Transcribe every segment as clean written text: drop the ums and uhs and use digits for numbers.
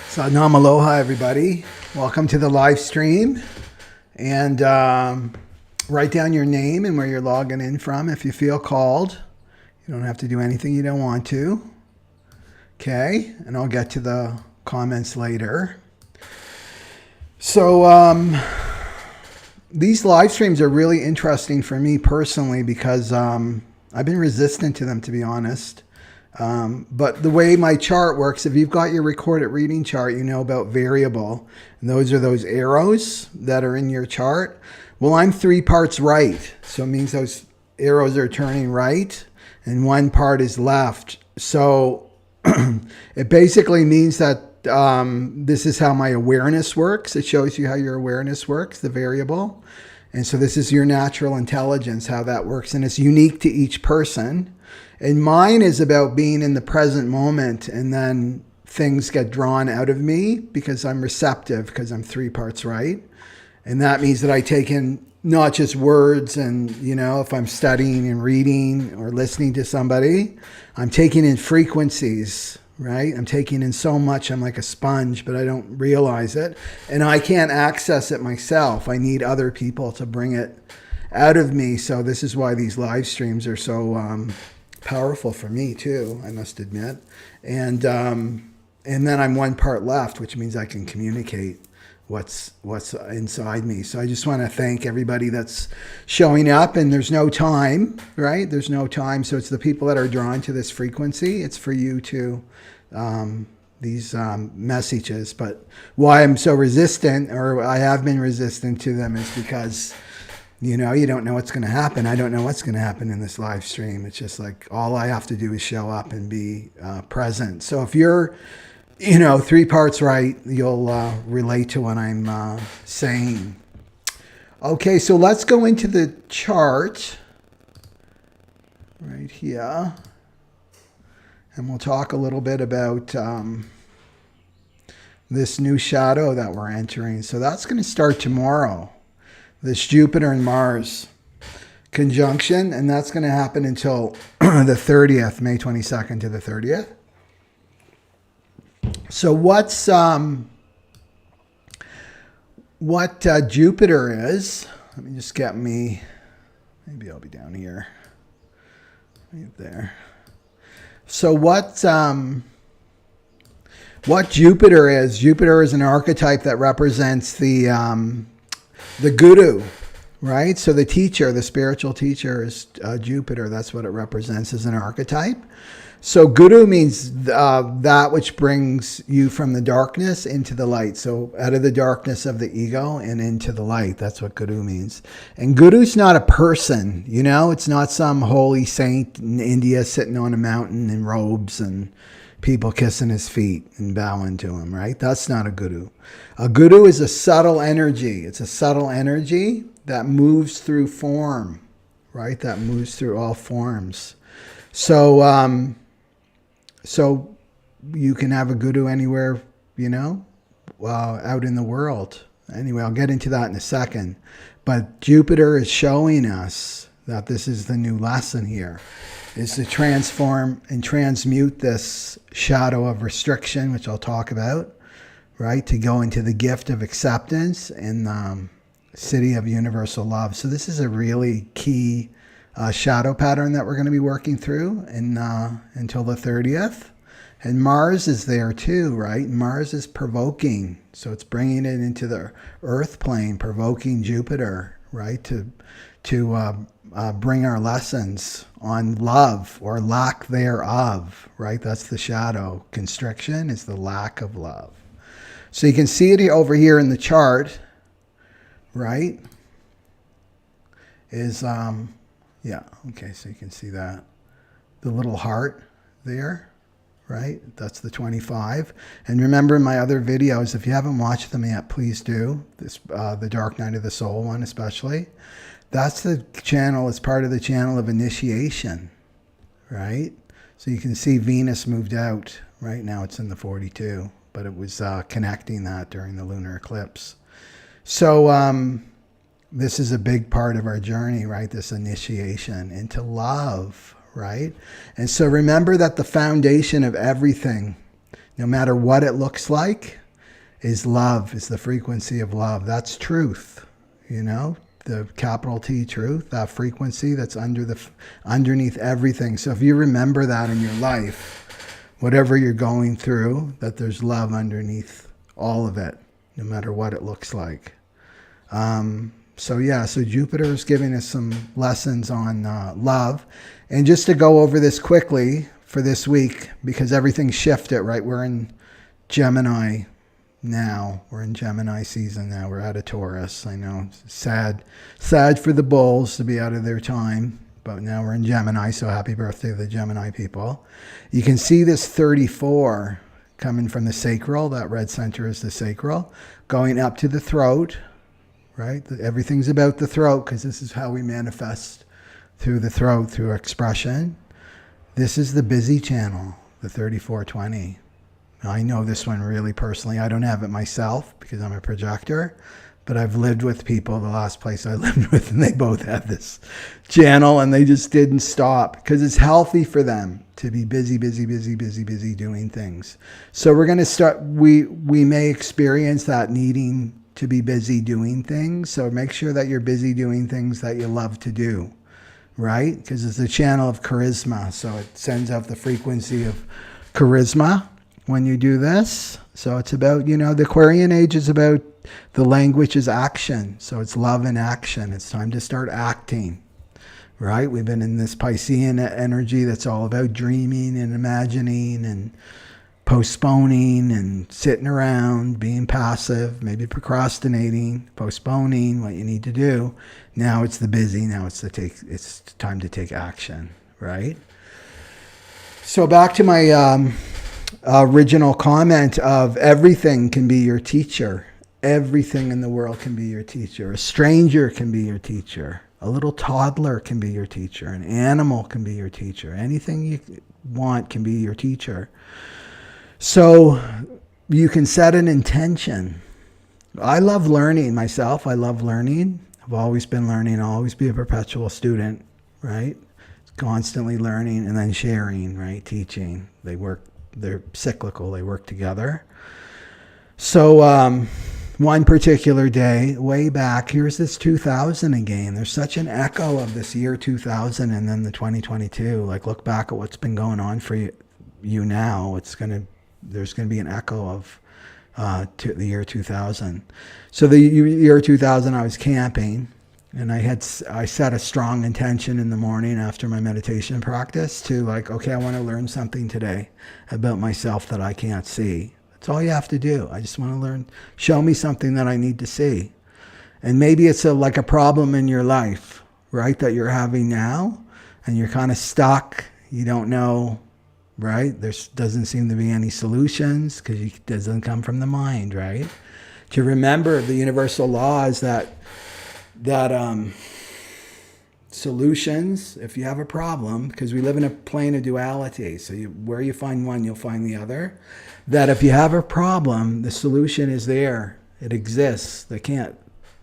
So Nam Aloha, everybody. Welcome to the live stream. And write down your name and where you're logging in from if you feel called. You don't have to do anything you don't want to. Okay, and I'll get to the comments later. So these live streams are really interesting for me personally because I've been resistant to them, to be honest. But the way my chart works, if you've got your recorded reading chart, you know about variable. And those are those arrows that are in your chart. Well, I'm 3 parts right. So it means those arrows are turning right and 1 part is left. So it basically means that this is how my awareness works. It shows you how your awareness works, the variable. And so this is your natural intelligence, how that works. And it's unique to each person. And mine is about being in the present moment, and then things get drawn out of me because I'm receptive, because I'm 3 parts right. And that means that I take in not just words and, you know, if I'm studying and reading or listening to somebody, I'm taking in frequencies, right? I'm taking in so much, I'm like a sponge, but I don't realize it. And I can't access it myself. I need other people to bring it out of me. So this is why these live streams are so powerful for me too, I must admit. And then I'm 1 part left, which means I can communicate what's inside me. So I just want to thank everybody that's showing up, and there's no time, right? There's no time. So it's the people that are drawn to this frequency. It's for you to these messages. But why I'm so resistant, or I have been resistant to them, is because you know, you don't know what's going to happen. I don't know what's going to happen in this live stream. It's just like all I have to do is show up and be present. So if you're, you know, 3 parts right, you'll relate to what I'm saying. Okay, so let's go into the chart right here. And we'll talk a little bit about this new shadow that we're entering. So that's going to start tomorrow. This Jupiter and Mars conjunction, and that's going to happen until the 30th, May 22nd to the 30th. So what Jupiter is, let me just get me, maybe I'll be down here, right there. So what Jupiter is an archetype that represents the guru, right? So the teacher, the spiritual teacher is Jupiter. That's what it represents as an archetype. So guru means that which brings you from the darkness into the light. So out of the darkness of the ego and into the light. That's what guru means. And guru's not a person, you know? It's not some holy saint in India sitting on a mountain in robes and people kissing his feet and bowing to him, right? That's not a guru. A guru is a subtle energy. It's a subtle energy that moves through form, right? That moves through all forms. So, so you can have a guru anywhere, you know, out in the world. Anyway, I'll get into that in a second. But Jupiter is showing us that this is the new lesson here, is to transform and transmute this shadow of restriction, which I'll talk about, right? To go into the gift of acceptance and the city of universal love. So this is a really key shadow pattern that we're going to be working through until the 30th. And Mars is there too, right? Mars is provoking. So it's bringing it into the earth plane, provoking Jupiter, right? To bring our lessons on love or lack thereof, right? That's the shadow. Constriction is the lack of love. So you can see it over here in the chart, right? Is, yeah, okay, so you can see that. The little heart there, right? That's the 25. And remember in my other videos, if you haven't watched them yet, please do. This, the Dark Night of the Soul one especially. That's the channel, it's part of the channel of initiation, right? So you can see Venus moved out. Right now it's in the 42, but it was connecting that during the lunar eclipse. So this is a big part of our journey, right? This initiation into love, right? And so remember that the foundation of everything no matter what it looks like, is love, is the frequency of love. That's truth, you know, the capital T truth, that frequency that's underneath everything. So if you remember that in your life, whatever you're going through, that there's love underneath all of it, no matter what it looks like. So Jupiter is giving us some lessons on love. And just to go over this quickly for this week, because everything's shifted, right? We're in Gemini now. We're in Gemini season now. We're out of Taurus. I know, sad for the bulls to be out of their time, but now we're in Gemini, so happy birthday to the Gemini people. You can see this 34 coming from the sacral. That red center is the sacral, going up to the throat, right? Everything's about the throat, because this is how we manifest, through the throat, through expression. This is the busy channel, the 3420. I know this one really personally. I don't have it myself because I'm a projector, but I've lived with people, the last place I lived with, and they both had this channel, and they just didn't stop, because it's healthy for them to be busy doing things. So we're going to start, we may experience that needing to be busy doing things. So make sure that you're busy doing things that you love to do, right? Because it's a channel of charisma. So it sends out the frequency of charisma when you do this. So it's about, you know, the Aquarian age is about, the language is action. So it's love and action. It's time to start acting, right? We've been in this Piscean energy that's all about dreaming and imagining and postponing and sitting around, being passive, maybe procrastinating, postponing what you need to do. Now it's the busy. Now it's time to take action, right? So back to my original comment of everything can be your teacher. Everything in the world can be your teacher. A stranger can be your teacher. A little toddler can be your teacher. An animal can be your teacher. Anything you want can be your teacher. So you can set an intention. I love learning myself. I love learning. I've always been learning. I'll always be a perpetual student, right? Constantly learning and then sharing, right? Teaching. They're cyclical. They work together. So one particular day, way back, here's this 2000 again. There's such an echo of this year 2000 and then the 2022. Like, look back at what's been going on for you now. There's going to be an echo of to the year 2000. So the year 2000, I was camping, and I set a strong intention in the morning after my meditation practice to, like, okay, I want to learn something today about myself that I can't see. That's all you have to do. I just want to learn. Show me something that I need to see. And maybe it's like a problem in your life, right, that you're having now, and you're kind of stuck. You don't know, right? There doesn't seem to be any solutions because it doesn't come from the mind, right? To remember the universal law is that solutions, if you have a problem, because we live in a plane of duality, so where you find one, you'll find the other, that if you have a problem, the solution is there. It exists.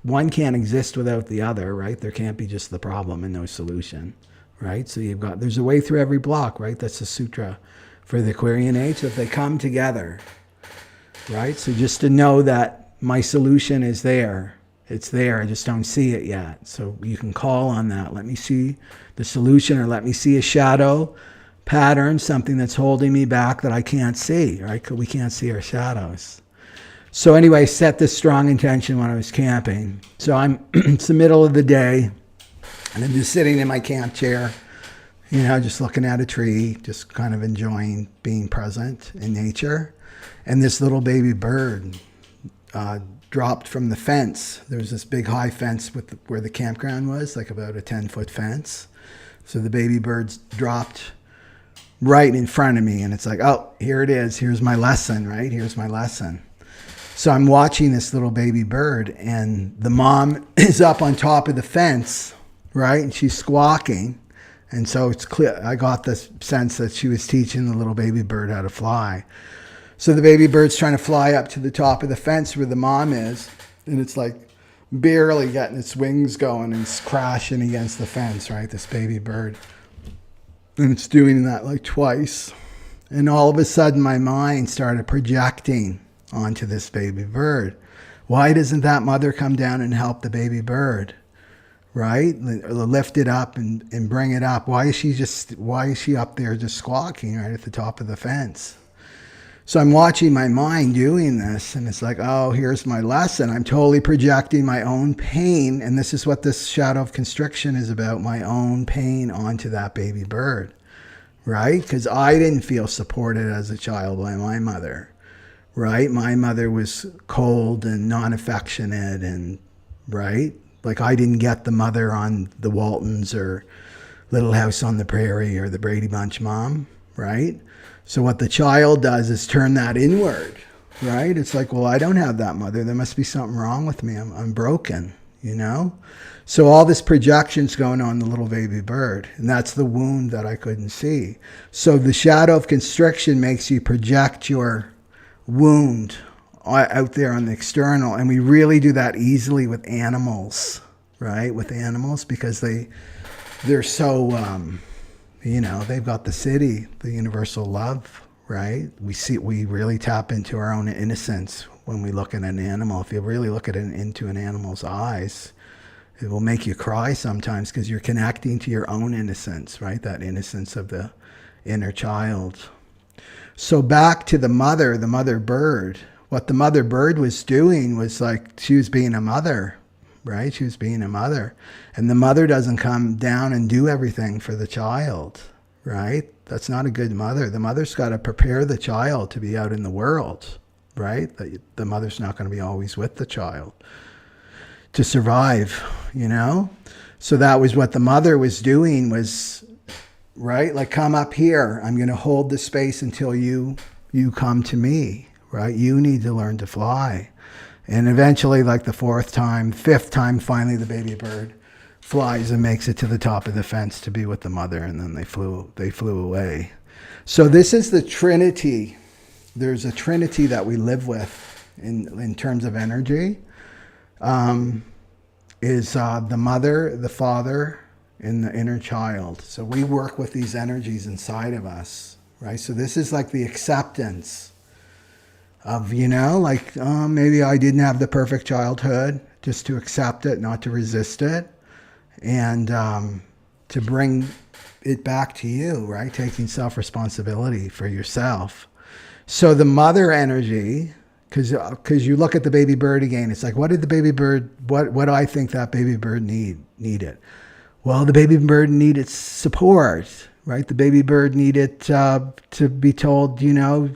One can't exist without the other, right? There can't be just the problem and no solution, right? So there's a way through every block, right? That's the sutra for the Aquarian age, that they come together, right? So just to know that my solution is there. It's there. I just don't see it yet. So you can call on that. Let me see the solution, or let me see a shadow pattern, something that's holding me back that I can't see, right? Because we can't see our shadows. So anyway, set this strong intention when I was camping. So it's the middle of the day, and I'm just sitting in my camp chair, just looking at a tree, just kind of enjoying being present in nature. And this little baby bird dropped from the fence. There was this big high fence where the campground was, like about a 10-foot fence. So the baby birds dropped right in front of me, and it's like, oh, here it is. Here's my lesson, right? Here's my lesson. So I'm watching this little baby bird, and the mom is up on top of the fence, right? And she's squawking. And so it's clear, I got this sense that she was teaching the little baby bird how to fly. So the baby bird's trying to fly up to the top of the fence where the mom is, and it's like barely getting its wings going, and it's crashing against the fence, right? This baby bird. And it's doing that like twice. And all of a sudden, my mind started projecting onto this baby bird. Why doesn't that mother come down and help the baby bird? Right? Lift it up and bring it up. Why is she up there just squawking right at the top of the fence? So I'm watching my mind doing this, and it's like, oh, here's my lesson. I'm totally projecting my own pain, and this is what this shadow of constriction is about, my own pain onto that baby bird, right? Because I didn't feel supported as a child by my mother, right? My mother was cold and non-affectionate, and, right? Like I didn't get the mother on the Waltons or Little House on the Prairie or the Brady Bunch mom, right? So what the child does is turn that inward, right? It's like, well, I don't have that mother. There must be something wrong with me. I'm broken, you know? So all this projection's going on the little baby bird, and that's the wound that I couldn't see. So the shadow of constriction makes you project your wound out there on the external, and we really do that easily with animals, right? With animals, because they're so... you know, they've got the city, the universal love, right? We really tap into our own innocence when we look at an animal. If you really look at into an animal's eyes, it will make you cry sometimes because you're connecting to your own innocence, right? That innocence of the inner child. So back to the mother bird. What the mother bird was doing was like, she was being a mother, right? She was being a mother. And the mother doesn't come down and do everything for the child, right? That's not a good mother. The mother's got to prepare the child to be out in the world, right? The mother's not going to be always with the child to survive, you know? So that was what the mother was doing was, right? Like, come up here. I'm going to hold the space until you come to me, right? You need to learn to fly. And eventually, like the fifth time, finally the baby bird flies and makes it to the top of the fence to be with the mother, and then they flew away. So this is the Trinity. There's a Trinity that we live with in terms of energy. Is the mother, the father, and the inner child. So we work with these energies inside of us, right? So this is like the acceptance of, you know, like, maybe I didn't have the perfect childhood, just to accept it, not to resist it, and to bring it back to you, right? Taking self-responsibility for yourself. So the mother energy, because you look at the baby bird again, it's like, what did the baby bird, what do I think that baby bird needed? Well, the baby bird needed support, right? The baby bird needed to be told, you know,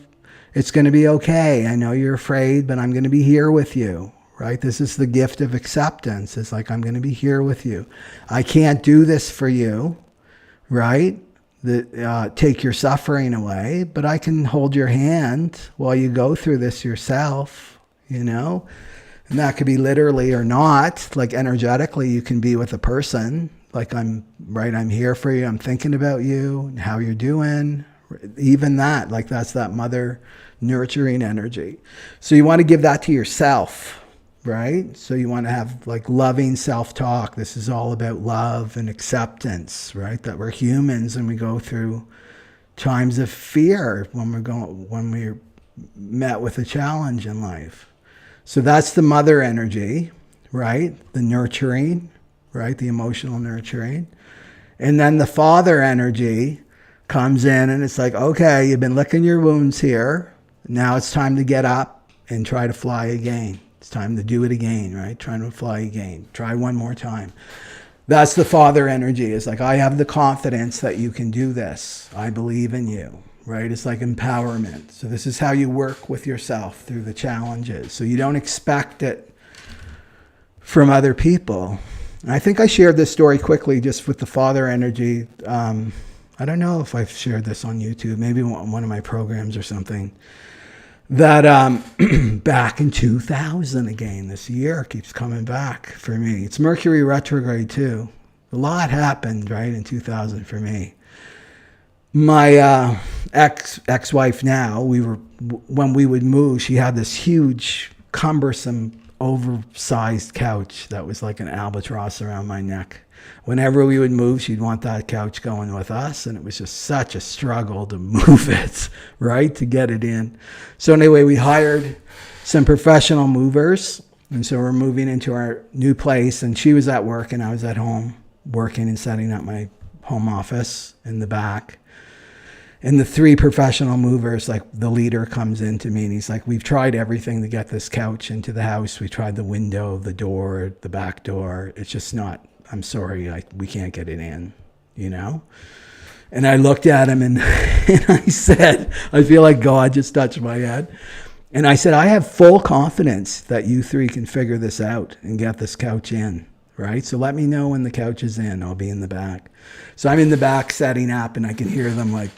it's going to be okay. I know you're afraid, but I'm going to be here with you, right? This is the gift of acceptance. It's like, I'm going to be here with you. I can't do this for you, right? Take your suffering away, but I can hold your hand while you go through this yourself, you know? And that could be literally or not. Like energetically, you can be with a person. Like, I'm here for you. I'm thinking about you, how you're doing. Even that, like, that's that mother nurturing energy. So you want to give that to yourself, right? So you want to have like loving self-talk. This is all about love and acceptance, right? That we're humans and we go through times of fear when we're met with a challenge in life. So that's the mother energy, right? The nurturing, right? The emotional nurturing. And then the father energy comes in and it's like, okay, you've been licking your wounds here. Now it's time to get up and try to fly again. It's time to do it again, right? Trying to fly again. Try one more time. That's the father energy. It's like, I have the confidence that you can do this. I believe in you, right? It's like empowerment. So this is how you work with yourself through the challenges. So you don't expect it from other people. And I think I shared this story quickly just with the father energy. I don't know if I've shared this on YouTube, maybe one of my programs or something, that back in 2000 again, this year keeps coming back for me. It's Mercury retrograde too. A lot happened, right, in 2000 for me. My ex-wife now, when we would move, she had this huge, cumbersome oversized couch that was like an albatross around my neck. Whenever we would move, she'd want that couch going with us, and it was just such a struggle to move it, right, to get it in. So anyway, we hired some professional movers, and so we're moving into our new place, and she was at work and I was at home working and setting up my home office in the back. And the three professional movers, like the leader comes in to me and he's like, we've tried everything to get this couch into the house. We tried the window, the door, the back door. It's just not, I'm sorry, we can't get it in, you know? And I looked at him and, and I said, I feel like God just touched my head. And I said, I have full confidence that you three can figure this out and get this couch in, right? So let me know when the couch is in. I'll be in the back. So I'm in the back setting up and I can hear them like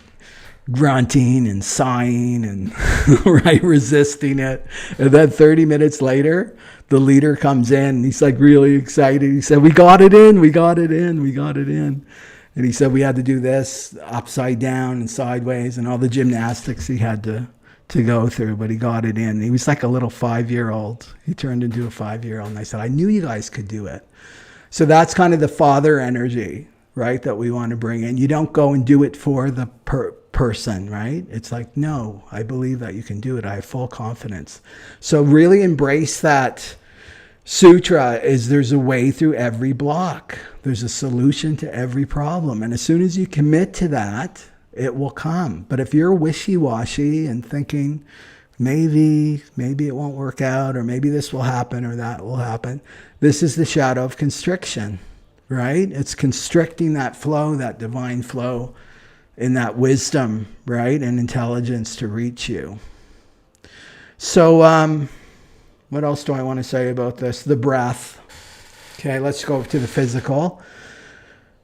grunting and sighing and right, resisting it. And then 30 minutes later, the leader comes in and he's like really excited. He said, we got it in, we got it in, we got it in. And he said we had to do this upside down and sideways and all the gymnastics he had to go through, but he got it in. He was like a little 5-year-old. He turned into a 5-year-old. And I said, I knew you guys could do it. So that's kind of the father energy, right, that we want to bring in. You don't go and do it for the person, right? It's like, no, I believe that you can do it. I have full confidence. So really embrace that sutra is there's a way through every block. There's a solution to every problem. And as soon as you commit to that, it will come. But if you're wishy-washy and thinking, maybe it won't work out, or maybe this will happen or that will happen, this is the shadow of constriction, right? It's constricting that flow, that divine flow, in that wisdom, right, and intelligence to reach you. So what else do I want to say about this? The breath. Okay, let's go to the physical.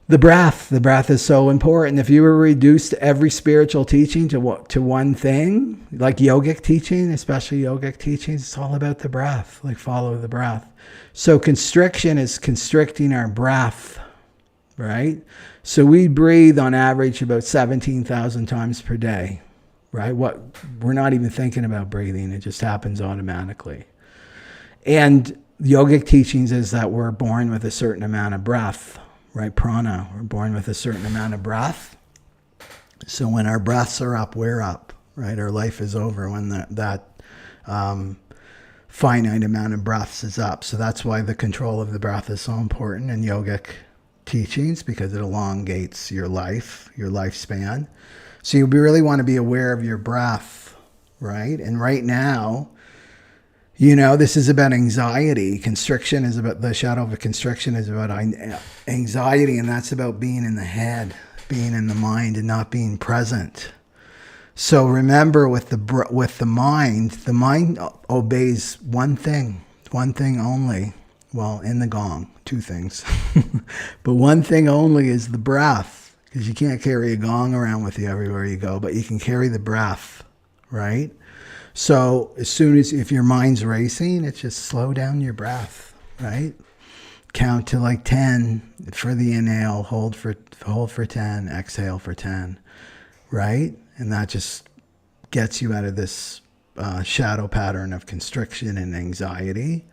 The breath is so important. If you were reduced every spiritual teaching to one thing, like yogic teaching, especially yogic teachings, it's all about the breath, like follow the breath. So constriction is constricting our breath, right? So we breathe on average about 17,000 times per day, right? We're not even thinking about breathing. It just happens automatically. And yogic teachings is that we're born with a certain amount of breath, right? Prana, we're born with a certain amount of breath. So when our breaths are up, we're up, right? Our life is over when that finite amount of breaths is up. So that's why the control of the breath is so important in yogic teachings, because it elongates your life, your lifespan. So you really want to be aware of your breath, right? And right now, you know, this is about anxiety. Constriction is about, the shadow of a constriction is about anxiety, and that's about being in the head, being in the mind, and not being present. So remember, with the mind obeys one thing only. Well, in the gong, 2 things. But one thing only is the breath, because you can't carry a gong around with you everywhere you go, but you can carry the breath, right? So as soon as, if your mind's racing, it's just slow down your breath, right? Count to like 10 for the inhale, hold for 10, exhale for 10, right? And that just gets you out of this shadow pattern of constriction and anxiety,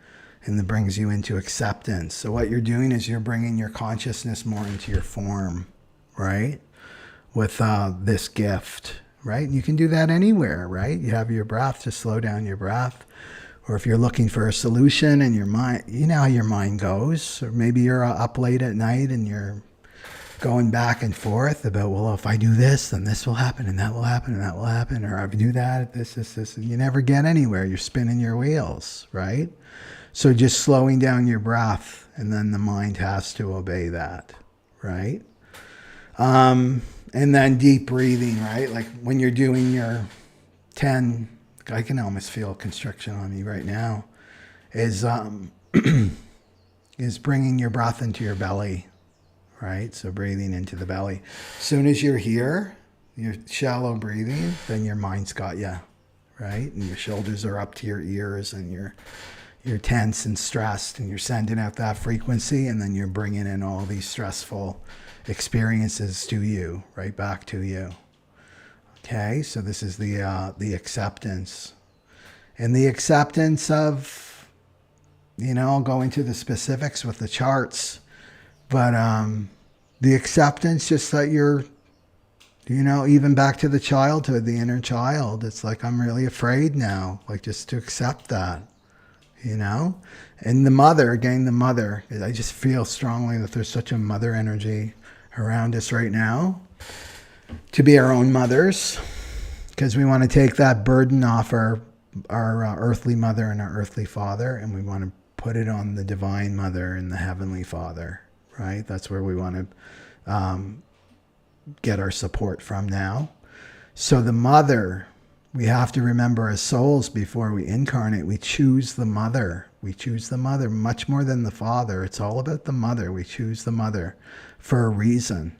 and that brings you into acceptance. So what you're doing is you're bringing your consciousness more into your form, right? With this gift, right? And you can do that anywhere, right? You have your breath, just slow down your breath. Or if you're looking for a solution in your mind, you know how your mind goes. Or maybe you're up late at night and you're going back and forth about, well, if I do this, then this will happen, and that will happen, and that will happen. Or if I do that, this. You never get anywhere. You're spinning your wheels, right? So just slowing down your breath, and then the mind has to obey that, right? And then deep breathing, right? Like when you're doing your 10, I can almost feel constriction on me right now, is bringing your breath into your belly, right? So breathing into the belly. As soon as you're here, you're shallow breathing, then your mind's got you, right? And your shoulders are up to your ears, and you're tense and stressed, and you're sending out that frequency, and then you're bringing in all these stressful experiences to you, right back to you. Okay, so this is the acceptance, and the acceptance of I'll go into the specifics with the charts, but the acceptance, just that you're, even back to the childhood, the inner child, it's like, I'm really afraid now, like, just to accept that, and the mother, again, I just feel strongly that there's such a mother energy around us right now, to be our own mothers, because we want to take that burden off our earthly mother and our earthly father, and we want to put it on the divine mother and the heavenly father, right? That's where we want to get our support from now. So the mother, we have to remember, as souls, before we incarnate, we choose the mother. We choose the mother much more than the father. It's all about the mother. We choose the mother for a reason.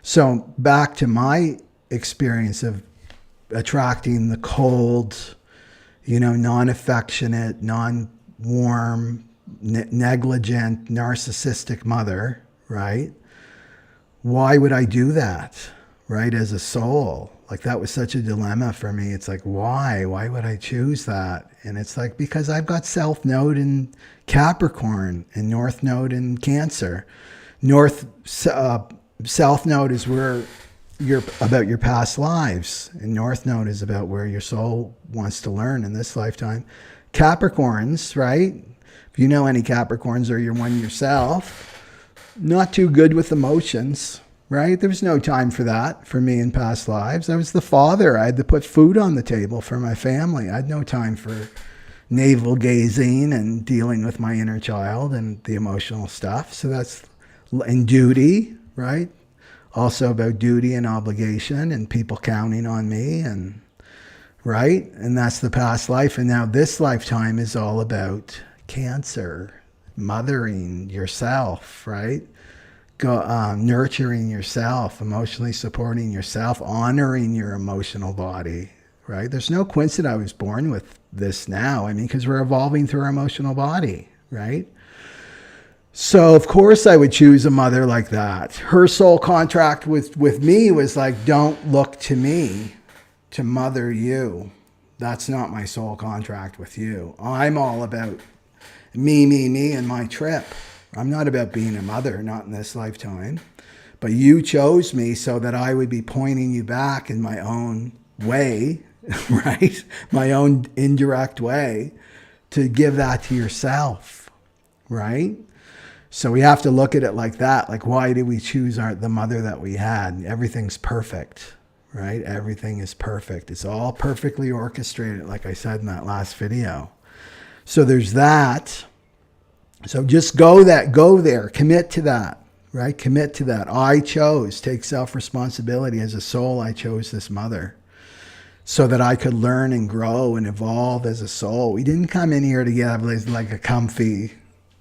So back to my experience of attracting the cold, non-affectionate, non-warm, negligent, narcissistic mother, right? Why would I do that, right? As a soul, like, that was such a dilemma for me. It's like, why would I choose that? And it's like, because I've got South Node in Capricorn and North Node in Cancer. South Node is where you're about your past lives, and North Node is about where your soul wants to learn in this lifetime. Capricorns, right? If you know any Capricorns, or you're one yourself, not too good with emotions, right? There was no time for that for me in past lives. I was the father. I had to put food on the table for my family. I had no time for navel gazing and dealing with my inner child and the emotional stuff. So that's, and duty, right? Also about duty and obligation and people counting on me, and right? And that's the past life. And now this lifetime is all about Cancer, mothering yourself, right? Nurturing yourself, emotionally supporting yourself, honoring your emotional body, right? There's no coincidence I was born with this now. I mean, because we're evolving through our emotional body, right? So of course I would choose a mother like that. Her soul contract with me was like, don't look to me to mother you. That's not my soul contract with you. I'm all about me, and my trip. I'm not about being a mother, not in this lifetime. But you chose me so that I would be pointing you back in my own way, right? My own indirect way, to give that to yourself, right? So we have to look at it like that. Like, why did we choose the mother that we had? Everything's perfect, right? Everything is perfect. It's all perfectly orchestrated, like I said in that last video. So there's that. So just go there, commit to that, right? Commit to that. I chose, take self-responsibility. As a soul, I chose this mother so that I could learn and grow and evolve as a soul. We didn't come in here to get like a comfy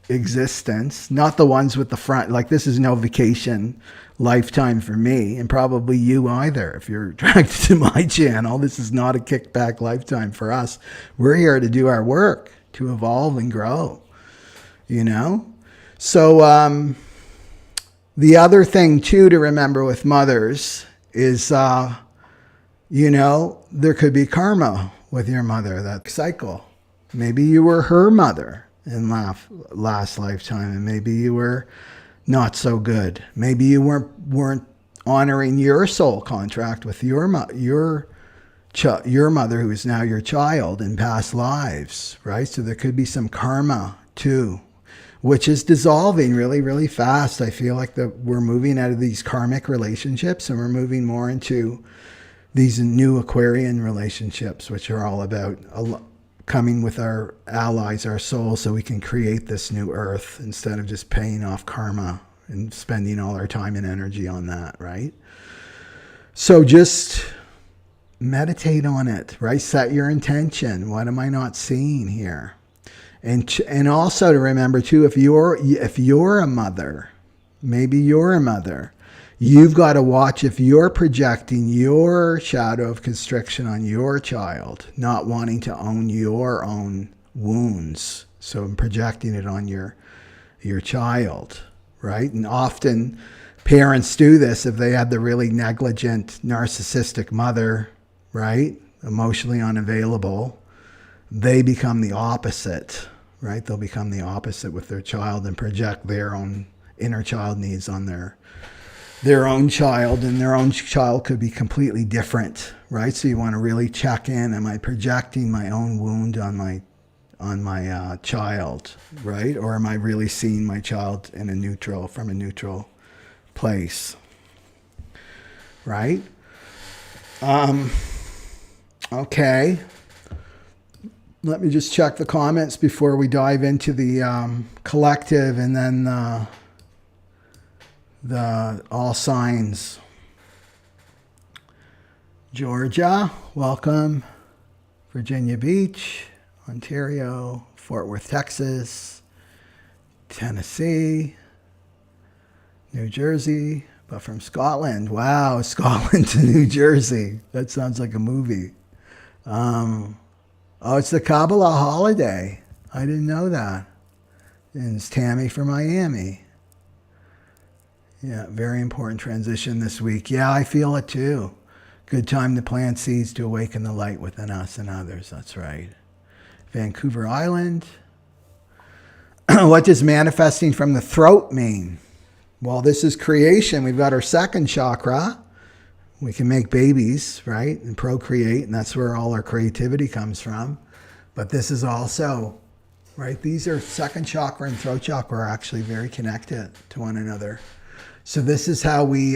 existence, not the ones with the front. Like, this is no vacation lifetime for me, and probably you either. If you're attracted to my channel, this is not a kickback lifetime for us. We're here to do our work, to evolve and grow, So the other thing too to remember with mothers is, there could be karma with your mother, that cycle. Maybe you were her mother in last lifetime, and maybe you were not so good. Maybe you weren't honoring your soul contract with your mother, who is now your child, in past lives, right? So there could be some karma too, which is dissolving really, really fast. I feel like we're moving out of these karmic relationships, and we're moving more into these new Aquarian relationships, which are all about coming with our allies, our souls, so we can create this new earth instead of just paying off karma and spending all our time and energy on that, right? So just meditate on it, right? Set your intention. What am I not seeing here? And also to remember too, if you're a mother, maybe you're a mother, you've got to watch if you're projecting your shadow of constriction on your child, not wanting to own your own wounds. So I'm projecting it on your child, right? And often parents do this if they have the really negligent, narcissistic mother, right? Emotionally unavailable. They become the opposite, right? They'll become the opposite with their child and project their own inner child needs on their own child, and their own child could be completely different, right? So you want to really check in, am I projecting my own wound on my child, right? Or am I really seeing my child from a neutral place, right? Okay. Let me just check the comments before we dive into the collective and then the all signs. Georgia, welcome. Virginia Beach, Ontario, Fort Worth, Texas, Tennessee, New Jersey, but from Scotland. Wow, Scotland to New Jersey. That sounds like a movie. Oh, it's the Kabbalah holiday. I didn't know that. And it's Tammy from Miami. Yeah, very important transition this week. Yeah, I feel it too. Good time to plant seeds to awaken the light within us and others. That's right. Vancouver Island. What does manifesting from the throat mean? Well, this is creation. We've got our second chakra. We can make babies, right? And procreate, and that's where all our creativity comes from. But this is also, right? These are second chakra and throat chakra are actually very connected to one another. So this is how we,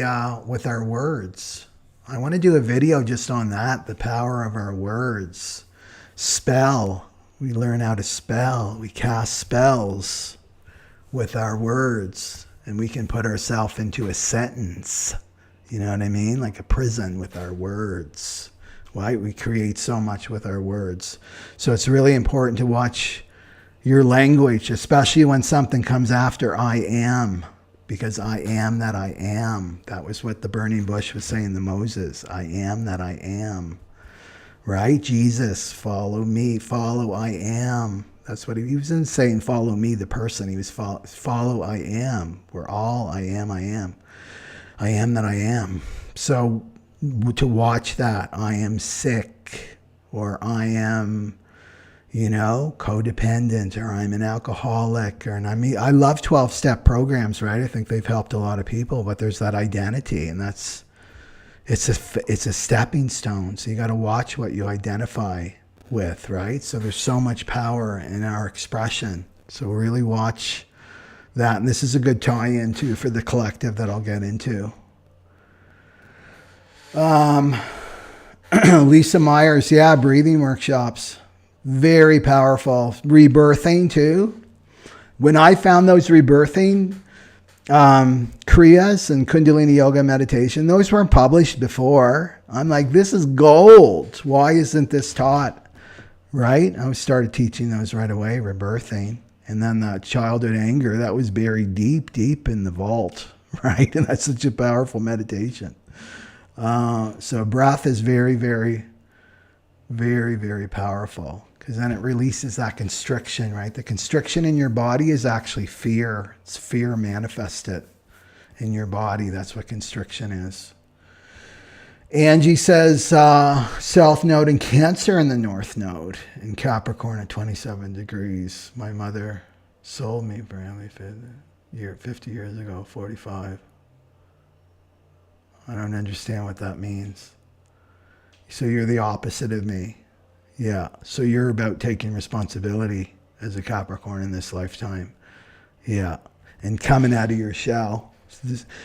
with our words. I want to do a video just on that, the power of our words. Spell. We learn how to spell. We cast spells with our words. And we can put ourselves into a sentence. You know what I mean? Like a prison with our words. Right? We create so much with our words. So it's really important to watch your language, especially when something comes after I am. Because I am that I am. That was what the burning bush was saying to Moses. I am that I am. Right? Jesus, follow me, follow I am. That's what he wasn't saying, follow me, the person. He was follow I am. We're all I am, I am. I am that I am. So to watch that, I am sick, or I am, codependent, or I'm an alcoholic, I love 12-step programs, right? I think they've helped a lot of people, but there's that identity, and it's a stepping stone. So you got to watch what you identify with, right? So there's so much power in our expression. So really watch that. And this is a good tie-in too for the collective that I'll get into. Lisa Myers, yeah, breathing workshops. Very powerful. Rebirthing too. When I found those rebirthing Kriyas and Kundalini Yoga meditation, those weren't published before. I'm like, this is gold. Why isn't this taught? Right? I started teaching those right away, rebirthing. And then the childhood anger, that was buried deep, deep in the vault, right? And that's such a powerful meditation. So breath is very, very, very, very powerful, because then it releases that constriction, right? The constriction in your body is actually fear. It's fear manifested in your body. That's what constriction is. Angie says, South Node in Cancer in the North Node in Capricorn at 27 degrees. My mother sold me Bramley 50 years ago, 45. I don't understand what that means. So you're the opposite of me. Yeah. So you're about taking responsibility as a Capricorn in this lifetime. Yeah. And coming out of your shell.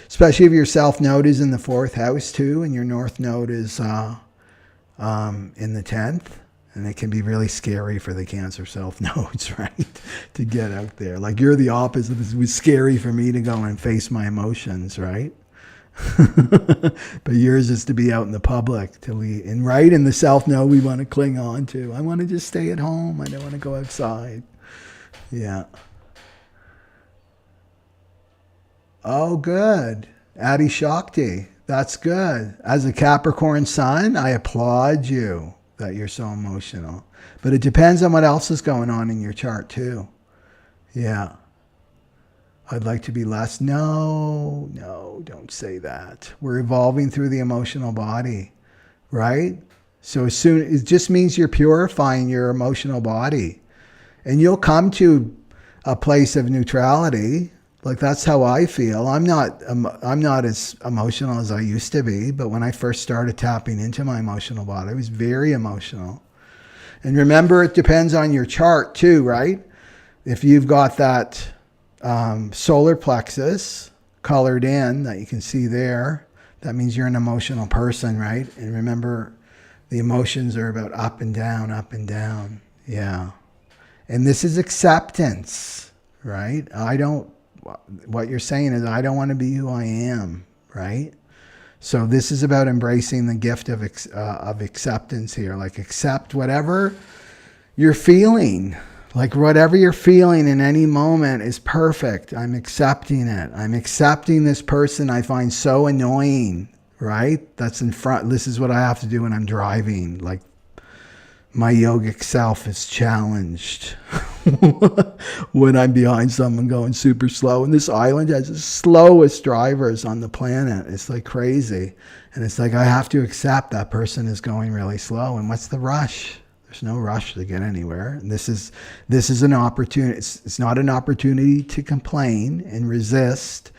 Especially if your South Node is in the 4th house too, and your North Node is in the 10th. And it can be really scary for the Cancer South Nodes, right? To get out there. Like you're the opposite. It was scary for me to go and face my emotions, right? But yours is to be out in the public, to lead. And right in the South Node, we want to cling on to. I want to just stay at home. I don't want to go outside. Yeah. Oh, good. Adi Shakti. That's good. As a Capricorn sun, I applaud you that you're so emotional. But it depends on what else is going on in your chart too. Yeah. I'd like to be less. No, don't say that. We're evolving through the emotional body, right? So it just means you're purifying your emotional body. And you'll come to a place of neutrality. Like, that's how I feel. I'm not as emotional as I used to be, but when I first started tapping into my emotional body, I was very emotional. And remember, it depends on your chart too, right? If you've got that solar plexus colored in that you can see there, that means you're an emotional person, right? And remember, the emotions are about up and down, up and down. Yeah. And this is acceptance, right? What you're saying is, I don't want to be who I am, right? So this is about embracing the gift of acceptance here. Like, accept whatever you're feeling. Like, whatever you're feeling in any moment is perfect. I'm accepting it. I'm accepting this person I find so annoying, right? That's in front. This is what I have to do when I'm driving. Like, my yogic self is challenged when I'm behind someone going super slow. And this island has the slowest drivers on the planet. It's like crazy. And it's like, I have to accept that person is going really slow. And what's the rush? There's no rush to get anywhere. And this is an opportunity. It's not an opportunity to complain and resist,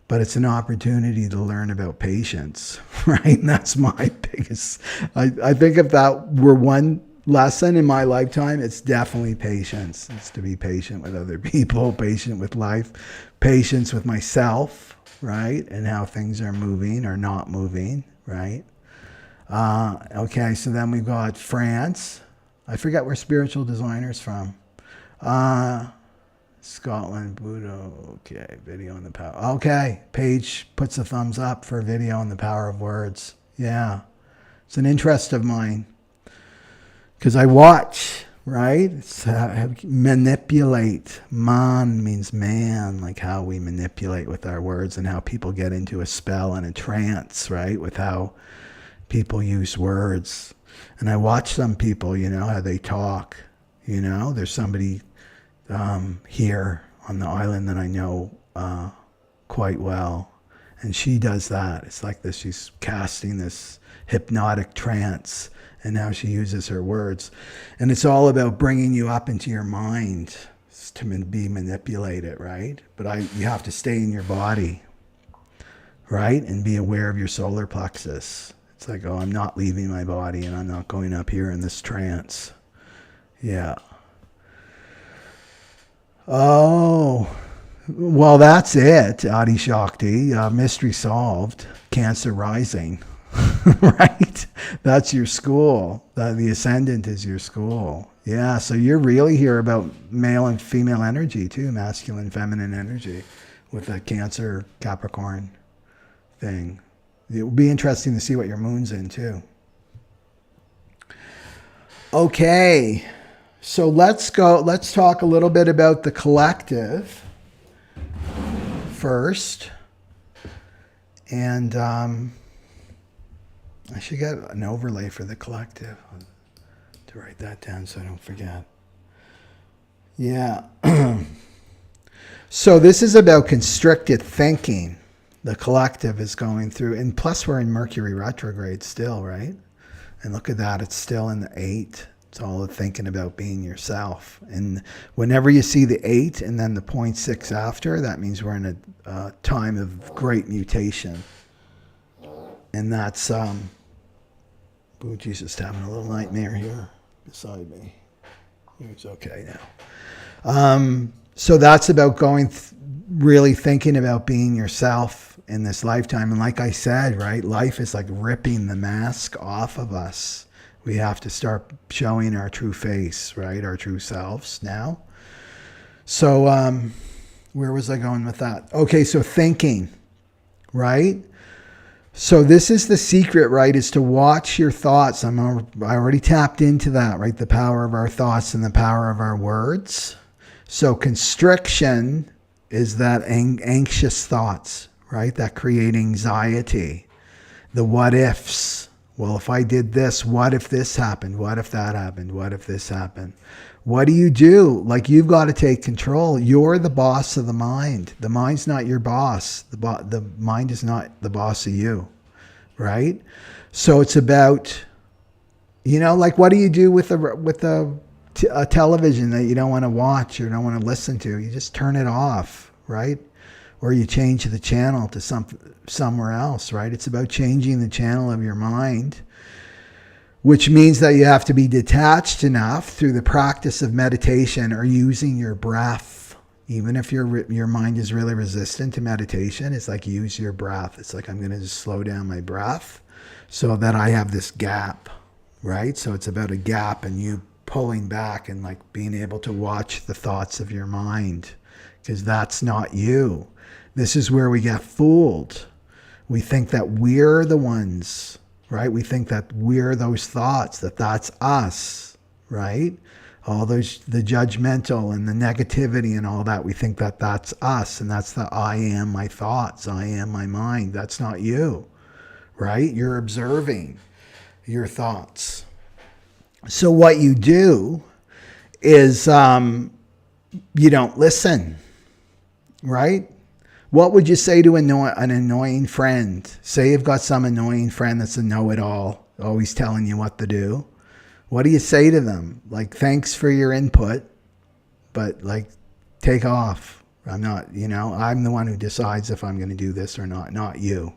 but it's an opportunity to learn about patience, right? And that's my biggest, I think if that were one lesson in my lifetime, it's definitely patience. It's to be patient with other people, patient with life, patience with myself, right? And how things are moving or not moving, right? Okay, so then we've got France. I forget where spiritual designer's from. Scotland, Buddha. Okay, video on the power. Okay, Paige puts a thumbs up for video on the power of words. Yeah, it's an interest of mine. Because I watch, right? It's manipulate. Man means man, like how we manipulate with our words and how people get into a spell and a trance, right? With how people use words. And I watch some people, how they talk. There's somebody here on the island that I know quite well. And she does that. It's like this, she's casting this hypnotic trance. And now she uses her words. And it's all about bringing you up into your mind to be manipulated, right? But you have to stay in your body, right? And be aware of your solar plexus. It's like, oh, I'm not leaving my body and I'm not going up here in this trance. Yeah. Oh, well, that's it, Adi Shakti. Mystery solved. Cancer rising. Right? That's your school. The ascendant is your school. Yeah, so you're really here about male and female energy too, masculine, feminine energy with that Cancer Capricorn thing. It will be interesting to see what your moon's in too. Okay, so let's talk a little bit about the collective first. And I should get an overlay for the collective to write that down so I don't forget. Yeah. So this is about constricted thinking. The collective is going through, and plus we're in Mercury retrograde still, right? And look at that, it's still in the 8. It's all thinking about being yourself. And whenever you see the 8 and then the 0.6 after, that means we're in a time of great mutation. And that's, Boogie's just having a little nightmare here beside me. He's okay now. So that's about really thinking about being yourself in this lifetime. And like I said, right, life is like ripping the mask off of us. We have to start showing our true face, right? Our true selves now. So where was I going with that? Okay, so thinking, right? So this is the secret, right? Is to watch your thoughts. I already tapped into that, right? The power of our thoughts and the power of our words. So constriction is that anxious thoughts, right? That create anxiety. The what ifs. Well, if I did this, what if this happened? What if that happened? What if this happened? What do you do? Like, you've got to take control. You're the boss of the mind. The mind's not your boss. The mind is not the boss of you, right? So it's about, like, what do you do with the a television that you don't want to watch or don't want to listen to, you just turn it off, right? Or you change the channel to somewhere else, right? It's about changing the channel of your mind, which means that you have to be detached enough through the practice of meditation or using your breath. Even if your mind is really resistant to meditation, it's like use your breath. It's like, I'm going to just slow down my breath so that I have this gap, right? So it's about a gap and you pulling back and like being able to watch the thoughts of your mind, because that's not you. This is where we get fooled. We think that we're the ones, right? We think that we're those thoughts, that's us, right? All those, the judgmental and the negativity and all that, we think that that's us, and that's the I am my thoughts, I am my mind. That's not you, right? You're observing your thoughts. So what you do is you don't listen, right? What would you say to an annoying friend? Say you've got some annoying friend that's a know-it-all, always telling you what to do. What do you say to them? Like, thanks for your input, but like, take off. I'm not, I'm the one who decides if I'm going to do this or not you,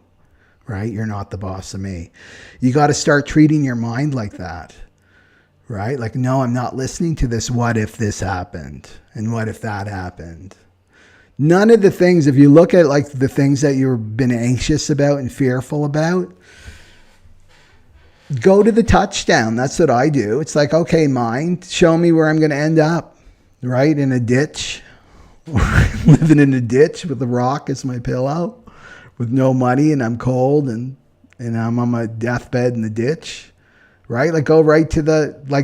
right? You're not the boss of me. You got to start treating your mind like that, right? Like, no, I'm not listening to this. What if this happened? And what if that happened? None of the things, if you look at like the things that you've been anxious about and fearful about, go to the touchdown. That's what I do. It's like, okay, mind, show me where I'm going to end up, right? In a ditch, living in a ditch with a rock as my pillow, with no money, and I'm cold, and I'm on my deathbed in the ditch, right? Like, go right to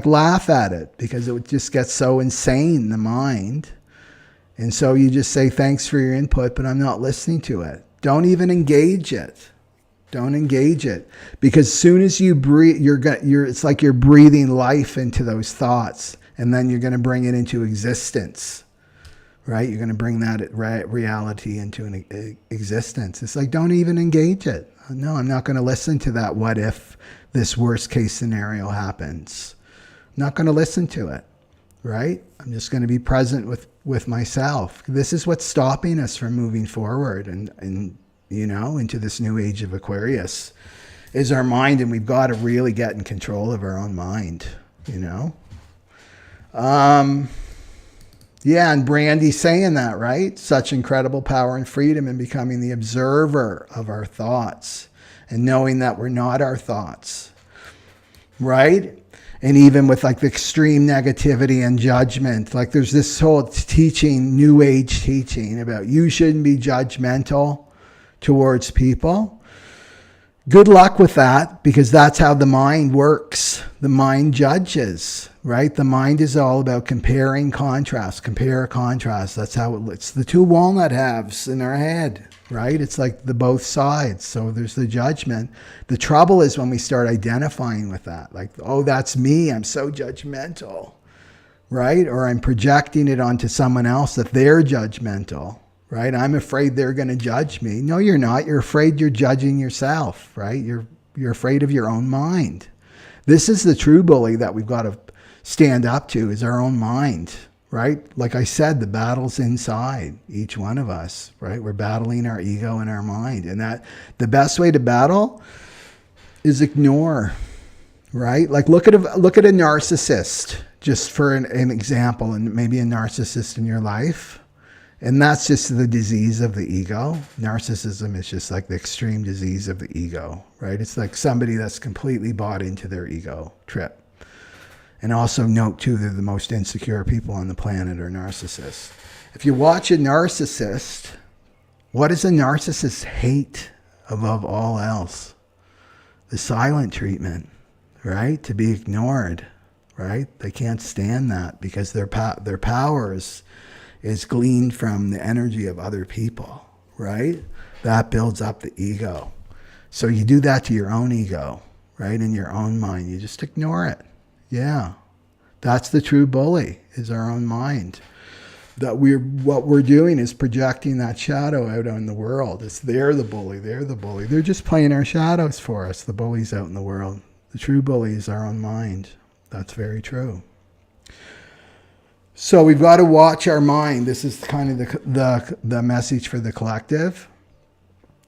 laugh at it, because it would just get so insane, the mind. And so you just say, thanks for your input, but I'm not listening to it. Don't even engage it. Don't engage it. Because as soon as you breathe, it's like you're breathing life into those thoughts. And then you're going to bring it into existence, right? You're going to bring that reality into an existence. It's like, don't even engage it. No, I'm not going to listen to that. What if this worst case scenario happens? I'm not going to listen to it, right? I'm just going to be present with myself. This is what's stopping us from moving forward and into this new age of Aquarius, is our mind. And we've got to really get in control of our own mind, Yeah, and Brandy's saying that, right? Such incredible power and freedom in becoming the observer of our thoughts and knowing that we're not our thoughts, right? And even with like the extreme negativity and judgment, like there's this whole teaching, new age teaching about you shouldn't be judgmental towards people. Good luck with that, because that's how the mind works. The mind judges, right? The mind is all about comparing contrast, compare, contrast. That's how it's the two walnut halves in our head, right? It's like the both sides. So there's the judgment. The trouble is when we start identifying with that, like, oh, that's me. I'm so judgmental, right? Or I'm projecting it onto someone else that they're judgmental, right? I'm afraid they're going to judge me. No, you're not. You're afraid you're judging yourself, right? You're afraid of your own mind. This is the true bully that we've got to stand up to, is our own mind, right? Like I said, the battle's inside each one of us, right? We're battling our ego and our mind. And that the best way to battle is ignore, right? Like look at a narcissist, just for an example, and maybe a narcissist in your life. And that's just the disease of the ego. Narcissism is just like the extreme disease of the ego, right? It's like somebody that's completely bought into their ego trip. And also note too, they're the most insecure people on the planet are narcissists. If you watch a narcissist, what does a narcissist hate above all else? The silent treatment, right? To be ignored, right? They can't stand that, because their powers is gleaned from the energy of other people, right? That builds up the ego. So you do that to your own ego, right? In your own mind, you just ignore it. Yeah. That's the true bully, is our own mind. What we're doing is projecting that shadow out on the world. They're the bully. They're just playing our shadows for us, the bullies out in the world. The true bully is our own mind. That's very true. So we've got to watch our mind. This is kind of the message for the collective,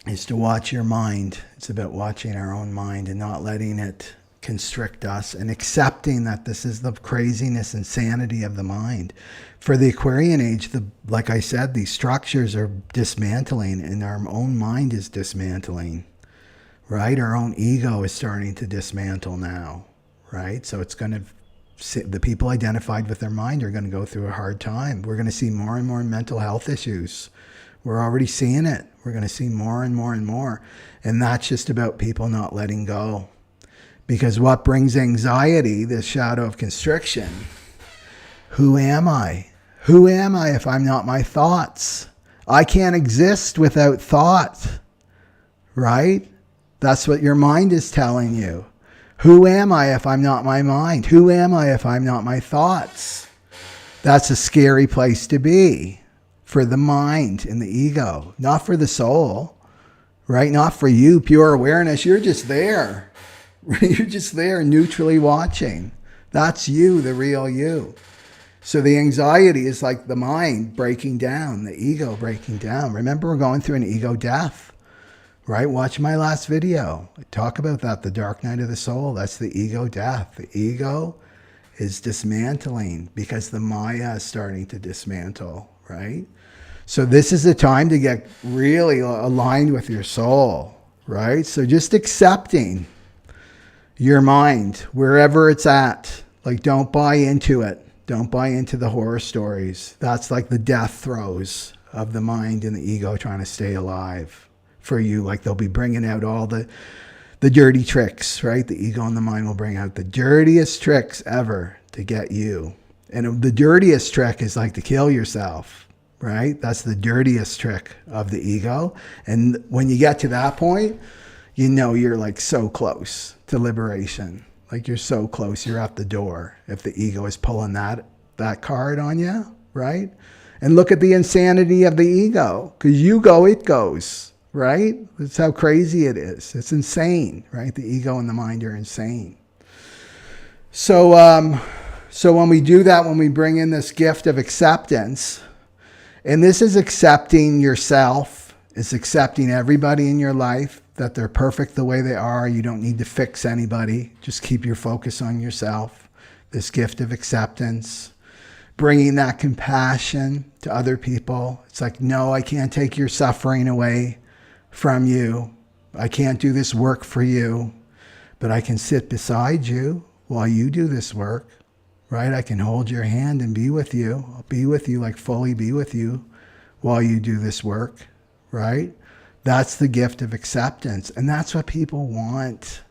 is to watch your mind. It's about watching our own mind and not letting it constrict us, and accepting that this is the craziness, insanity of the mind. For the Aquarian age, like I said, these structures are dismantling, and our own mind is dismantling, right? Our own ego is starting to dismantle now, right? So it's going to, the people identified with their mind are going to go through a hard time. We're going to see more and more mental health issues. We're already seeing it. We're going to see more and more and more. And that's just about people not letting go. Because what brings anxiety, this shadow of constriction? Who am I? Who am I if I'm not my thoughts? I can't exist without thought, right? That's what your mind is telling you. Who am I if I'm not my mind? Who am I if I'm not my thoughts? That's a scary place to be for the mind and the ego, not for the soul, right? Not for you, pure awareness. You're just there. You're just there neutrally watching. That's you, the real you. So the anxiety is like the mind breaking down, the ego breaking down. Remember, we're going through an ego death, right? Watch my last video. I talk about that, the dark night of the soul. That's the ego death. The ego is dismantling because the Maya is starting to dismantle, right? So this is the time to get really aligned with your soul, right? So just accepting your mind, wherever it's at. Like, don't buy into it. Don't buy into the horror stories. That's like the death throes of the mind and the ego trying to stay alive for you. Like, they'll be bringing out all the dirty tricks, right? The ego and the mind will bring out the dirtiest tricks ever to get you. And the dirtiest trick is like to kill yourself, right? That's the dirtiest trick of the ego. And when you get to that point, you know you're like so close to liberation. Like, you're so close, you're at the door. If the ego is pulling that card on you, right? And look at the insanity of the ego. Because you go, it goes, right? That's how crazy it is. It's insane, right? The ego and the mind are insane. So, so when we do that, when we bring in this gift of acceptance, and this is accepting yourself, it's accepting everybody in your life, that they're perfect the way they are. You don't need to fix anybody. Just keep your focus on yourself. This gift of acceptance, bringing that compassion to other people. It's like, no, I can't take your suffering away from you. I can't do this work for you, but I can sit beside you while you do this work, right? I can hold your hand and be with you. I'll be with you, like fully be with you while you do this work, right? That's the gift of acceptance. And that's what people want.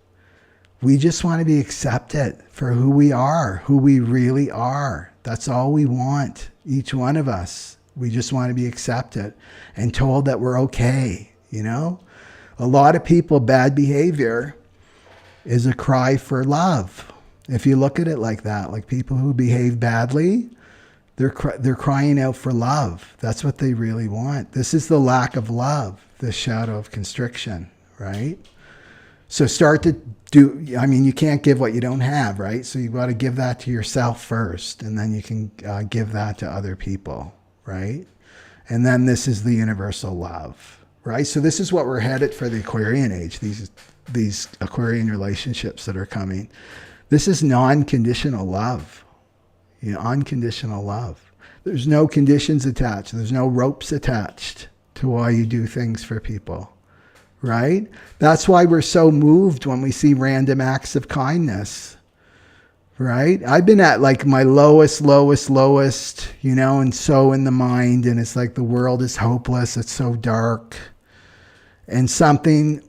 We just want to be accepted for who we are, who we really are. That's all we want, each one of us. We just want to be accepted and told that we're okay, you know? A lot of people, bad behavior is a cry for love. If you look at it like that, like people who behave badly, they're crying out for love. That's what they really want. This is the lack of love, the shadow of constriction, right? So start to do, I mean, you can't give what you don't have, right? So you've got to give that to yourself first, and then you can give that to other people, right? And then this is the universal love, right? So this is what we're headed for the Aquarian age, these Aquarian relationships that are coming. This is non-conditional love, you know, unconditional love. There's no conditions attached. There's no ropes attached to why you do things for people, right? That's why we're so moved when we see random acts of kindness, right? I've been at like my lowest, you know, and so in the mind, and it's like the world is hopeless. It's so dark. And something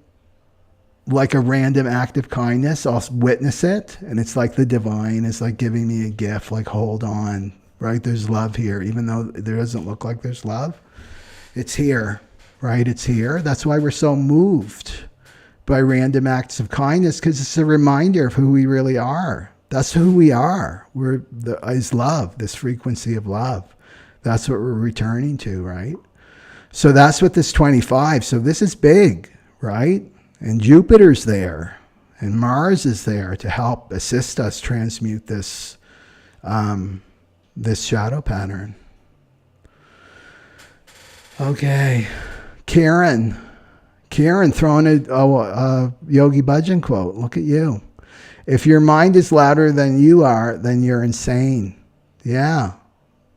like a random act of kindness, I'll witness it. And it's like the divine is like giving me a gift, like, hold on, right? There's love here, even though there doesn't look like there's love. It's here, right? It's here. That's why we're so moved by random acts of kindness, because it's a reminder of who we really are. That's who we are. Is love, this frequency of love. That's what we're returning to, right? So that's what this 25. So this is big, right? And Jupiter's there, and Mars is there to help assist us transmute this this shadow pattern. Okay. Karen throwing a Yogi Bhajan quote. Look at you. If your mind is louder than you are, then you're insane. Yeah.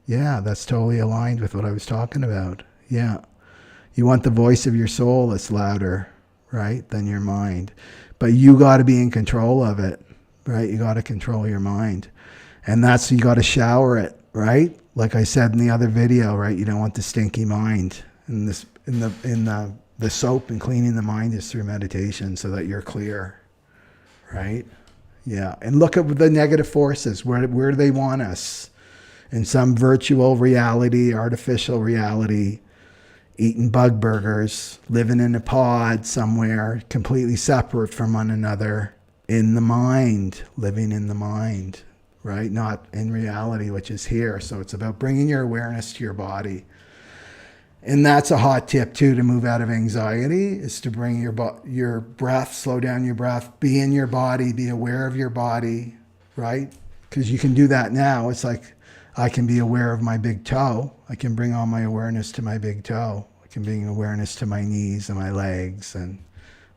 Yeah, that's totally aligned with what I was talking about. Yeah. You want the voice of your soul that's louder, right, than your mind. But you got to be in control of it, right? You got to control your mind. And that's, you got to shower it, right? Like I said in the other video, right? You don't want the stinky mind. And this, the soap and cleaning the mind is through meditation so that you're clear, right? Yeah. And look at the negative forces. Where do they want us? In some virtual reality, artificial reality, eating bug burgers, living in a pod somewhere, completely separate from one another, in the mind, living in the mind, right? Not in reality, which is here. So it's about bringing your awareness to your body. And that's a hot tip too, to move out of anxiety, is to bring your breath, slow down your breath, be in your body, be aware of your body, right? Because you can do that now. It's like, I can be aware of my big toe. I can bring all my awareness to my big toe. I can bring awareness to my knees and my legs and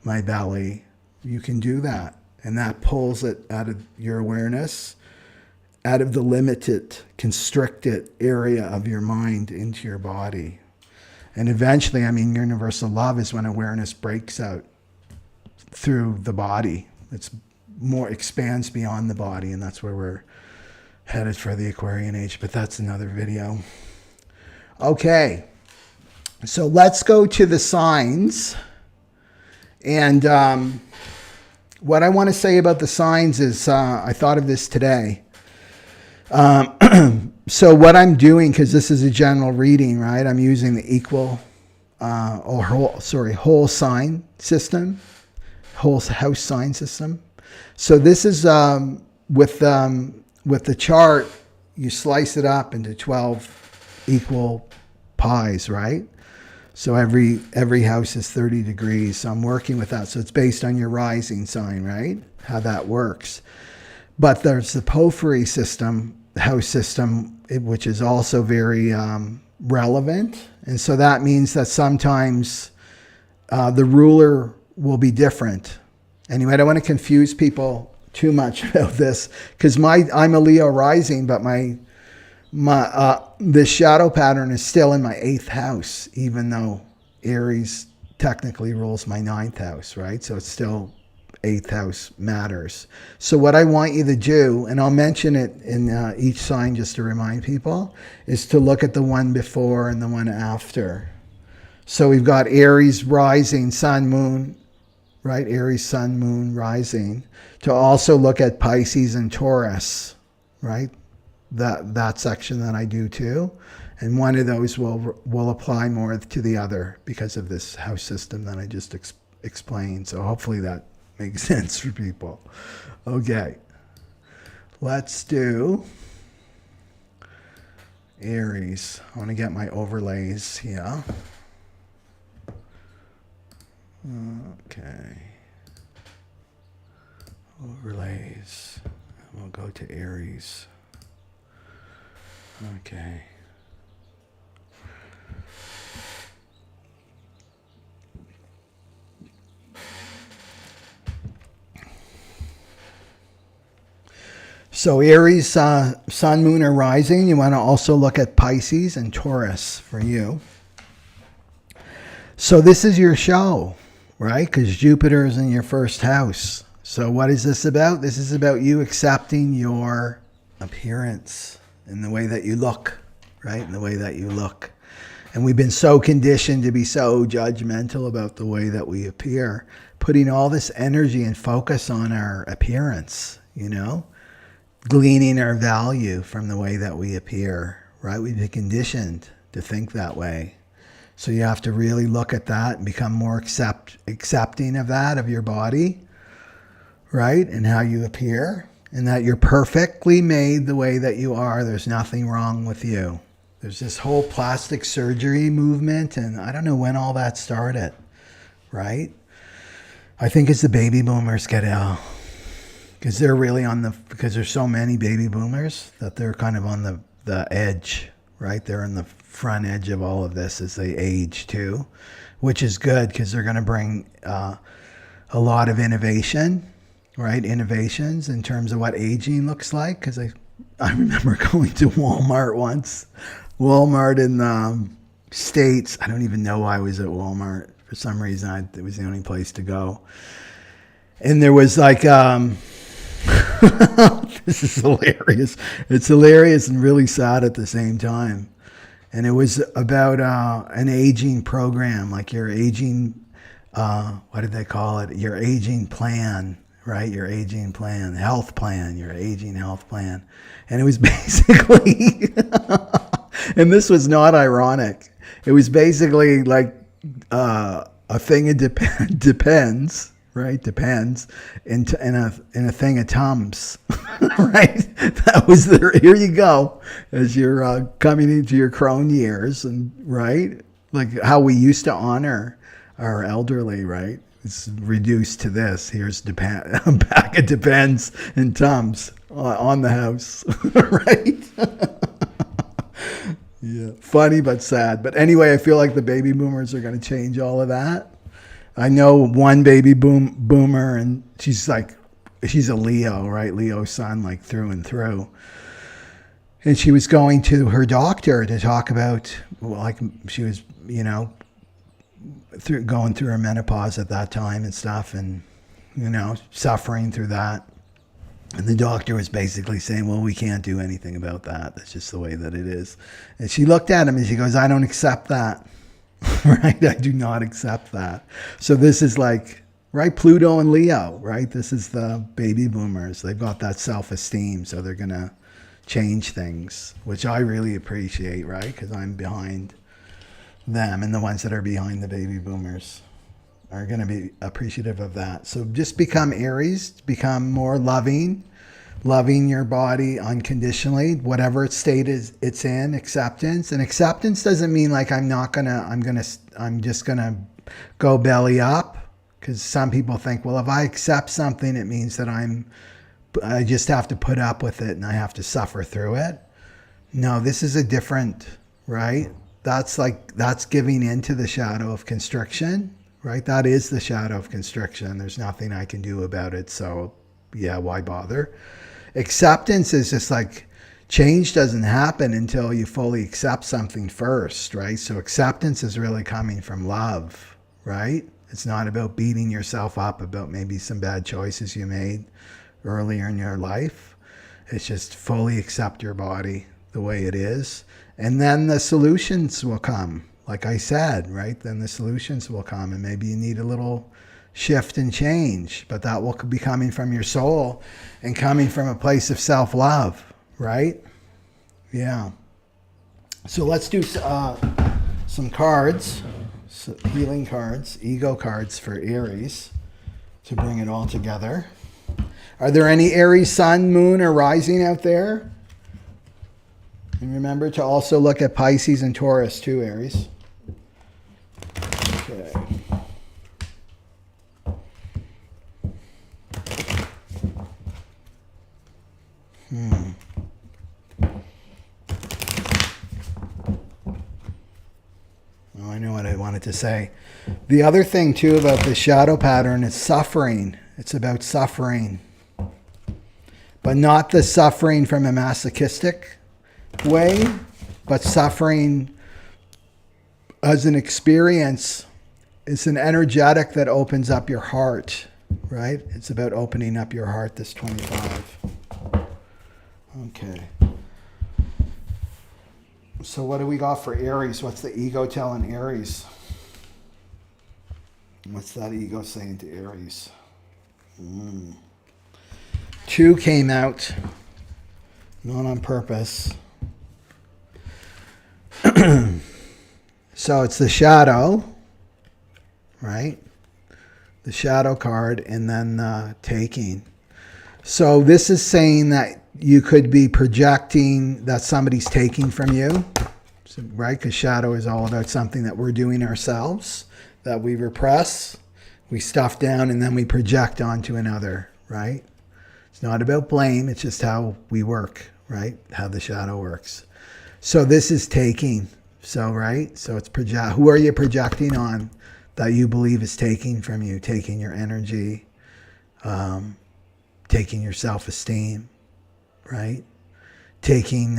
my belly. You can do that. And that pulls it out of your awareness, out of the limited, constricted area of your mind into your body. And eventually, I mean, universal love is when awareness breaks out through the body. It's more, expands beyond the body, and that's where we're headed for the Aquarian age, but that's another video. Okay, so let's go to the signs. And what I want to say about the signs is, I thought of this today. So what I'm doing, because this is a general reading, right? I'm using the whole sign system, whole house sign system. So this is with the chart, you slice it up into 12 equal pies, right? So every house is 30 degrees. So I'm working with that. So it's based on your rising sign, right? How that works. But there's the porphyry system, house system, which is also very relevant. And so that means that sometimes the ruler will be different. Anyway, I don't want to confuse people too much about this, because I'm a Leo rising, but this shadow pattern is still in my 8th house, even though Aries technically rules my 9th house, right? So it's still 8th house matters. So what I want you to do, and I'll mention it in each sign just to remind people, is to look at the one before and the one after. So we've got Aries rising, sun, moon, right? Aries, sun, moon, rising. To also look at Pisces and Taurus, right? That section that I do too. And one of those will apply more to the other because of this house system that I just explained. So hopefully that makes sense for people. Okay. Let's do Aries. I want to get my overlays here. Okay. Overlays. We'll go to Aries. Okay. So Aries, sun, moon, or rising. You want to also look at Pisces and Taurus for you. So this is your show, right? Because Jupiter is in your 1st house. So what is this about? This is about you accepting your appearance and the way that you look, right? And the way that you look. And we've been so conditioned to be so judgmental about the way that we appear, putting all this energy and focus on our appearance, you know, gleaning our value from the way that we appear, right? We've been conditioned to think that way. So you have to really look at that and become more accepting of that, of your body, right? And how you appear, and that you're perfectly made the way that you are. There's nothing wrong with you. There's this whole plastic surgery movement, and I don't know when all that started, right? I think as the baby boomers get out, because they're really because there's so many baby boomers that they're kind of on the edge, right? They're in the front edge of all of this as they age too, which is good because they're going to bring a lot of innovation, right? Innovations in terms of what aging looks like. Because I remember going to Walmart once. Walmart in the States. I don't even know why I was at Walmart. For some reason, it was the only place to go. And there was like, this is hilarious. It's hilarious and really sad at the same time. And it was about an aging program, like your aging, what did they call it? Your aging plan, right? Your aging plan, health plan, your aging health plan. And it was basically, and this was not ironic. It was basically like a thing of depends, right? Depends, in a thing of Tums, right? That was there. Here you go, as you're coming into your crone years, and right, like how we used to honor our elderly, right? It's reduced to this. Here's a pack of Depends and Tums on the house, right? Yeah, funny but sad. But anyway, I feel like the baby boomers are going to change all of that. I know one baby boomer, and she's a Leo, right? Leo sun, like through and through. And she was going to her doctor to talk about, well, like she was, going through her menopause at that time and stuff, and, suffering through that. And the doctor was basically saying, well, we can't do anything about that. That's just the way that it is. And she looked at him and she goes, I don't accept that. Right? I do not accept that. So this is like, right? Pluto and Leo, right? This is the baby boomers. They've got that self-esteem. So they're going to change things, which I really appreciate, right? Because I'm behind them, and the ones that are behind the baby boomers are going to be appreciative of that. So just become Aries, become more loving your body unconditionally, whatever state it's in, acceptance. And acceptance doesn't mean like I'm just going to go belly up, because some people think, well, if I accept something, it means that I just have to put up with it and I have to suffer through it. No, this is a different, right? That's giving into the shadow of constriction. Right? That is the shadow of constriction. There's nothing I can do about it. So yeah, why bother? Acceptance is just like, change doesn't happen until you fully accept something first, right? So acceptance is really coming from love, right? It's not about beating yourself up about maybe some bad choices you made earlier in your life. It's just fully accept your body the way it is. And then the solutions will come. Like I said, right? Then the solutions will come, and maybe you need a little shift and change, but that will be coming from your soul and coming from a place of self-love, right? Yeah. So let's do some cards, healing cards, ego cards for Aries to bring it all together. Are there any Aries sun, moon, or rising out there? And remember to also look at Pisces and Taurus too, Aries. Okay. Oh, I know what I wanted to say. The other thing too about the shadow pattern is suffering. It's about suffering. But not the suffering from a masochistic way, but suffering as an experience. It's an energetic that opens up your heart, right? It's about opening up your heart, this 25. Okay. So what do we got for Aries? What's the ego telling Aries? What's that ego saying to Aries? 2 came out, not on purpose. So it's the shadow, right? The shadow card, and then taking. So this is saying that you could be projecting that somebody's taking from you, right? Because shadow is all about something that we're doing ourselves, that we repress, we stuff down, and then we project onto another, right? It's not about blame. It's just how we work, right? How the shadow works. So this is taking. So, right? So it's who are you projecting on that you believe is taking from you, taking your energy, taking your self-esteem, right? Taking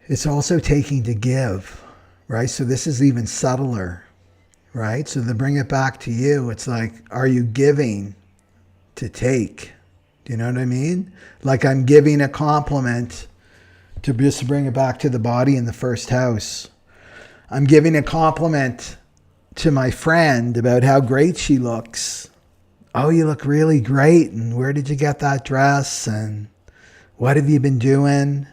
it's also taking to give, right? So this is even subtler, right? So to bring it back to you, it's like, are you giving to take? Do you know what I mean? Like I'm giving a compliment, to just bring it back to the body in the first house. I'm giving a compliment to my friend about how great she looks. Oh, you look really great. And where did you get that dress? And what have you been doing?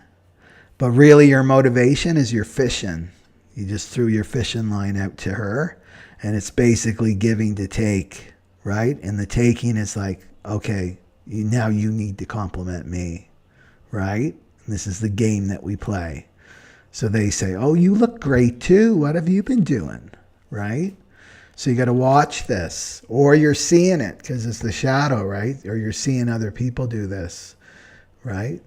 But really your motivation is you're fishing. You just threw your fishing line out to her. And it's basically giving to take, right? And the taking is like, okay, now you need to compliment me, right? And this is the game that we play. So they say, oh, you look great too. What have you been doing, right? So you got to watch this, or you're seeing it because it's the shadow, right? Or you're seeing other people do this, right?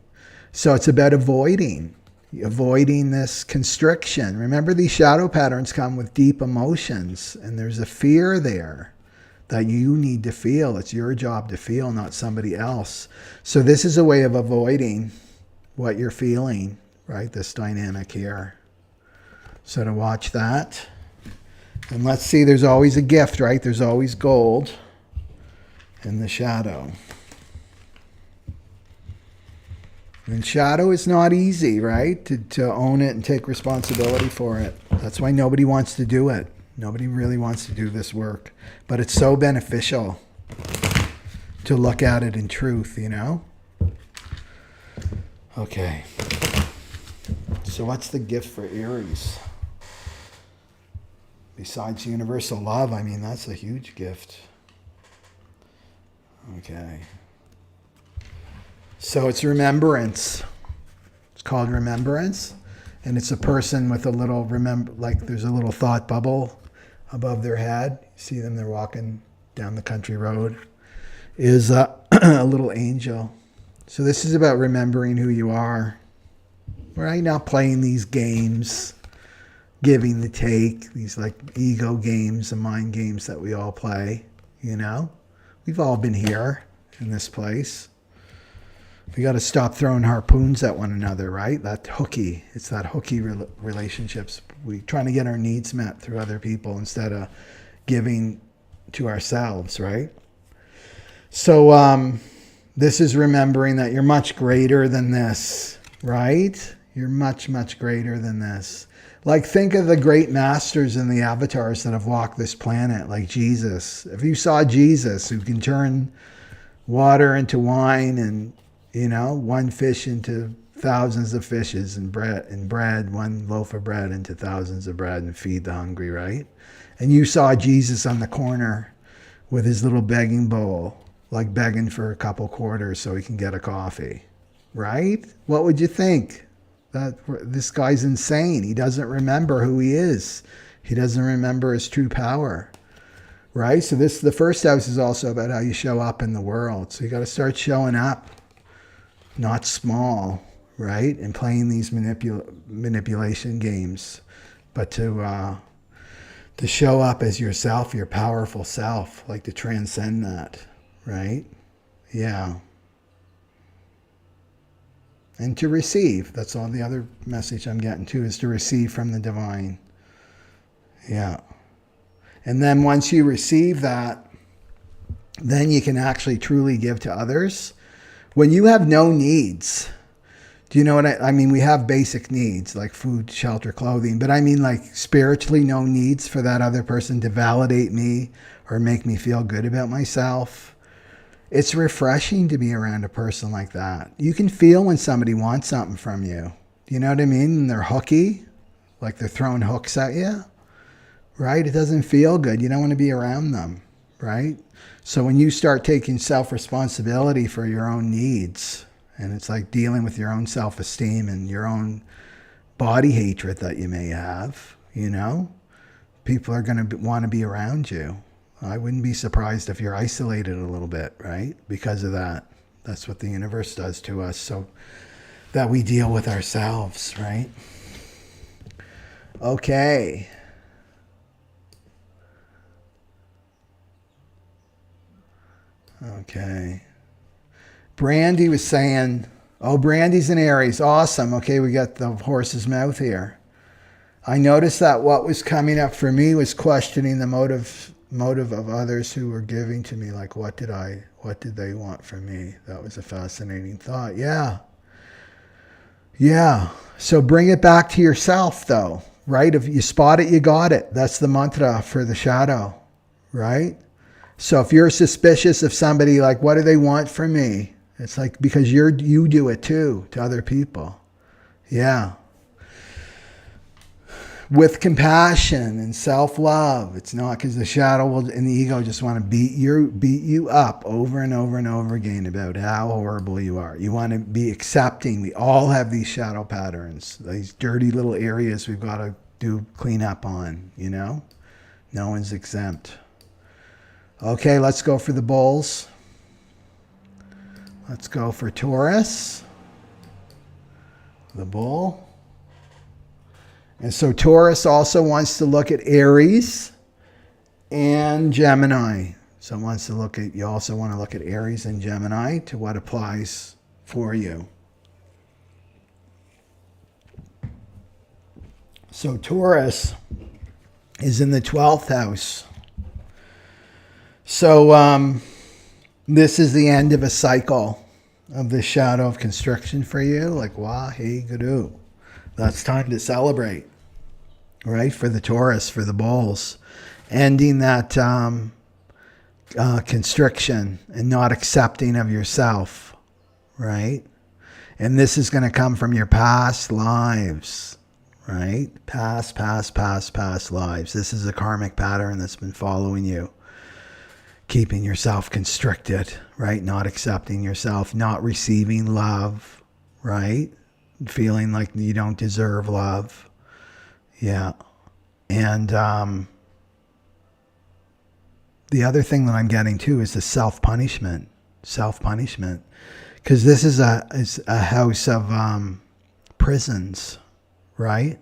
So it's about avoiding this constriction. Remember, these shadow patterns come with deep emotions, and there's a fear there that you need to feel. It's your job to feel, not somebody else. So this is a way of avoiding what you're feeling, right? This dynamic here. So to watch that. And let's see, there's always a gift, right? There's always gold in the shadow. And shadow is not easy, right? To own it and take responsibility for it. That's why nobody wants to do it. Nobody really wants to do this work. But it's so beneficial to look at it in truth, you know? Okay. So what's the gift for Aries? Besides universal love, I mean, that's a huge gift. Okay. So it's remembrance. It's called remembrance. And it's a person with a little, like there's a little thought bubble above their head. You see them, they're walking down the country road. Is a little angel. So this is about remembering who you are. Right? Not playing these games. Giving the take, these like ego games and mind games that we all play, you know? We've all been here in this place. We got to stop throwing harpoons at one another, right? It's that hooky relationships. We trying to get our needs met through other people instead of giving to ourselves, right? So this is remembering that you're much greater than this, right? You're much, much greater than this. Like, think of the great masters and the avatars that have walked this planet, like Jesus. If you saw Jesus, who can turn water into wine and, you know, one fish into thousands of fishes, and bread, one loaf of bread into thousands of bread, and feed the hungry, right? And you saw Jesus on the corner with his little begging bowl, like begging for a couple quarters so he can get a coffee, right? What would you think? That this guy's insane. He doesn't remember who he is. He doesn't remember his true power, right? So the first house is also about how you show up in the world. So you got to start showing up, not small, right? And playing these manipulation games, but to show up as yourself, your powerful self, like to transcend that, right? Yeah. And to receive. That's all the other message I'm getting to, is to receive from the divine. Yeah. And then once you receive that, then you can actually truly give to others. When you have no needs, do you know what I mean? We have basic needs like food, shelter, clothing, but I mean like spiritually no needs for that other person to validate me or make me feel good about myself. It's refreshing to be around a person like that. You can feel when somebody wants something from you. Do you know what I mean? And they're hooky, like they're throwing hooks at you, right? It doesn't feel good. You don't want to be around them, right? So when you start taking self-responsibility for your own needs, and it's like dealing with your own self-esteem and your own body hatred that you may have, you know, people are going to want to be around you. I wouldn't be surprised if you're isolated a little bit, right? Because of that. That's what the universe does to us, so that we deal with ourselves, right? Okay. Okay. Brandy was saying, oh, Brandy's in Aries. Awesome. Okay, we got the horse's mouth here. I noticed that what was coming up for me was questioning the motive of others who were giving to me. Like, what did they want from me? That was a fascinating thought. Yeah. Yeah. So bring it back to yourself, though, right? If you spot it, you got it. That's the mantra for the shadow, right? So if you're suspicious of somebody, like, what do they want from me? It's like, because you do it too to other people. Yeah. With compassion and self-love. It's not because the shadow and the ego just want to beat you up over and over and over again about how horrible you are. You want to be accepting. We all have these shadow patterns, these dirty little areas we've got to clean up on, you know? No one's exempt. Okay, let's go for the bulls. Let's go for Taurus, the bull. And so Taurus also wants to look at Aries and Gemini. So you also want to look at Aries and Gemini to what applies for you. So Taurus is in the 12th house. So this is the end of a cycle of the shadow of constriction for you. Like, wah, hey, guru. That's time to celebrate, right? For the Taurus, for the bulls. Ending that constriction and not accepting of yourself, right? And this is going to come from your past lives, right? Past lives. This is a karmic pattern that's been following you. Keeping yourself constricted, right? Not accepting yourself, not receiving love, right? Feeling like you don't deserve love. Yeah. And the other thing that I'm getting too is the self-punishment. Self-punishment. Because this is a house of prisons, right?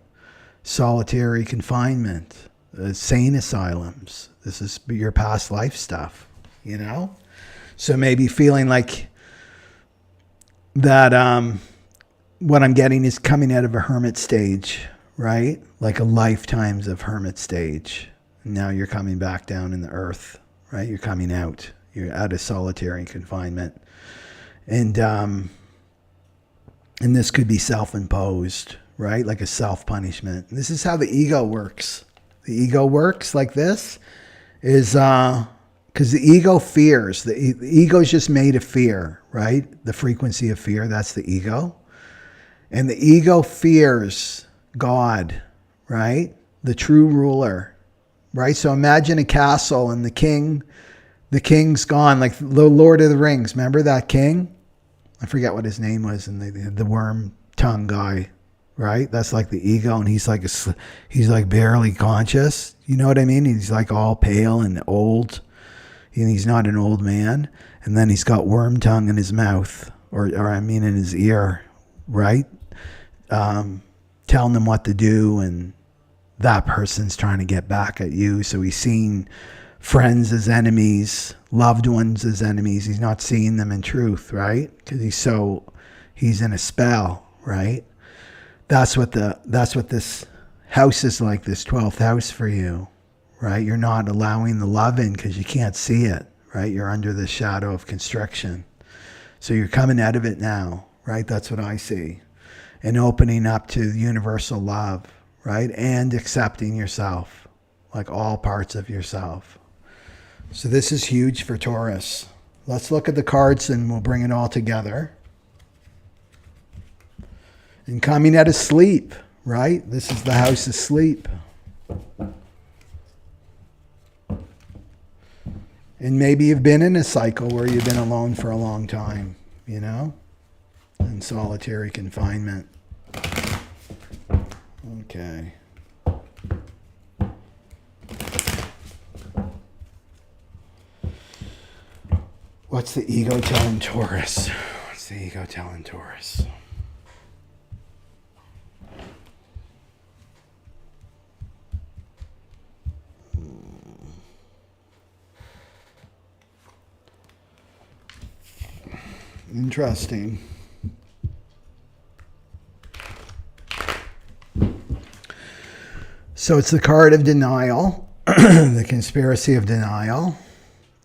Solitary confinement, sane asylums. This is your past life stuff, you know? So maybe feeling like that what I'm getting is coming out of a hermit stage, right? Like a lifetimes of hermit stage. Now you're coming back down in the earth, right? You're coming out. You're out of solitary confinement. And this could be self-imposed, right? Like a self-punishment. This is how the ego works. The ego works like this. Is because the ego fears. The ego is just made of fear, right? The frequency of fear, that's the ego. And the ego fears God, right? The true ruler, right? So imagine a castle and the king's gone, like the Lord of the Rings. Remember that king? I forget what his name was, and the worm tongue guy, right? That's like the ego, and he's like barely conscious. You know what I mean? He's like all pale and old, and he's not an old man. And then he's got worm tongue in his mouth, or in his ear, right? Telling them what to do, and that person's trying to get back at you. So he's seeing friends as enemies, loved ones as enemies. He's not seeing them in truth, right? Because he's in a spell, right? That's what this house is like, this 12th house for you, right? You're not allowing the love in because you can't see it, right? You're under the shadow of constriction. So you're coming out of it now, right? That's what I see. And opening up to universal love, right? And accepting yourself, like all parts of yourself. So this is huge for Taurus. Let's look at the cards and we'll bring it all together. And coming out of sleep, right? This is the house of sleep. And maybe you've been in a cycle where you've been alone for a long time, you know? In solitary confinement. Okay. what's the ego telling Taurus? What's the ego telling Taurus? Interesting. So it's the card of denial, the conspiracy of denial.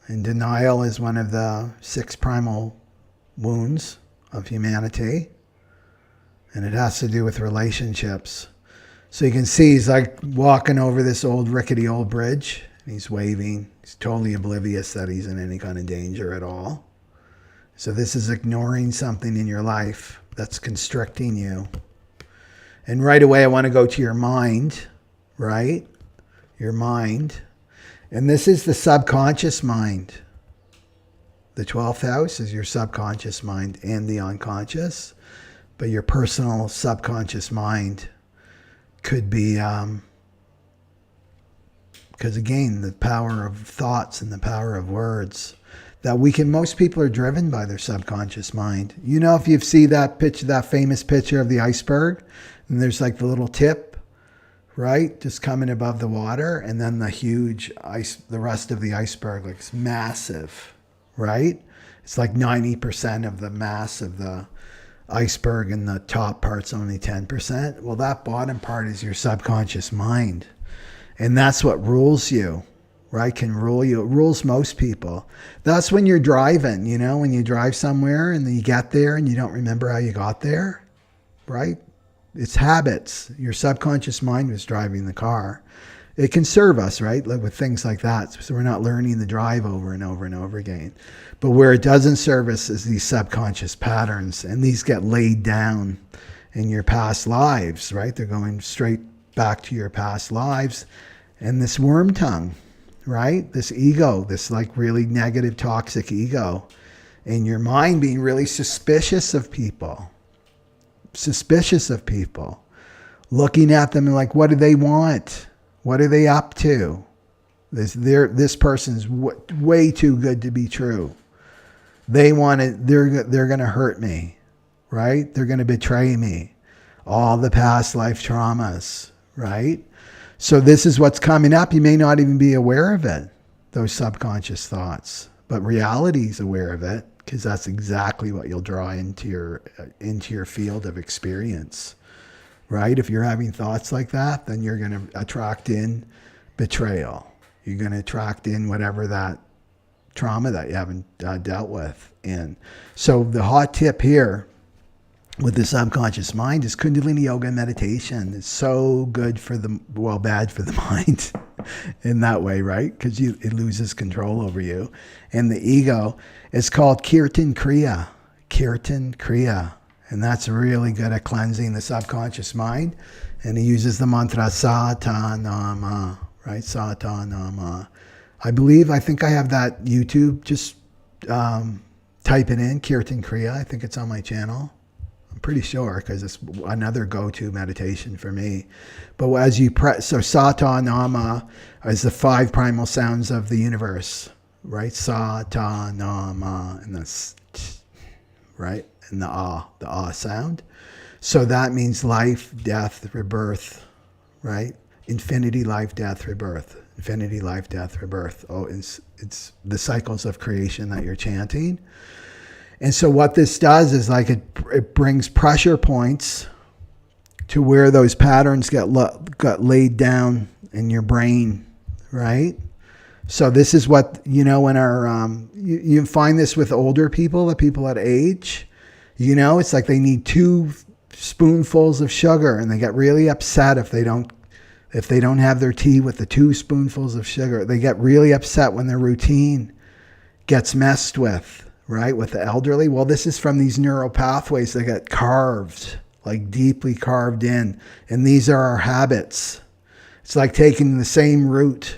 And denial is one of the 6 primal wounds of humanity. And it has to do with relationships. So you can see he's like walking over this old rickety old bridge. And he's waving. He's totally oblivious that he's in any kind of danger at all. So this is ignoring something in your life that's constricting you. And right away I want to go to your mind, right? Your mind. And this is the subconscious mind. The 12th house is your subconscious mind and the unconscious. But your personal subconscious mind could be, because again, the power of thoughts and the power of words. That most people are driven by their subconscious mind. You know, if you see that picture, that famous picture of the iceberg, and there's like the little tip, right? Just coming above the water, and then the huge ice, the rest of the iceberg, like it's massive, right? It's like 90% of the mass of the iceberg, and the top part's only 10%. Well, that bottom part is your subconscious mind. And that's what rules you. Right, can rule you. It rules most people. That's when you're driving, you know, when you drive somewhere and then you get there and you don't remember how you got there, right? It's habits. Your subconscious mind was driving the car. It can serve us, right, like with things like that. So we're not learning the drive over and over and over again. But where it doesn't serve us is these subconscious patterns, and these get laid down in your past lives, right? They're going straight back to your past lives. And this worm tongue, right? This ego, this like really negative, toxic ego, and your mind being really suspicious of people, looking at them and like, what do they want? What are they up to? This person's way too good to be true. They want it. They're going to hurt me, right? They're going to betray me. All the past life traumas, right? So this is what's coming up. You may not even be aware of it, those subconscious thoughts, but reality is aware of it, because that's exactly what you'll draw into your field of experience, right? If you're having thoughts like that, then you're going to attract in betrayal. You're going to attract in whatever that trauma that you haven't dealt with. And so the hot tip here with the subconscious mind is Kundalini yoga and meditation. It's so good for bad for the mind in that way, right? Because it loses control over you. And the ego is called Kirtan Kriya. And that's really good at cleansing the subconscious mind. And he uses the mantra Satanama, right? Satanama. I think I have that YouTube. Just type it in, Kirtan Kriya. I think it's on my channel. I'm pretty sure, because it's another go-to meditation for me. But as you so Sata Nama is the 5 primal sounds of the universe, right? Sata Nama, and that's right, and the ah sound. So that means life, death, rebirth, right? Infinity, life, death, rebirth. Infinity, life, death, rebirth. Oh, it's the cycles of creation that you're chanting. And so what this does is like it brings pressure points to where those patterns got laid down in your brain, right? So this is what, when you find this with older people, the people at age, it's like they need 2 spoonfuls of sugar, and they get really upset if they don't have their tea with the 2 spoonfuls of sugar. They get really upset when their routine gets messed with. Right, with the elderly. Well, this is from these neural pathways that get carved, like deeply carved in. And these are our habits. It's like taking the same route,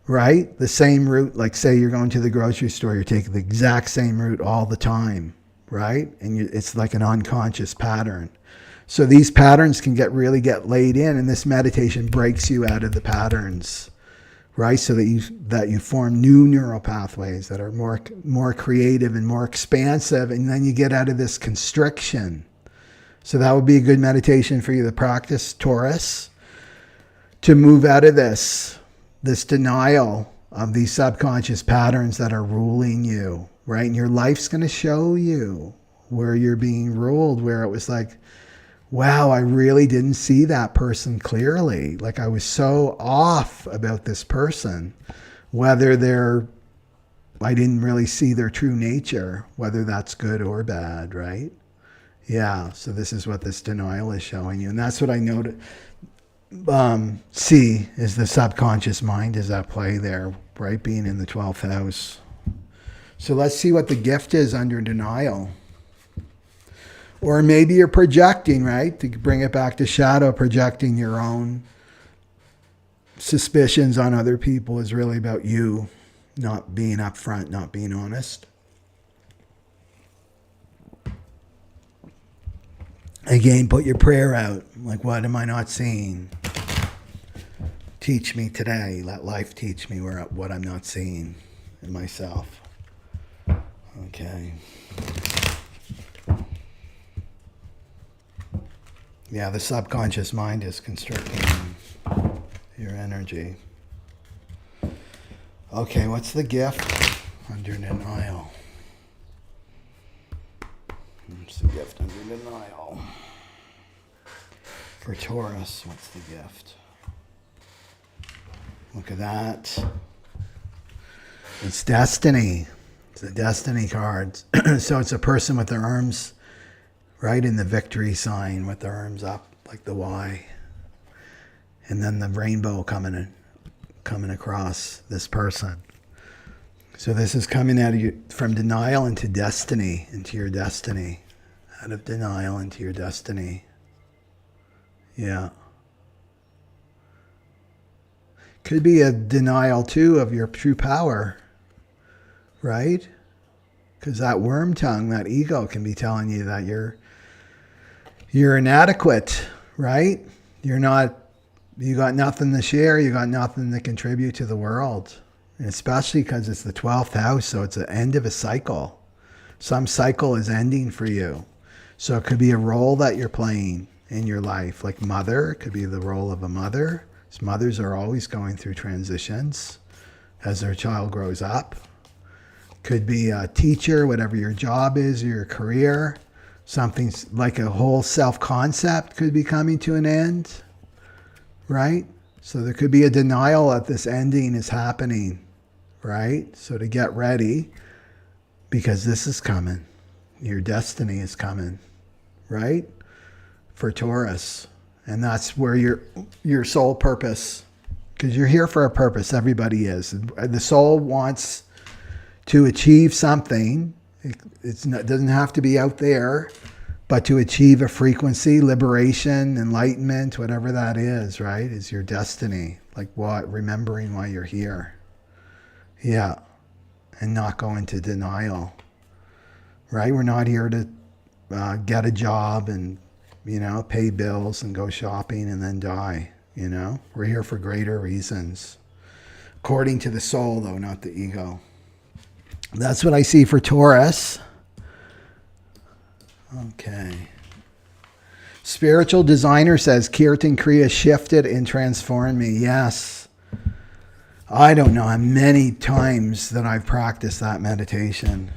right? The same route, like say you're going to the grocery store, you're taking the exact same route all the time, right? And it's like an unconscious pattern. So these patterns can really get laid in, and this meditation breaks you out of the patterns, right? So that you form new neural pathways that are more creative and more expansive, and then you get out of this constriction. So that would be a good meditation for you to practice, Taurus, to move out of this denial of these subconscious patterns that are ruling you, right? And your life's going to show you where you're being ruled, where it was like, wow, I really didn't see that person clearly. Like I was so off about this person, whether I didn't really see their true nature, whether that's good or bad, right? Yeah, so this is what this denial is showing you. And that's what I noted. See is the subconscious mind is at play there, right? Being in the 12th house. So let's see what the gift is under denial. Or maybe you're projecting, right? To bring it back to shadow, projecting your own suspicions on other people is really about you not being upfront, not being honest. Again, put your prayer out. Like, what am I not seeing? Teach me today. Let life teach me what I'm not seeing in myself. Okay. Yeah, the subconscious mind is constricting your energy. Okay, what's the gift under denial? What's the gift under denial? For Taurus, what's the gift? Look at that. It's destiny. It's a destiny card. So it's a person with their arms right in the victory sign with their arms up like the Y. And then the rainbow coming across this person. So this is coming out of you from denial into destiny, into your destiny. Out of denial into your destiny. Yeah. Could be a denial too of your true power, right? Because that worm tongue, that ego can be telling you that you're inadequate, right? You got nothing to share, you got nothing to contribute to the world. And especially because it's the 12th house, so it's the end of a cycle. Some cycle is ending for you. So it could be a role that you're playing in your life, like mother. It could be the role of a mother. So mothers are always going through transitions as their child grows up. Could be a teacher, whatever your job is, or your career. Something like a whole self-concept could be coming to an end, right? So there could be a denial that this ending is happening, right? So to get ready, because this is coming. Your destiny is coming, right? For Taurus. And that's where your soul purpose, because you're here for a purpose. Everybody is. The soul wants to achieve something. It doesn't have to be out there, but to achieve a frequency, liberation, enlightenment, whatever that is, right? Is your destiny. Like what? Remembering why you're here. Yeah. And not go into denial. Right? We're not here to get a job and, pay bills and go shopping and then die. We're here for greater reasons. According to the soul, though, not the ego. That's what I see for Taurus. Okay. Spiritual designer says, Kirtan Kriya shifted and transformed me. Yes. I don't know how many times that I've practiced that meditation.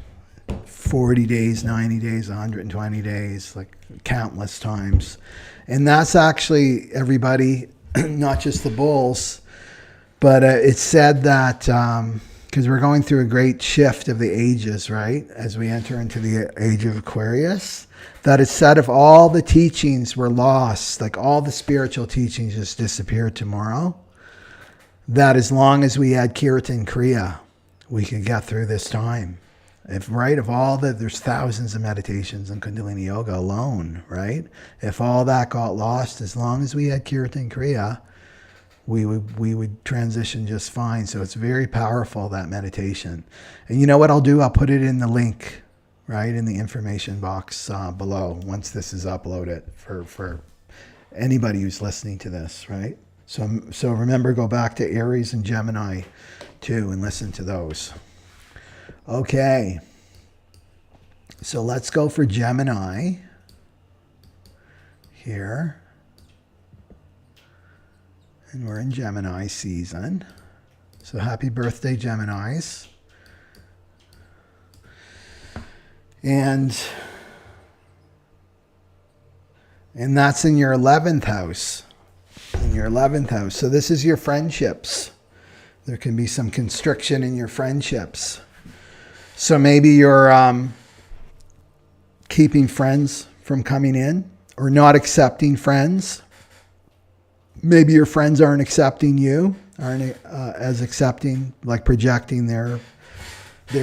40 days, 90 days, 120 days, like countless times. And that's actually everybody, not just the bulls, but it's said that, because we're going through a great shift of the ages, right? As we enter into the age of Aquarius, that it's said if all the teachings were lost, like all the spiritual teachings just disappeared tomorrow, that as long as we had Kirtan Kriya, we could get through this time. There's thousands of meditations in Kundalini Yoga alone, right? If all that got lost, as long as we had Kirtan Kriya, we would transition just fine. So it's very powerful, that meditation. And you know what I'll do? I'll put it in the link, right, in the information box below once this is uploaded for anybody who's listening to this, right? So remember, go back to Aries and Gemini too and listen to those. Okay. So let's go for Gemini here. And we're in Gemini season. So happy birthday, Geminis. And that's in your 11th house. In your 11th house. So this is your friendships. There can be some constriction in your friendships. So maybe you're keeping friends from coming in or not accepting friends. Maybe your friends aren't accepting you, aren't as accepting, like projecting their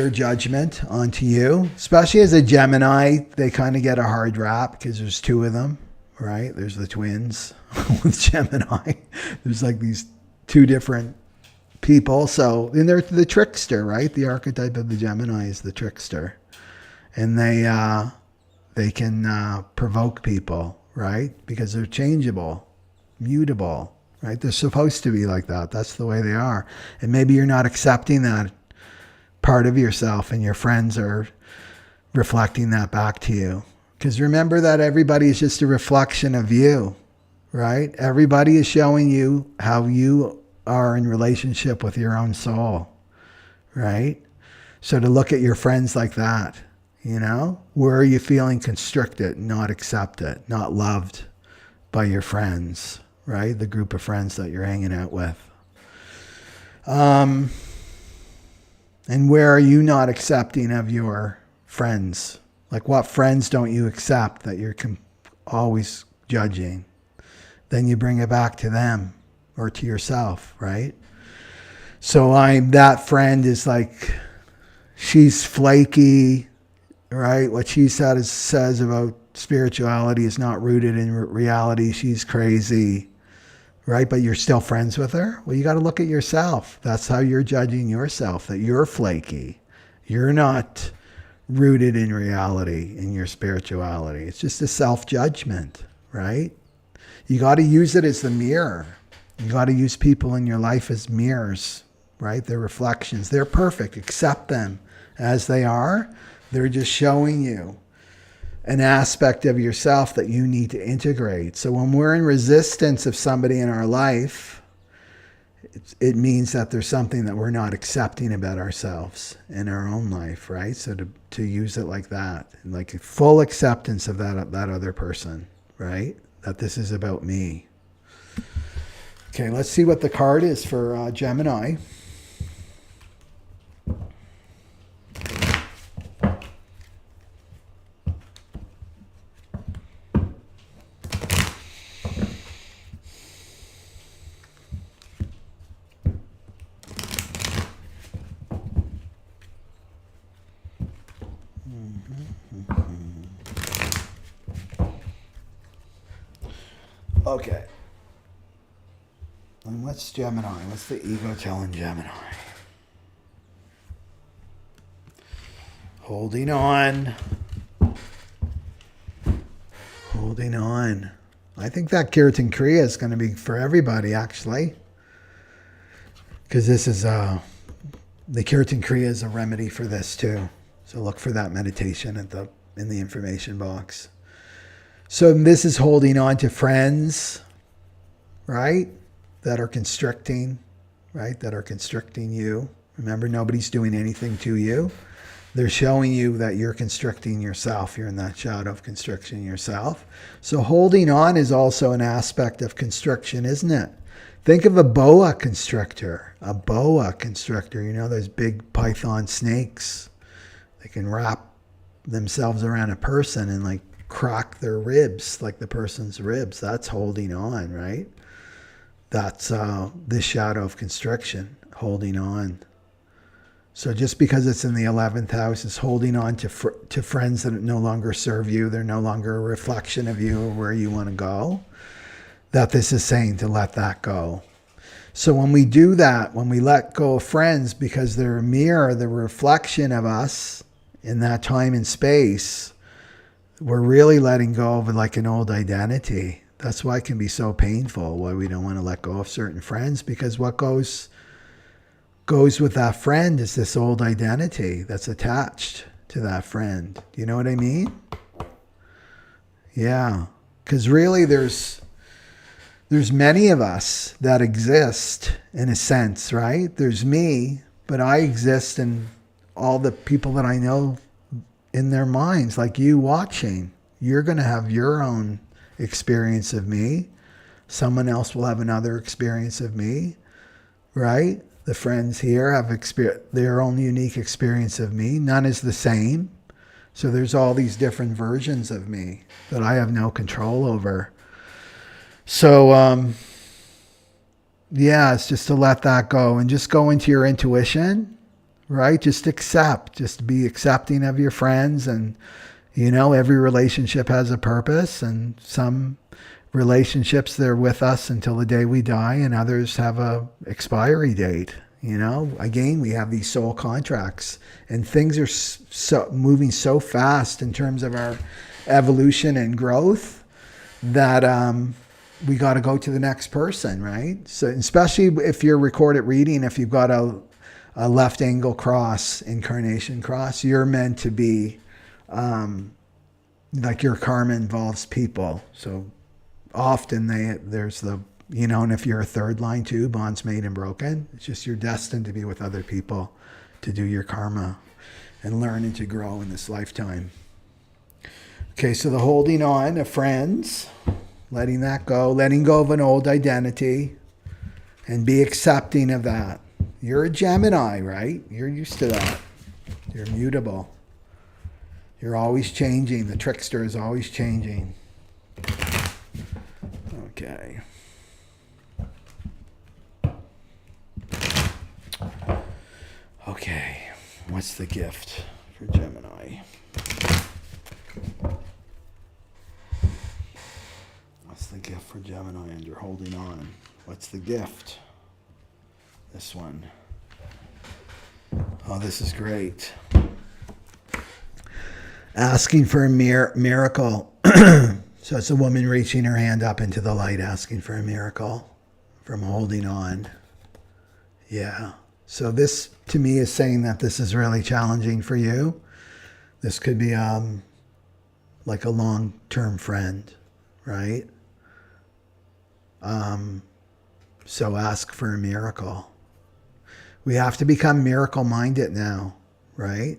judgment onto you. Especially as a Gemini, they kind of get a hard rap because there's two of them, right? There's the twins with Gemini. There's like these two different people. So, and they're the trickster, right? The archetype of the Gemini is the trickster. And they can provoke people, right? Because they're changeable, mutable, right? They're supposed to be like that. That's the way they are. And maybe you're not accepting that part of yourself and your friends are reflecting that back to you. Because remember that everybody is just a reflection of you, right? Everybody is showing you how you are in relationship with your own soul, right? So to look at your friends like that, you know, where are you feeling constricted, not accepted, not loved by your friends, right? The group of friends that you're hanging out with. And where are you not accepting of your friends? Like what friends don't you accept that you're always judging? Then you bring it back to them or to yourself, right? So that friend is like, she's flaky, right? What she says about spirituality is not rooted in reality. She's crazy, right? But you're still friends with her? Well, you got to look at yourself. That's how you're judging yourself, that you're flaky. You're not rooted in reality, in your spirituality. It's just a self-judgment, right? You got to use it as the mirror. You got to use people in your life as mirrors, right? They're reflections. They're perfect. Accept them as they are. They're just showing you an aspect of yourself that you need to integrate. So when we're in resistance of somebody in our life, it means that there's something that we're not accepting about ourselves in our own life, right? So to use it like that, like full acceptance of that other person, right? That this is about me. Okay, let's see what the card is for Gemini. Okay. And what's Gemini? What's the ego telling Gemini? Holding on. Holding on. I think that Kirtan Kriya is going to be for everybody, actually. Because this is the Kirtan Kriya is a remedy for this too. So look for that meditation in the information box. So this is holding on to friends, right? That are constricting, right? That are constricting you. Remember, nobody's doing anything to you. They're showing you that you're constricting yourself. You're in that shadow of constriction yourself. So holding on is also an aspect of constriction, isn't it? Think of a boa constrictor. A boa constrictor, you know, those big python snakes. They can wrap themselves around a person and like crack their ribs, like the person's ribs. That's holding on, right? That's this shadow of constriction, holding on. So just because it's in the 11th house, it's holding on to friends that no longer serve you. They're no longer a reflection of you or where you want to go. That this is saying to let that go. So when we do that, when we let go of friends because they're a mirror, the reflection of us in that time and space, we're really letting go of like an old identity That's why it can be so painful, why we don't want to let go of certain friends, because what goes with that friend is this old identity that's attached to that friend. You know what I mean? Yeah. Because really there's many of us that exist in a sense, right? There's me, but I exist in all the people that I know in their minds, like you watching. You're going to have your own experience of me. Someone else will have another experience of me, right? The friends here have their own unique experience of me. None is the same. So there's all these different versions of me that I have no control over. So, yeah, it's just to let that go and just go into your intuition, right? Just accept, just be accepting of your friends. And, every relationship has a purpose, and some relationships, they're with us until the day we die, and others have a expiry date. Again, we have these soul contracts, and things are so moving so fast in terms of our evolution and growth that we got to go to the next person, right? So especially if you're recorded reading, if you've got a left angle cross, incarnation cross, you're meant to be like your karma involves people. So often there's the, and if you're a third line too, bonds made and broken, it's just you're destined to be with other people to do your karma and learn and to grow in this lifetime. Okay, so the holding on of friends, letting that go, letting go of an old identity, and be accepting of that. You're a Gemini, right? You're used to that. You're mutable. You're always changing. The trickster is always changing. Okay. Okay. What's the gift for Gemini? What's the gift for Gemini? And you're holding on. What's the gift? This one. Oh, this is great. Asking for a miracle. So it's a woman reaching her hand up into the light, asking for a miracle from holding on. Yeah. So this, to me, is saying that this is really challenging for you. This could be like a long-term friend, right? So ask for a miracle. We have to become miracle-minded now, right?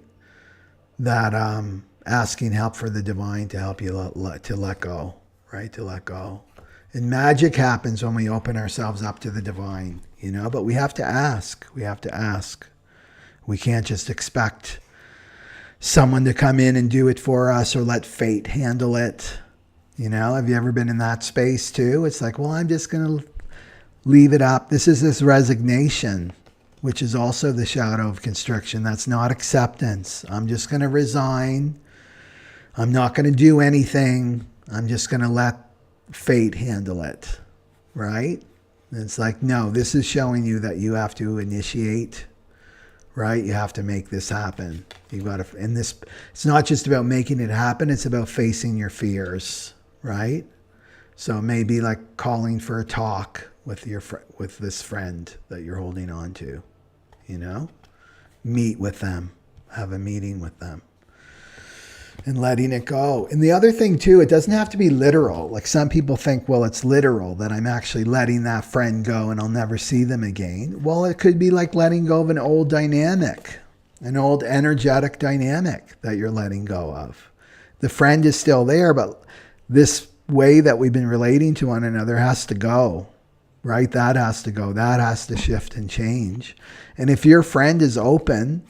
That asking help for the divine to help you to let go, right? To let go. And magic happens when we open ourselves up to the divine, but we have to ask. We have to ask. We can't just expect someone to come in and do it for us or let fate handle it. Have you ever been in that space too? It's like, well, I'm just going to leave it up. This resignation, which is also the shadow of constriction. That's not acceptance. I'm just going to resign. I'm not going to do anything. I'm just going to let fate handle it, right? And it's like, no, this is showing you that you have to initiate, right? You have to make this happen. You've got to, and this, it's not just about making it happen. It's about facing your fears, right? So it may be like calling for a talk with with this friend that you're holding on to, meet with them, have a meeting with them. And letting it go. And the other thing too, it doesn't have to be literal. Like some people think, well, it's literal that I'm actually letting that friend go and I'll never see them again. Well, it could be like letting go of an old dynamic, an old energetic dynamic that you're letting go of. The friend is still there, but this way that we've been relating to one another has to go, right? That has to go. That has to shift and change. And if your friend is open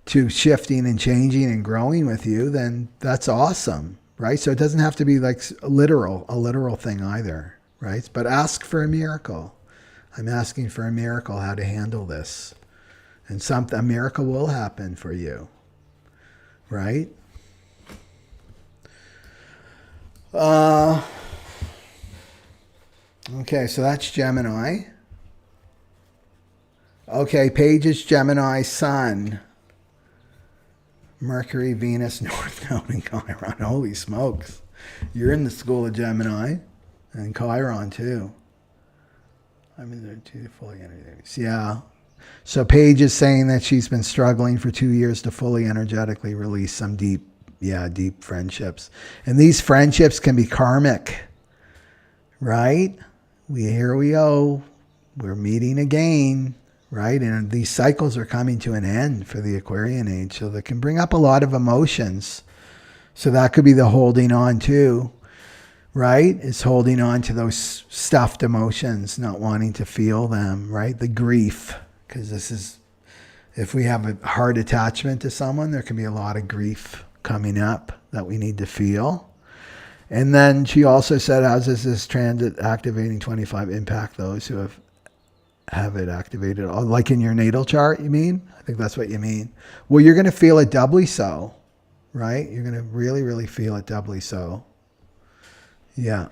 to shifting and changing and growing with you, then that's awesome, right? So it doesn't have to be like a literal thing either, right? But ask for a miracle. I'm asking for a miracle, how to handle this. And a miracle will happen for you, right? Okay, so that's Gemini. Okay, Paige is Gemini, Sun. Mercury, Venus, North Node, and Chiron. Holy smokes. You're in the school of Gemini. And Chiron too. I'm in there too, fully energetic. Yeah. So Paige is saying that she's been struggling for 2 years to fully energetically release some deep friendships. And these friendships can be karmic, right? Here we go. We're meeting again, right? And these cycles are coming to an end for the Aquarian age. So they can bring up a lot of emotions. So that could be the holding on too, right? Is holding on to those stuffed emotions, not wanting to feel them, right? The grief. Because this is, if we have a hard attachment to someone, there can be a lot of grief coming up that we need to feel. And then she also said, how does this transit activating 25 impact those who have it activated? Oh, like in your natal chart, you mean? I think that's what you mean. Well, you're going to feel it doubly so, right? You're going to really, really feel it doubly so. Yeah.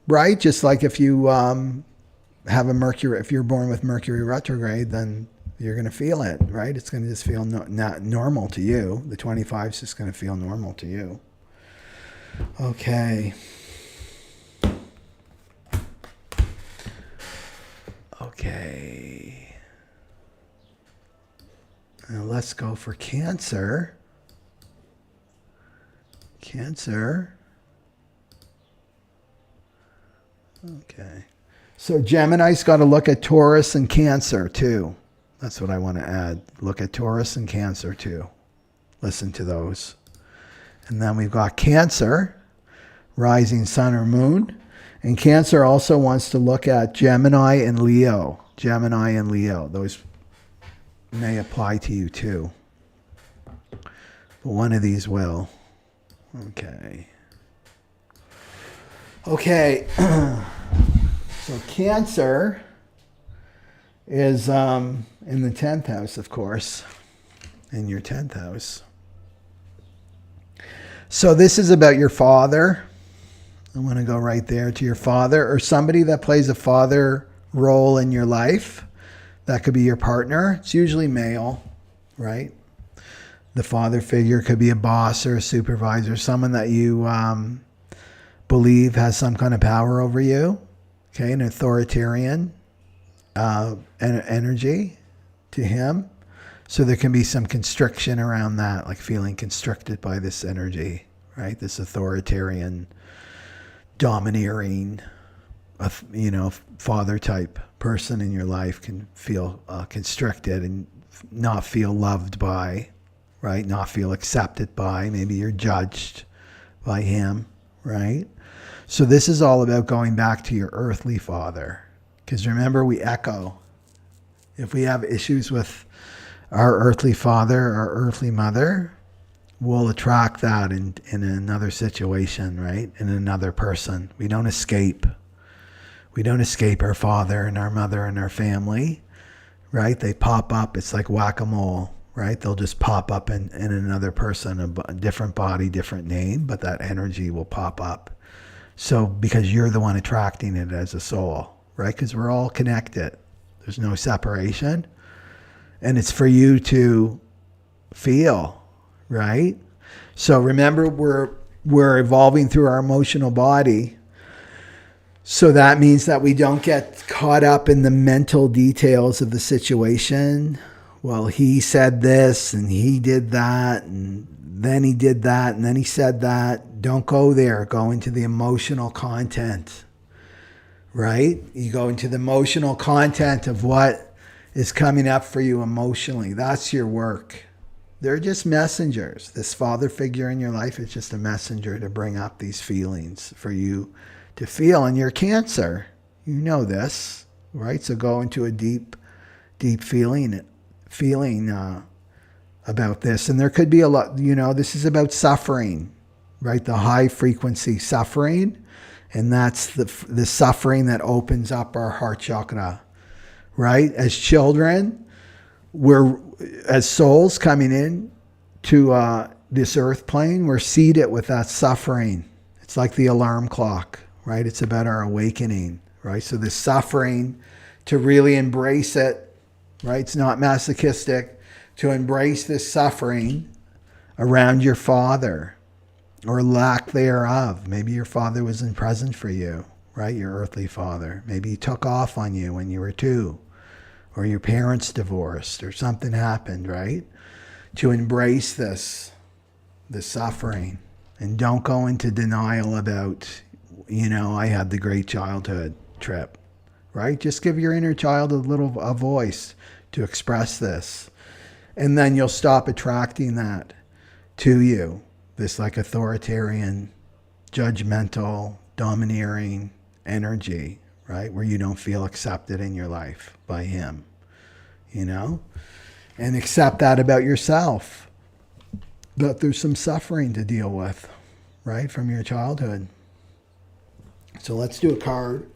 Right? Just like if you have a Mercury, if you're born with Mercury retrograde, then you're going to feel it, right? It's going to just feel not normal to you. The 25 is just going to feel normal to you. Okay. Okay. Now let's go for Cancer. Cancer. Okay. So Gemini's got to look at Taurus and Cancer too. That's what I want to add. Look at Taurus and Cancer too. Listen to those. And then we've got Cancer, rising sun or moon. And Cancer also wants to look at Gemini and Leo. Gemini and Leo. Those may apply to you too. But one of these will. Okay. Okay. So Cancer is in the 10th house, of course, in your 10th house. So this is about your father. I want to go right there to your father or somebody that plays a father role in your life. That could be your partner. It's usually male, right? The father figure could be a boss or a supervisor, someone that you believe has some kind of power over you. Okay, an authoritarian energy to him. So there can be some constriction around that, like feeling constricted by this energy, right? This authoritarian, domineering, father type person in your life can feel constricted and not feel loved by, right? Not feel accepted by. Maybe you're judged by him, right? So this is all about going back to your earthly father. Because remember, we echo. If we have issues with our earthly father, our earthly mother, we'll attract that in another situation, right? In another person. We don't escape. We don't escape our father and our mother and our family, right? They pop up. It's like whack-a-mole, right? They'll just pop up in another person, a different body, different name, but that energy will pop up. So because you're the one attracting it as a soul, right? Because we're all connected. There's no separation. And it's for you to feel, right? So remember, we're evolving through our emotional body. So that means that we don't get caught up in the mental details of the situation. Well, he said this and he did that and then he did that and then he said that. Don't go there. Go into the emotional content, right? You go into the emotional content of what is coming up for you emotionally. That's your work. They're just messengers. This father figure in your life is just a messenger to bring up these feelings for you to feel. And you're Cancer. You know this, right? So go into a deep feeling about this. And there could be a lot, this is about suffering, right? The high frequency suffering. And that's the suffering that opens up our heart chakra, right? As children, as souls coming in to this earth plane, we're seeded with that suffering. It's like the alarm clock, right? It's about our awakening, right? So the suffering, to really embrace it, right? It's not masochistic, to embrace this suffering around your father, or lack thereof. Maybe your father wasn't present for you, right? Your earthly father. Maybe he took off on you when you were 2, or your parents divorced, or something happened, right? To embrace this suffering, and don't go into denial about, I had the great childhood trip, right? Just give your inner child a voice to express this, and then you'll stop attracting that to you, this like authoritarian, judgmental, domineering energy, right? Where you don't feel accepted in your life by him, and accept that about yourself, that there's some suffering to deal with, right? From your childhood. So let's do a card.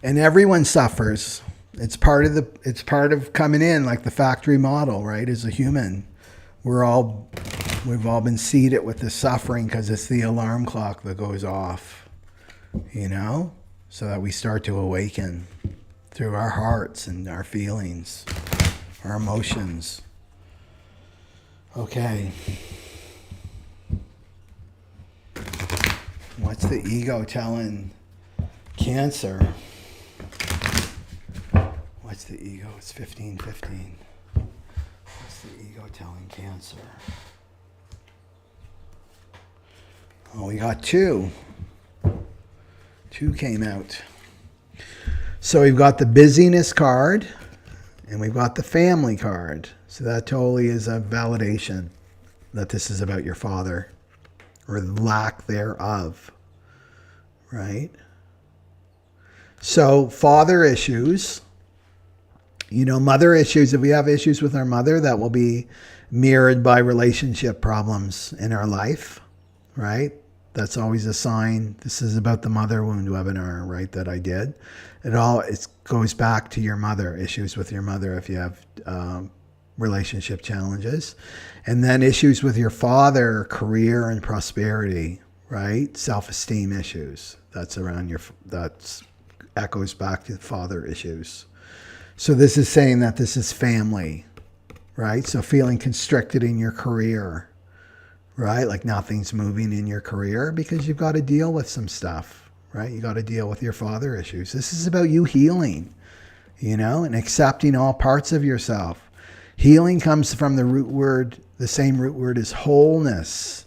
And everyone suffers. It's part of coming in, like the factory model, right? As a human, we've all been seeded with this suffering because it's the alarm clock that goes off, so that we start to awaken through our hearts and our feelings, our emotions. Okay. What's the ego telling Cancer? What's the ego? It's 15:15. What's the ego telling Cancer? Oh, we got 2. 2 came out. So we've got the busyness card, and we've got the family card. So that totally is a validation that this is about your father, or lack thereof, right? So father issues, mother issues. If we have issues with our mother, that will be mirrored by relationship problems in our life, right? That's always a sign. This is about the mother wound webinar, right, that I did. It goes back to your mother, issues with your mother if you have relationship challenges. And then issues with your father, career and prosperity, right? Self-esteem issues. That echoes back to father issues. So this is saying that this is family, right? So feeling constricted in your career, right? Like nothing's moving in your career because you've got to deal with some stuff, right? You got to deal with your father issues. This is about you healing, and accepting all parts of yourself. Healing comes from the root word, the same root word as wholeness.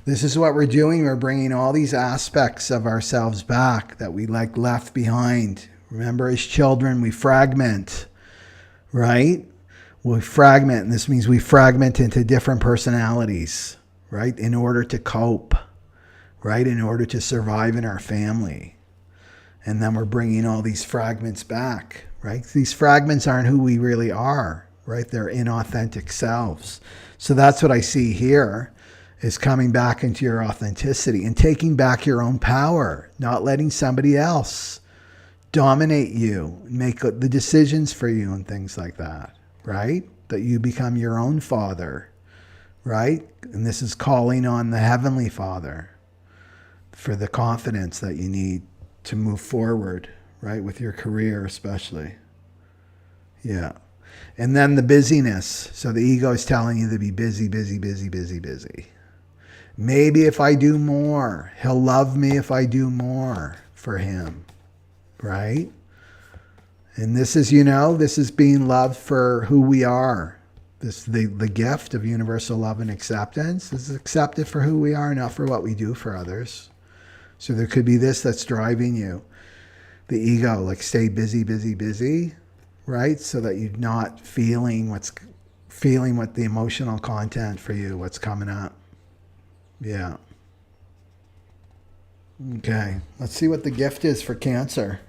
This is what we're doing. We're bringing all these aspects of ourselves back that we left behind. Remember, as children, we fragment, right? We fragment, and this means we fragment into different personalities, right? In order to cope, right? In order to survive in our family. And then we're bringing all these fragments back, right? These fragments aren't who we really are, right? They're inauthentic selves. So that's what I see here, is coming back into your authenticity and taking back your own power, not letting somebody else dominate you, make the decisions for you and things like that, right? That you become your own father, right? And this is calling on the Heavenly Father for the confidence that you need to move forward, right? With your career especially. Yeah. And then the busyness. So the ego is telling you to be busy, busy, busy, busy, busy. Maybe if I do more, he'll love me if I do more for him. Right? And this is, this is being loved for who we are. The gift of universal love and acceptance is accepted for who we are, not for what we do for others. So there could be this that's driving you. The ego, like stay busy, busy, busy, right? So that you're not feeling what the emotional content for you, what's coming up. Yeah. Okay. Let's see what the gift is for Cancer.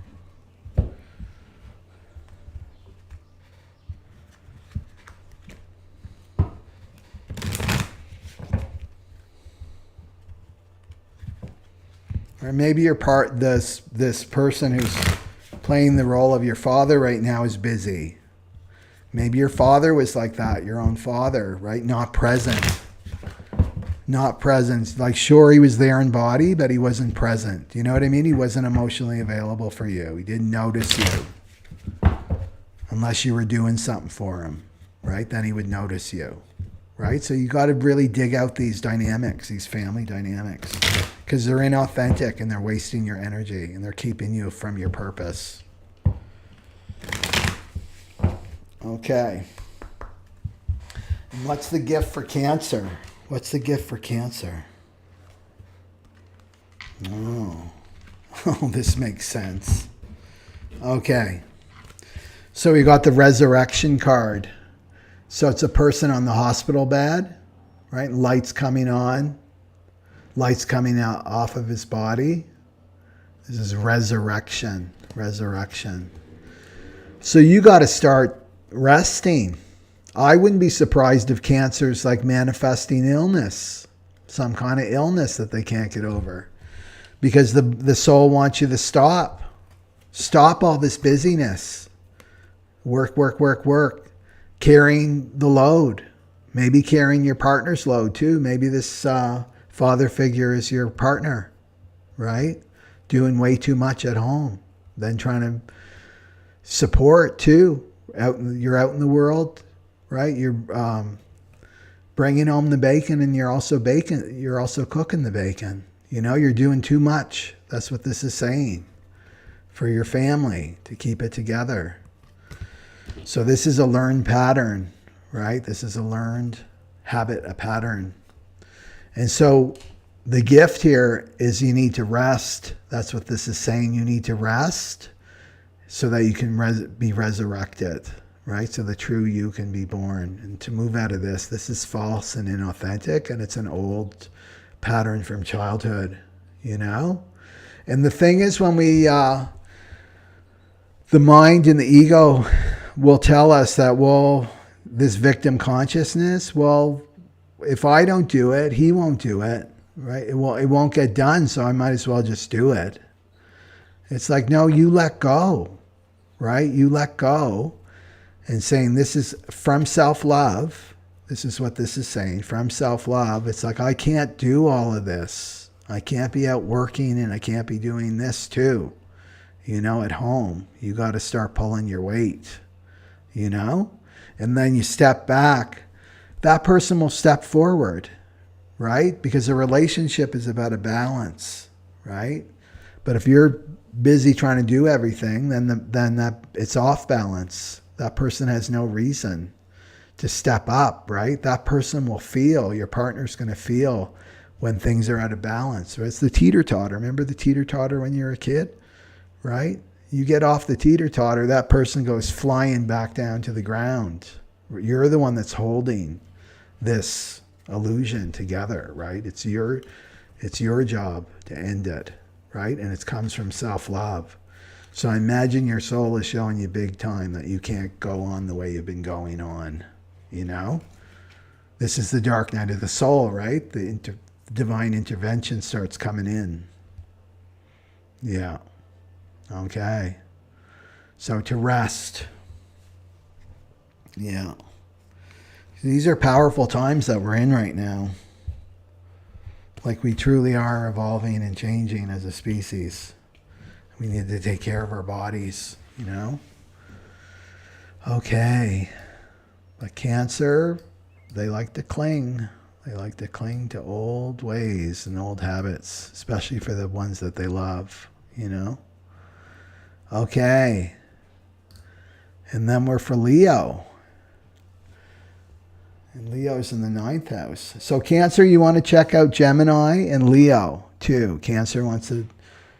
Or maybe this person who's playing the role of your father right now is busy. Maybe your father was like that, your own father, right? Not present. Not present. Like, sure, he was there in body, but he wasn't present. You know what I mean? He wasn't emotionally available for you. He didn't notice you. unless you were doing something for him, right? Then he would notice you, right? So you got to really dig out these dynamics, these family dynamics, because they're inauthentic and they're wasting your energy and they're keeping you from your purpose. Okay. And what's the gift for Cancer? What's the gift for Cancer? Oh, oh, this makes sense. Okay. So we got the Resurrection card. So it's a person on the hospital bed, right? Lights coming on, lights coming out off of his body. This is resurrection, resurrection. So you got to start resting. I wouldn't be surprised if Cancer's like manifesting illness, some kind of illness that they can't get over, because the soul wants you to stop. Stop all this busyness. Work, work, work, work. Carrying the load. Maybe carrying your partner's load too. Maybe this father figure is your partner, right? Doing way too much at home. Then trying to support too. You're out in the world, right? You're bringing home the bacon, and you're also cooking the bacon. You know, you're doing too much. That's what this is saying. For your family to keep it together. So this is a learned pattern, right? This is a learned habit, a pattern. And so the gift here is you need to rest. That's what this is saying. You need to rest so that you can be resurrected, right? So the true you can be born. And to move out of this is false and inauthentic, and it's an old pattern from childhood, you know? And the thing is, when we, the mind and the ego will tell us that, well, this victim consciousness, well, if I don't do it, he won't do it, right? It won't get done, so I might as well just do it. It's like, no, you let go, right? You let go, and saying this is from self-love. This is what this is saying, from self-love. It's like, I can't do all of this. I can't be out working, and I can't be doing this too. You know, at home, you got to start pulling your weight, you know? And then you step back. That person will step forward, right? Because a relationship is about a balance, right? But if you're busy trying to do everything, then that it's off balance. That person has no reason to step up, right? That person will feel, your partner's going to feel when things are out of balance. Right? It's the teeter-totter. Remember the teeter-totter when you were a kid? Right? You get off the teeter-totter, that person goes flying back down to the ground. You're the one that's holding this illusion together, right? It's your job to end it, right? And it comes from self-love. So I imagine your soul is showing you big time that you can't go on the way you've been going on, you know? This is the dark night of the soul, right? The divine intervention starts coming in. Yeah. Okay. So to rest. Yeah. These are powerful times that we're in right now. Like we truly are evolving and changing as a species. We need to take care of our bodies, you know? Okay. But Cancer, they like to cling. They like to cling to old ways and old habits, especially for the ones that they love, you know? Okay. And then we're for Leo. And Leo's in the 9th house. So Cancer, you want to check out Gemini and Leo too. Cancer wants to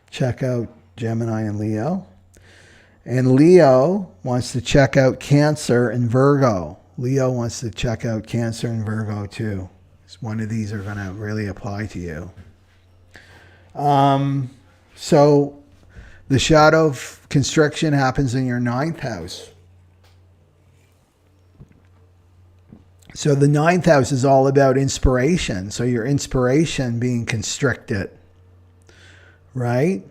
check out Gemini and Leo. And Leo wants to check out Cancer and Virgo. Leo wants to check out Cancer and Virgo too. So one of these are going to really apply to you. So the shadow of constriction happens in your 9th house. So the 9th house is all about inspiration. So your inspiration being constricted, right?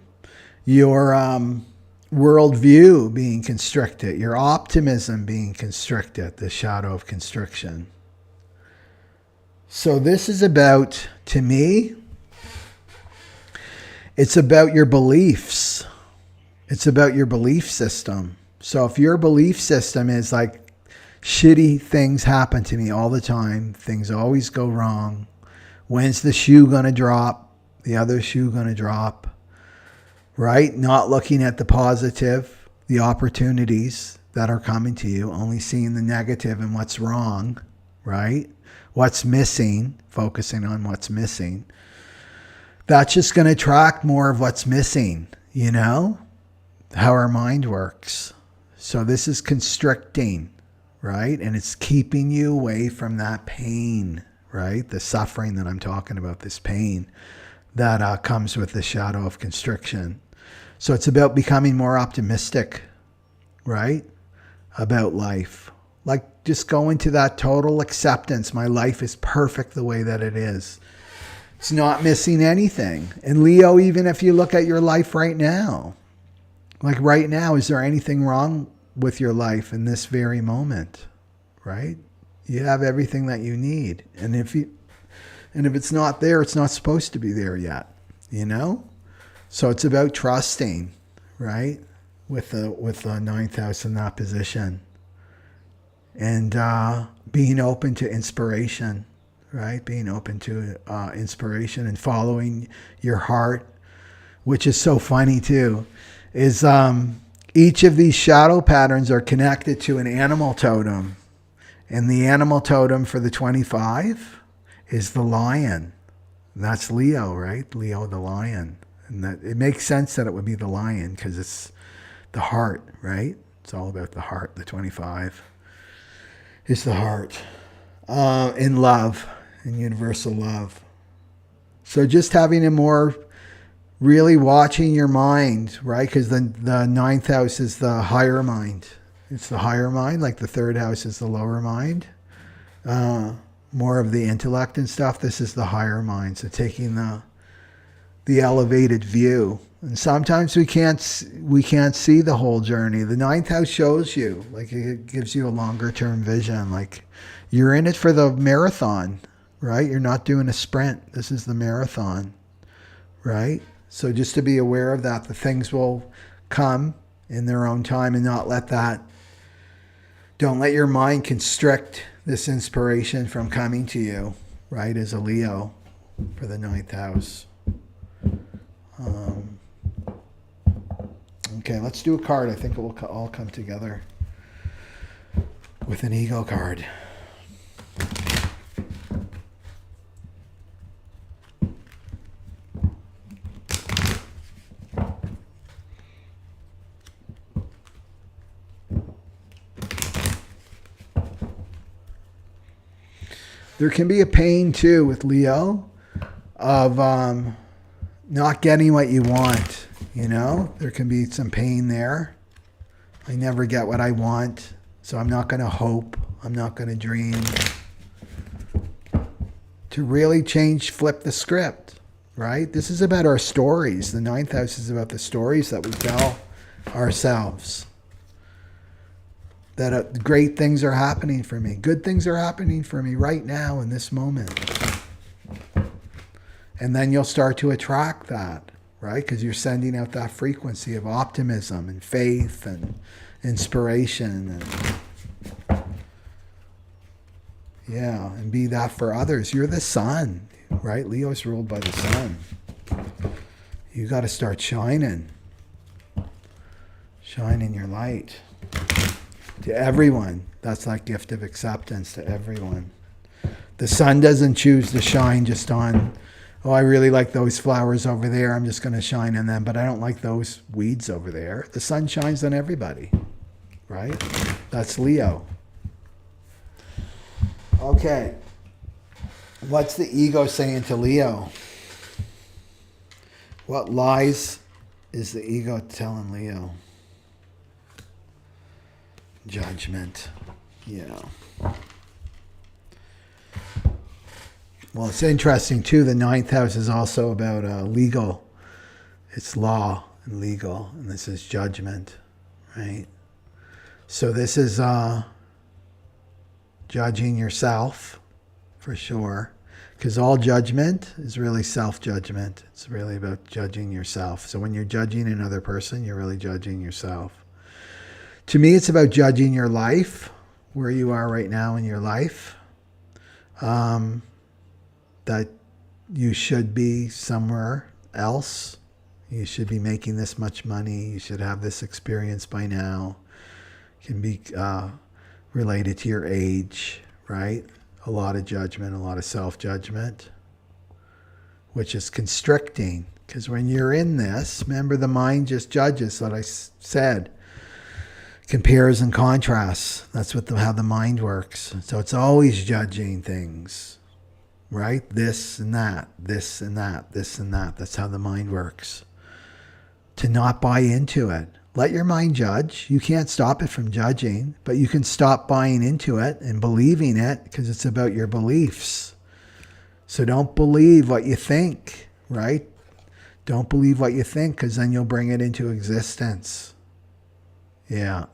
Your worldview being constricted. Your optimism being constricted. The shadow of constriction. So this is about, to me, it's about your beliefs. It's about your belief system. So if your belief system is like, shitty things happen to me all the time, things always go wrong, when's the shoe going to drop, the other shoe going to drop, right? Not looking at the positive, the opportunities that are coming to you, only seeing the negative and what's wrong, right? What's missing, focusing on what's missing. That's just going to attract more of what's missing, you know, how our mind works. So this is constricting, right? And it's keeping you away from that pain, right? The suffering that I'm talking about, this pain that comes with the shadow of constriction. So it's about becoming more optimistic, right? About life. Like just go into that total acceptance. My life is perfect the way that it is. It's not missing anything. And Leo, even if you look at your life right now, like right now, is there anything wrong with your life in this very moment, right? You have everything that you need. And if it's not there, it's not supposed to be there yet, you know? So it's about trusting, right? With the ninth house in that position. And being open to inspiration, right? Being open to inspiration and following your heart, which is so funny too, is each of these shadow patterns are connected to an animal totem. And the animal totem for the 25 is the lion. And that's Leo, right? Leo the lion. And that it makes sense that it would be the lion because it's the heart, right? It's all about the heart. The 25 is the heart in love, in universal love. So just having a more really watching your mind, right? Because the ninth house is the higher mind. It's the higher mind, like the third house is the lower mind. More of the intellect and stuff. This is the higher mind. So taking the elevated view. And sometimes we can't see the whole journey. The ninth house shows you, like it gives you a longer term vision. Like you're in it for the marathon, right? You're not doing a sprint. This is the marathon, right? So just to be aware of that, the things will come in their own time and not let that, don't let your mind constrict this inspiration from coming to you, right? As a Leo for the ninth house. Okay, let's do a card. I think it will all come together with an ego card. There can be a pain too with Leo of not getting what you want, you know? There can be some pain there. I never get what I want, so I'm not going to hope. I'm not going to dream. To really flip the script, right? This is about our stories. The ninth house is about the stories that we tell ourselves. That great things are happening for me. Good things are happening for me right now in this moment. And then you'll start to attract that, right? Because you're sending out that frequency of optimism and faith and inspiration. And be that for others. You're the sun, right? Leo's ruled by the sun. You got to start shining. Shining your light. To everyone. That's that gift of acceptance to everyone. The sun doesn't choose to shine just on, oh, I really like those flowers over there. I'm just going to shine on them. But I don't like those weeds over there. The sun shines on everybody. Right? That's Leo. Okay. What's the ego saying to Leo? What lies is the ego telling Leo? Judgment. Yeah. Well, it's interesting too. The ninth house is also about legal. It's law and legal, and this is judgment, right? So this is judging yourself, for sure, because all judgment is really self-judgment. It's really about judging yourself. So when you're judging another person, you're really judging yourself. To me, it's about judging your life, where you are right now in your life. That you should be somewhere else. You should be making this much money. You should have this experience by now. It can be related to your age, right? A lot of judgment, a lot of self-judgment, which is constricting. Because when you're in this, remember the mind just judges, what I said. Compares and contrasts. That's what how the mind works. So it's always judging things, right? This and that, this and that, this and that. That's how the mind works. To not buy into it. Let your mind judge. You can't stop it from judging, but you can stop buying into it and believing it, because it's about your beliefs. So don't believe what you think, right? Don't believe what you think, because then you'll bring it into existence. Yeah.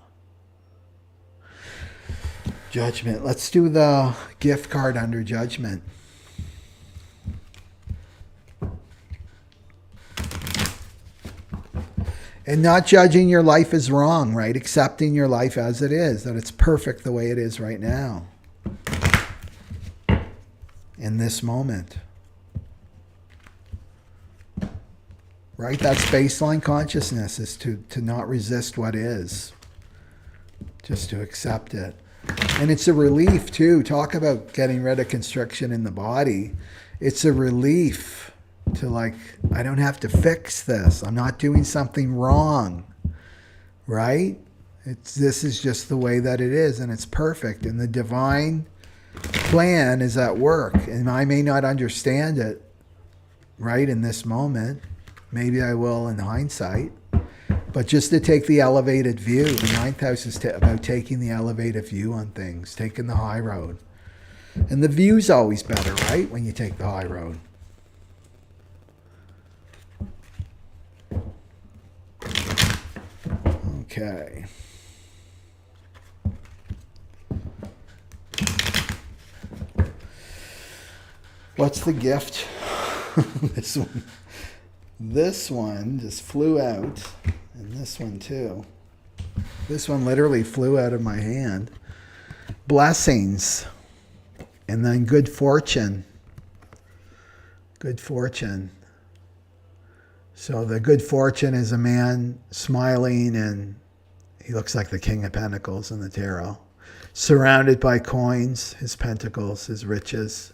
Judgment. Let's do the gift card under judgment. And not judging your life as wrong, right? Accepting your life as it is, that it's perfect the way it is right now. In this moment. Right? That's baseline consciousness, is to not resist what is. Just to accept it. And it's a relief too. Talk about getting rid of constriction in the body. It's a relief to, like, I don't have to fix this. I'm not doing something wrong. Right? This is just the way that it is, and it's perfect. And the divine plan is at work. And I may not understand it right in this moment. Maybe I will in hindsight. But just to take the elevated view. The ninth house is about taking the elevated view on things. Taking the high road. And the view's always better, right? When you take the high road. Okay. What's the gift? This one just flew out. And this one too. This one literally flew out of my hand. Blessings. And then good fortune. Good fortune. So the good fortune is a man smiling, and he looks like the King of Pentacles in the tarot. Surrounded by coins, his pentacles, his riches.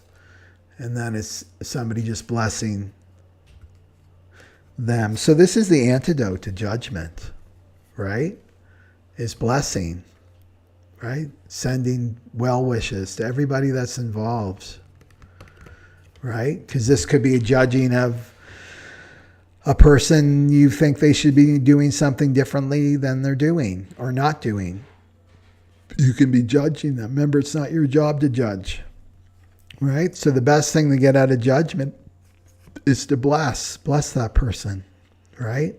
And then it's somebody just blessing them. So this is the antidote to judgment, right? Is blessing, right? Sending well wishes to everybody that's involved, right? Because this could be a judging of a person you think they should be doing something differently than they're doing or not doing. You can be judging them. Remember, it's not your job to judge, right? So the best thing to get out of judgment is to bless that person, right?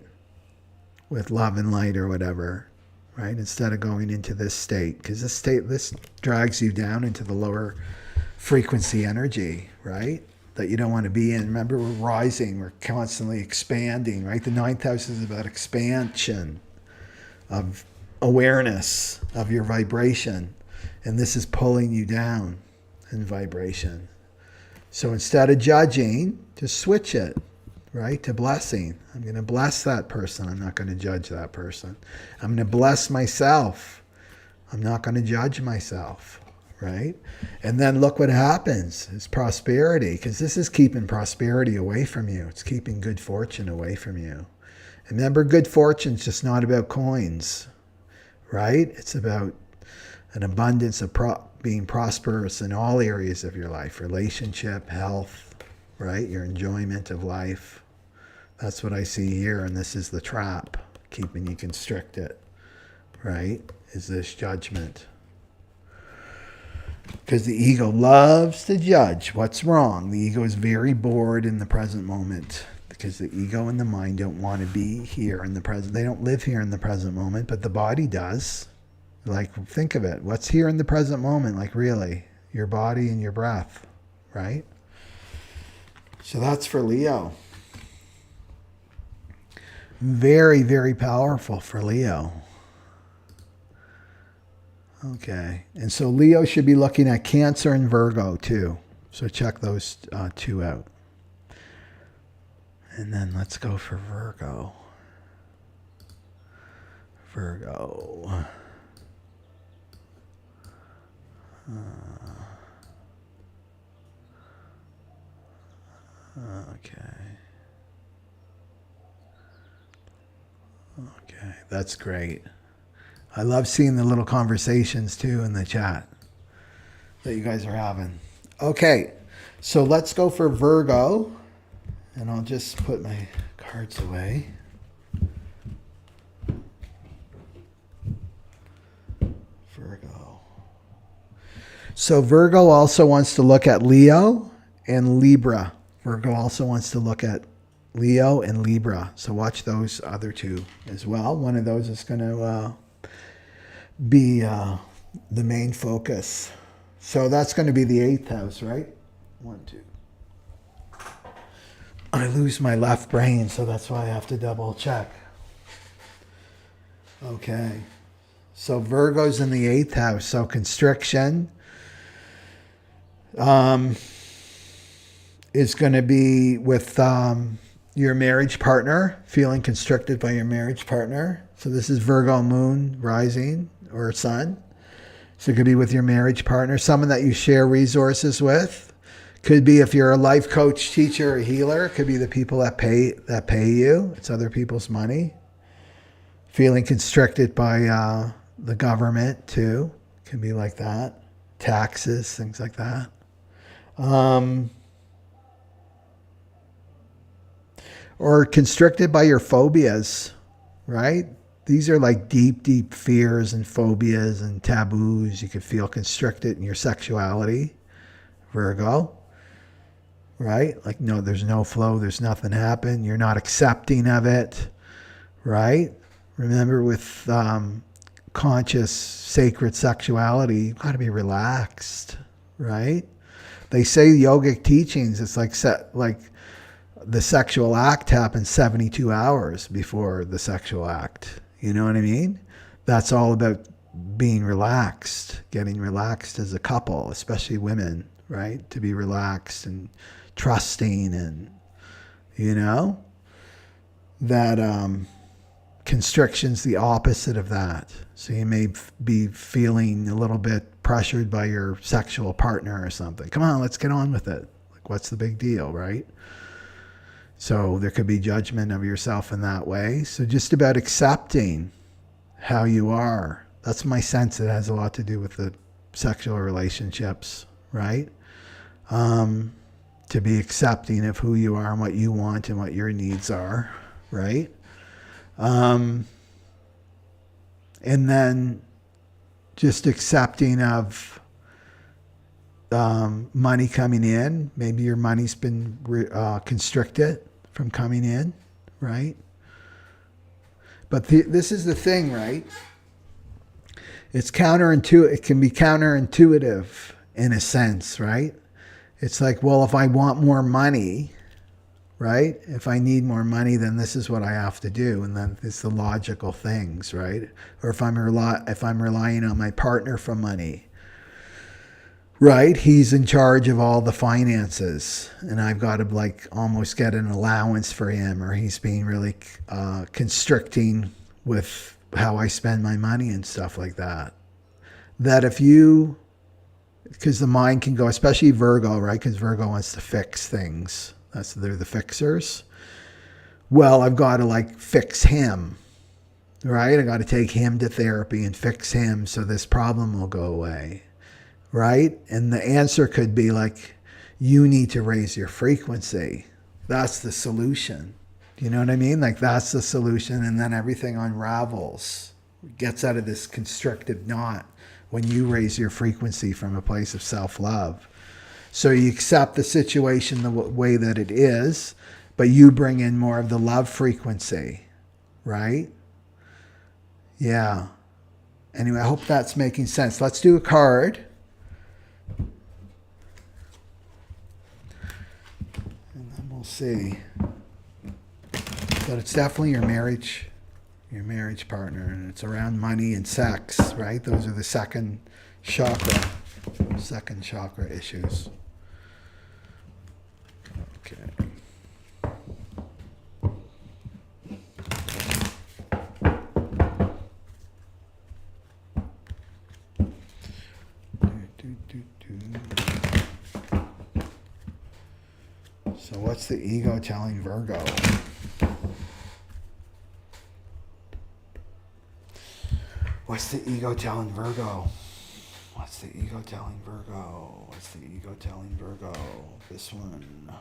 With love and light or whatever, right? Instead of going into this state, because this drags you down into the lower frequency energy, right? That you don't want to be in. Remember, we're rising, we're constantly expanding, right? The ninth house is about expansion of awareness of your vibration, and this is pulling you down in vibration. So instead of judging, just switch it, right, to blessing. I'm going to bless that person. I'm not going to judge that person. I'm going to bless myself. I'm not going to judge myself, right? And then look what happens. It's prosperity, because this is keeping prosperity away from you. It's keeping good fortune away from you. And remember, good fortune's just not about coins, right? It's about an abundance of being prosperous in all areas of your life, relationship, health, right? Your enjoyment of life. That's what I see here, and this is the trap, keeping you constricted, right? Is this judgment. Because the ego loves to judge what's wrong. The ego is very bored in the present moment, because the ego and the mind don't want to be here in the present. They don't live here in the present moment, but the body does. Like, think of it. What's here in the present moment? Like, really? Your body and your breath, right? So that's for Leo. Very, very powerful for Leo. Okay. And so Leo should be looking at Cancer and Virgo too. So check those two out. And then let's go for Virgo. Virgo. Okay. Okay, that's great. I love seeing the little conversations too in the chat that you guys are having. Okay, so let's go for Virgo. And I'll just put my cards away. Virgo. So Virgo also wants to look at Leo and Libra. Virgo also wants to look at Leo and Libra. So watch those other two as well. One of those is going to be the main focus. So that's going to be the 8th house, right? 1, 2. I lose my left brain, so that's why I have to double check. Okay. So Virgo's in the 8th house. So constriction is going to be with your marriage partner, feeling constricted by your marriage partner. So this is Virgo moon rising or sun. So it could be with your marriage partner, someone that you share resources with. Could be if you're a life coach, teacher, or healer. It could be the people that pay you. It's other people's money. Feeling constricted by the government too. Can be like that. Taxes, things like that. Or constricted by your phobias, right? These are like deep, deep fears and phobias and taboos. You could feel constricted in your sexuality, Virgo. Right? Like, no, there's no flow. There's nothing happen. You're not accepting of it. Right? Remember, with conscious, sacred sexuality, you've got to be relaxed. Right? They say yogic teachings, it's like the sexual act happens 72 hours before the sexual act. You know what I mean? That's all about being relaxed, getting relaxed as a couple, especially women, right? To be relaxed and trusting, and that constriction's the opposite of that. So you may be feeling a little bit pressured by your sexual partner or something. Come on, let's get on with it. Like, what's the big deal, right? So there could be judgment of yourself in that way. So just about accepting how you are. That's my sense. It has a lot to do with the sexual relationships, right? To be accepting of who you are and what you want and what your needs are, right? And then just accepting of money coming in. Maybe your money's been constricted from coming in, right? But this is the thing, right? It's counterintuitive. It can be counterintuitive in a sense, right? It's like, well, if I want more money, right? If I need more money, then this is what I have to do. And then it's the logical things, right? Or if I'm relying on my partner for money, right? He's in charge of all the finances, and I've got to like almost get an allowance for him, or he's being really constricting with how I spend my money and stuff like that. That if you, because the mind can go, especially Virgo, right? Because Virgo wants to fix things. They're the fixers. Well, I've got to like fix him, right? I got to take him to therapy and fix him so this problem will go away, right? And the answer could be like, you need to raise your frequency. That's the solution. You know what I mean? Like, that's the solution. And then everything unravels, gets out of this constrictive knot when you raise your frequency from a place of self-love. So you accept the situation the way that it is, but you bring in more of the love frequency, right? Yeah. Anyway, I hope that's making sense. Let's do a card. And then we'll see. But it's definitely your your marriage partner, and it's around money and sex, right? Those are the second chakra issues. Okay. So what's the ego telling Virgo? What's the ego telling Virgo? What's the ego telling Virgo? What's the ego telling Virgo? This one.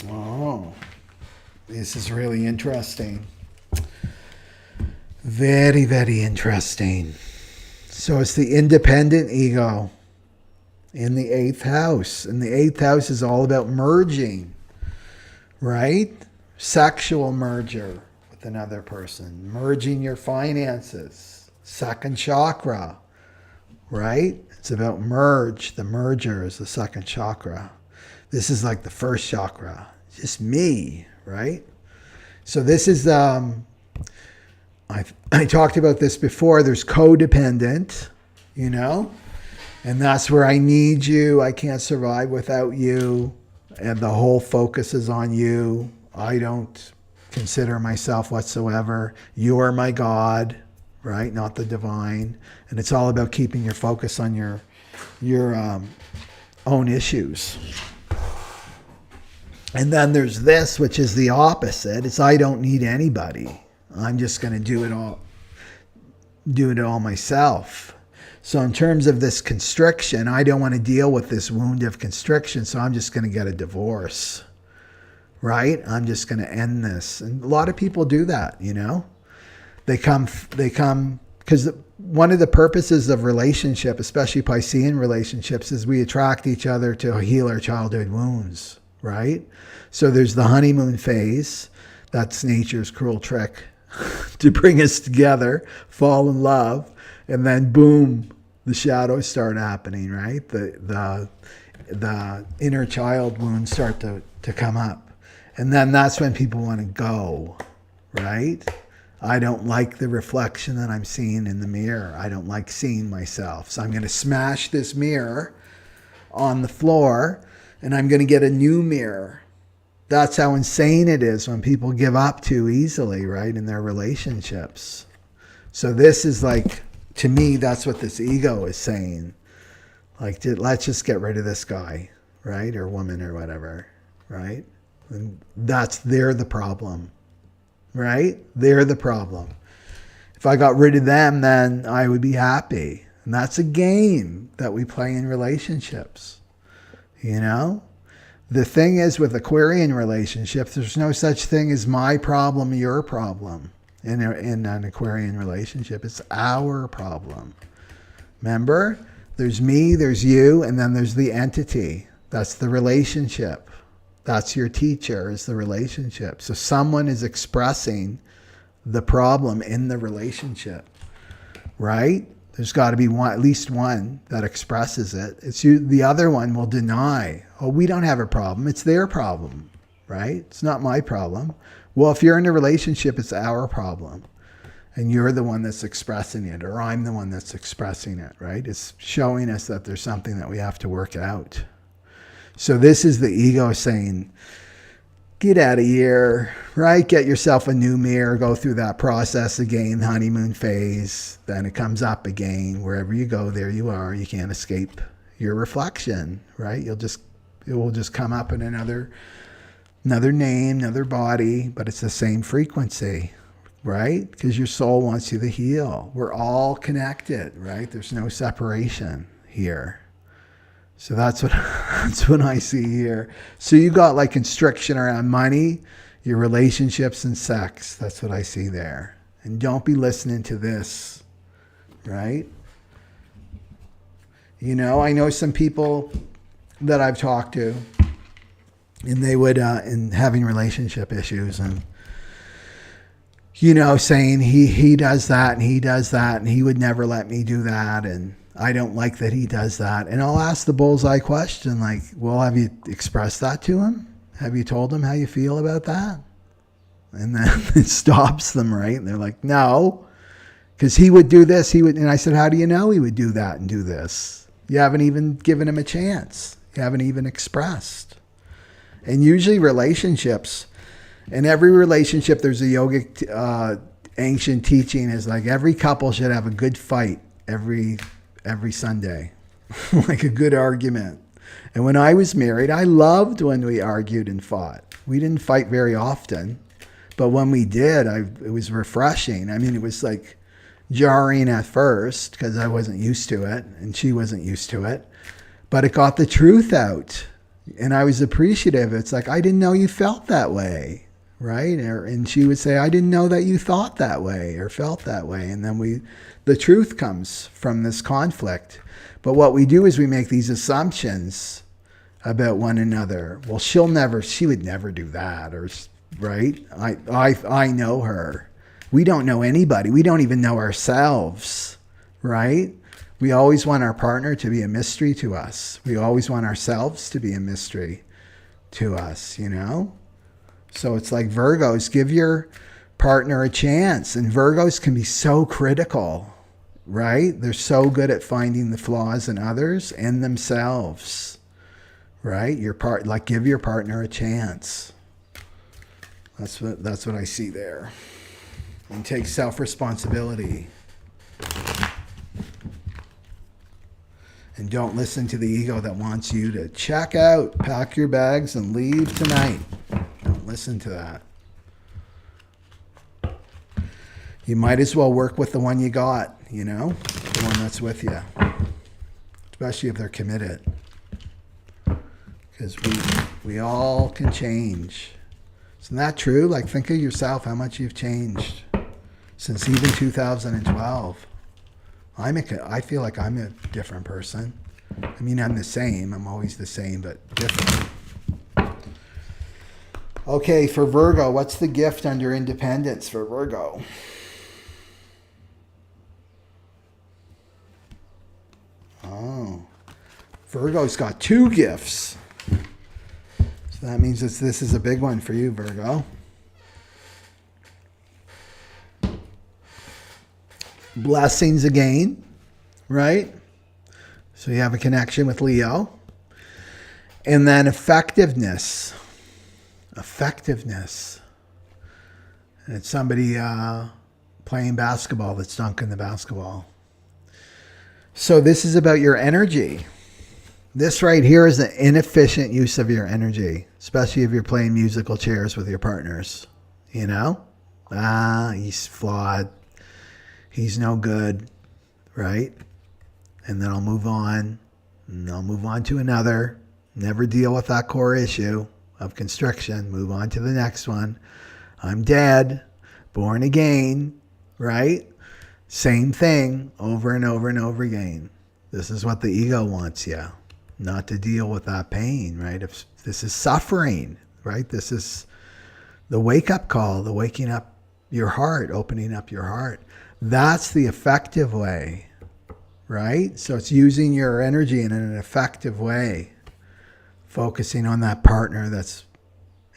Oh, this is really interesting. Very, very interesting. So it's the independent ego in the 8th house. And the 8th house is all about merging, right? Sexual merger with another person. Merging your finances. Second chakra, right? It's about merge. The merger is the second chakra. This is like the first chakra. Just me, right? So this is, I talked about this before. There's codependent, you know? And that's where I need you. I can't survive without you. And the whole focus is on you. I don't consider myself whatsoever. You are my God, right? Not the divine. And it's all about keeping your focus on your own issues. And then there's this, which is the opposite. It's I don't need anybody. I'm just going to do it all myself. So in terms of this constriction, I don't want to deal with this wound of constriction, so I'm just going to get a divorce, right? I'm just going to end this. And a lot of people do that, you know? They come, because one of the purposes of relationship, especially Piscean relationships, is we attract each other to heal our childhood wounds, right? So there's the honeymoon phase. That's nature's cruel trick to bring us together, fall in love, and then boom, the shadows start happening, right? The inner child wounds start to come up. And then that's when people want to go, right? I don't like the reflection that I'm seeing in the mirror. I don't like seeing myself. So I'm going to smash this mirror on the floor and I'm going to get a new mirror. That's how insane it is when people give up too easily, right, in their relationships. So this is like, to me, that's what this ego is saying. Like, let's just get rid of this guy, right, or woman or whatever, right? And they're the problem, right? They're the problem. If I got rid of them, then I would be happy. And that's a game that we play in relationships, you know? The thing is with Aquarian relationships, there's no such thing as my problem, your problem. In an Aquarian relationship, it's our problem. Remember, there's me, there's you, and then there's the entity. That's the relationship. That's your teacher, is the relationship. So someone is expressing the problem in the relationship, right? There's got to be one, at least one that expresses it. It's you. The other one will deny. Oh, we don't have a problem. It's their problem, right? It's not my problem. Well, if you're in a relationship, it's our problem. And you're the one that's expressing it, or I'm the one that's expressing it, right? It's showing us that there's something that we have to work out. So this is the ego saying, get out of here, right? Get yourself a new mirror, go through that process again, honeymoon phase. Then it comes up again. Wherever you go, there you are. You can't escape your reflection, right? It will just come up in another name, another body, but it's the same frequency, right? Because your soul wants you to heal. We're all connected, right? There's no separation here. So that's what I see here. So you got like constriction around money, your relationships, and sex. That's what I see there. And don't be listening to this, right? You know, I know some people that I've talked to, and they would, in having relationship issues, and, you know, saying he does that and he does that and he would never let me do that, and I don't like that he does that. And I'll ask the bullseye question, like, well, have you expressed that to him? Have you told him how you feel about that? And then it stops them, right? And they're like, no, because he would do this. And I said, how do you know he would do that and do this? You haven't even given him a chance. You haven't even expressed. And usually relationships, in every relationship, there's a yogic ancient teaching is like every couple should have a good fight every Sunday, like a good argument. And when I was married, I loved when we argued and fought. We didn't fight very often, but when we did, it was refreshing. I mean, it was like jarring at first because I wasn't used to it and she wasn't used to it, but it got the truth out and I was appreciative. It's like, I didn't know you felt that way, right? And she would say, I didn't know that you thought that way or felt that way. And then the truth comes from this conflict. But what we do is we make these assumptions about one another. Well, she would never do that, or right? I know her. We don't know anybody. We don't even know ourselves, right? We always want our partner to be a mystery to us. We always want ourselves to be a mystery to us, you know? So it's like Virgos, give your partner a chance. And Virgos can be so critical, right? They're so good at finding the flaws in others and themselves, right? Give your partner a chance. That's what I see there. And take self-responsibility. And don't listen to the ego that wants you to check out, pack your bags, and leave tonight. Don't listen to that. You might as well work with the one you got, you know? The one that's with you. Especially if they're committed. Because we all can change. Isn't that true? Like, think of yourself, how much you've changed since even 2012. I feel like I'm a different person. I mean, I'm the same. I'm always the same, but different. Okay, for Virgo, what's the gift under independence for Virgo? Oh, Virgo's got 2 gifts. So that means this is a big one for you, Virgo. Blessings again, right? So you have a connection with Leo. And then effectiveness. Effectiveness. And it's somebody playing basketball that's dunking the basketball. So this is about your energy. This right here is the inefficient use of your energy, especially if you're playing musical chairs with your partners. You know? He's flawed. He's no good, right? And then I'll move on. And I'll move on to another. Never deal with that core issue of constriction. Move on to the next one. I'm dead. Born again, right? Same thing over and over and over again. This is what the ego wants you. Not to deal with that pain, right? If this is suffering, right? This is the wake-up call, the waking up your heart, opening up your heart. That's the effective way, right? So it's using your energy in an effective way, focusing on that partner that's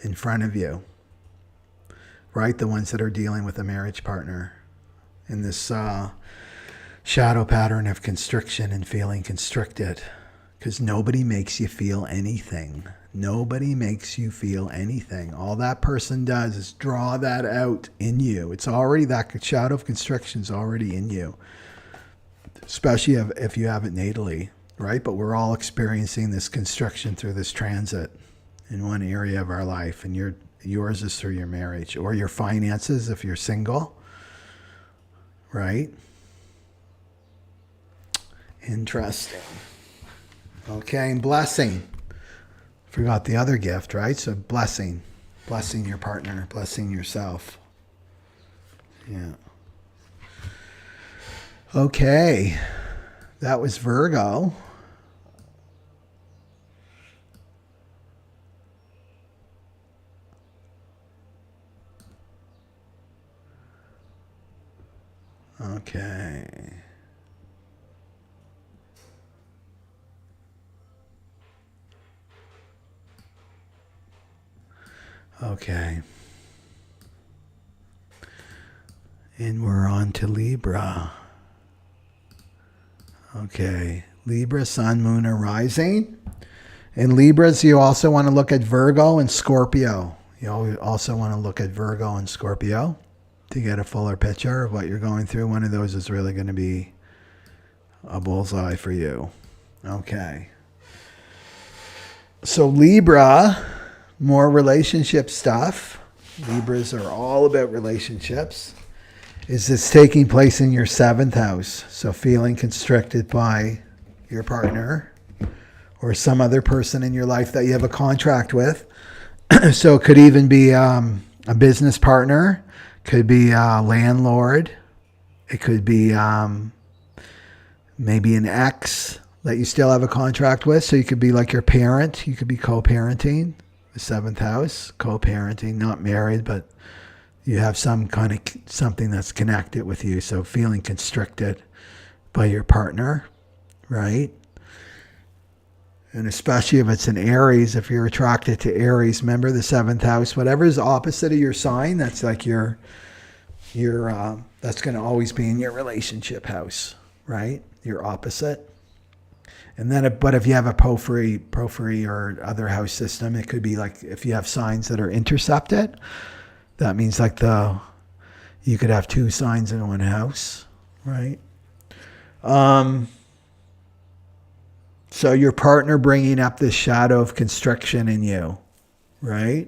in front of you, right? The ones that are dealing with a marriage partner in this shadow pattern of constriction and feeling constricted, because nobody makes you feel anything. Nobody makes you feel anything. All that person does is draw that out in you. It's already, that shadow of constriction is already in you, especially if you have it natally, right? But we're all experiencing this constriction through this transit in one area of our life, and yours is through your marriage or your finances if you're single, right? Interesting. Okay, and blessing. Forgot the other gift, right? So blessing your partner, blessing yourself. Yeah. Okay, that was Virgo. Okay. Okay. And we're on to Libra. Okay, Libra, Sun, Moon, or Rising. In Libras, you also want to look at Virgo and Scorpio. You also want to look at Virgo and Scorpio to get a fuller picture of what you're going through. One of those is really going to be a bullseye for you. Okay. So Libra, more relationship stuff. Libras are all about relationships. Is this taking place in your 7th house? So feeling constricted by your partner or some other person in your life that you have a contract with. So it could even be a business partner, could be a landlord. It could be maybe an ex that you still have a contract with. So you could be like your parent. You could be co-parenting, the 7th house, co-parenting, not married, but you have some kind of something that's connected with you. So feeling constricted by your partner, right? And especially if it's an Aries, if you're attracted to Aries, remember the 7th house, whatever is opposite of your sign, that's like your that's going to always be in your relationship house, right? Your opposite. And then, but if you have a porphyry or other house system, it could be like if you have signs that are intercepted. That means like you could have 2 signs in one house, right? So your partner bringing up this shadow of constriction in you, right?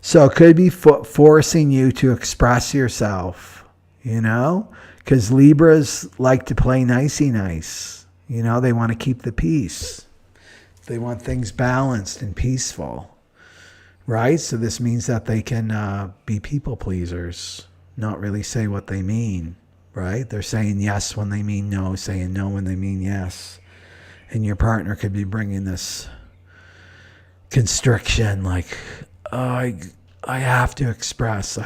So it could be forcing you to express yourself, because Libras like to play nicey nice. They want to keep the peace. They want things balanced and peaceful. Right? So this means that they can be people pleasers, not really say what they mean, right? They're saying yes when they mean no, saying no when they mean yes. And your partner could be bringing this constriction, like, oh, I have to express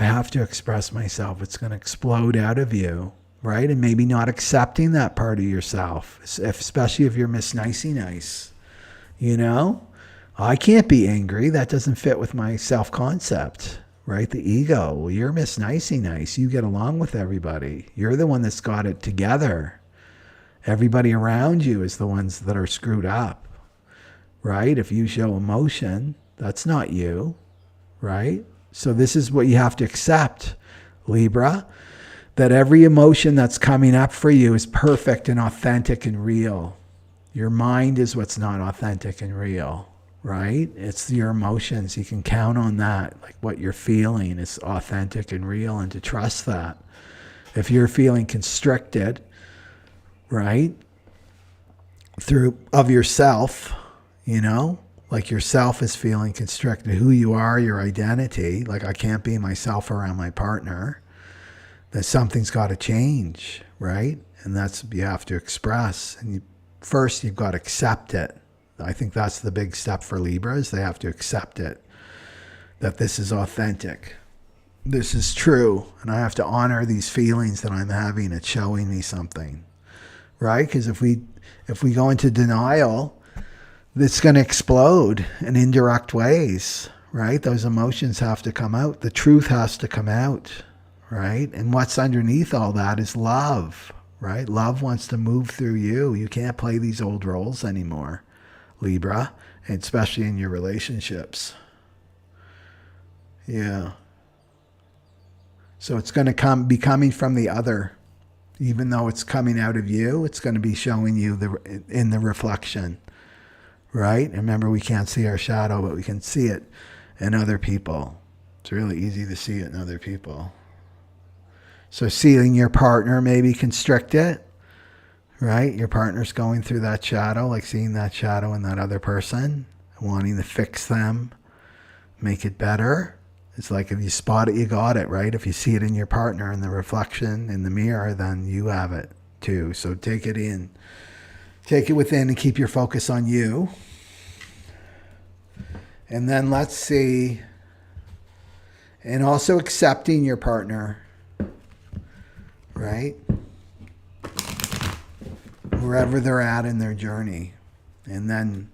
myself. It's going to explode out of you, right? And maybe not accepting that part of yourself, especially if you're Miss Nicey Nice, I can't be angry. That doesn't fit with my self-concept, right? The ego. Well, you're Miss Nicey Nice. You get along with everybody. You're the one that's got it together. Everybody around you is the ones that are screwed up, right? If you show emotion, that's not you, right? So this is what you have to accept, Libra, that every emotion that's coming up for you is perfect and authentic and real. Your mind is what's not authentic and real. Right? It's your emotions. You can count on that. Like what you're feeling is authentic and real, and to trust that. If you're feeling constricted, right? Of yourself, like yourself is feeling constricted, who you are, your identity, like I can't be myself around my partner, that something's got to change, right? And that's, you have to express. And first you've got to accept it. I think that's the big step for Libras. They have to accept it, that this is authentic. This is true. And I have to honor these feelings that I'm having. It's showing me something, right? Because if we go into denial, it's going to explode in indirect ways, right? Those emotions have to come out. The truth has to come out, right? And what's underneath all that is love, right? Love wants to move through you. You can't play these old roles anymore, Libra, and especially in your relationships. Yeah. So it's going to be coming from the other. Even though it's coming out of you, it's going to be showing you in the reflection, right? And remember, we can't see our shadow, but we can see it in other people. It's really easy to see it in other people. So seeing your partner maybe constrict it, right? Your partner's going through that shadow, like seeing that shadow in that other person, wanting to fix them, make it better. It's like if you spot it, you got it, right? If you see it in your partner in the reflection in the mirror, then you have it too. So take it in. Take it within and keep your focus on you. And then let's see. And also accepting your partner, right? Wherever they're at in their journey. And then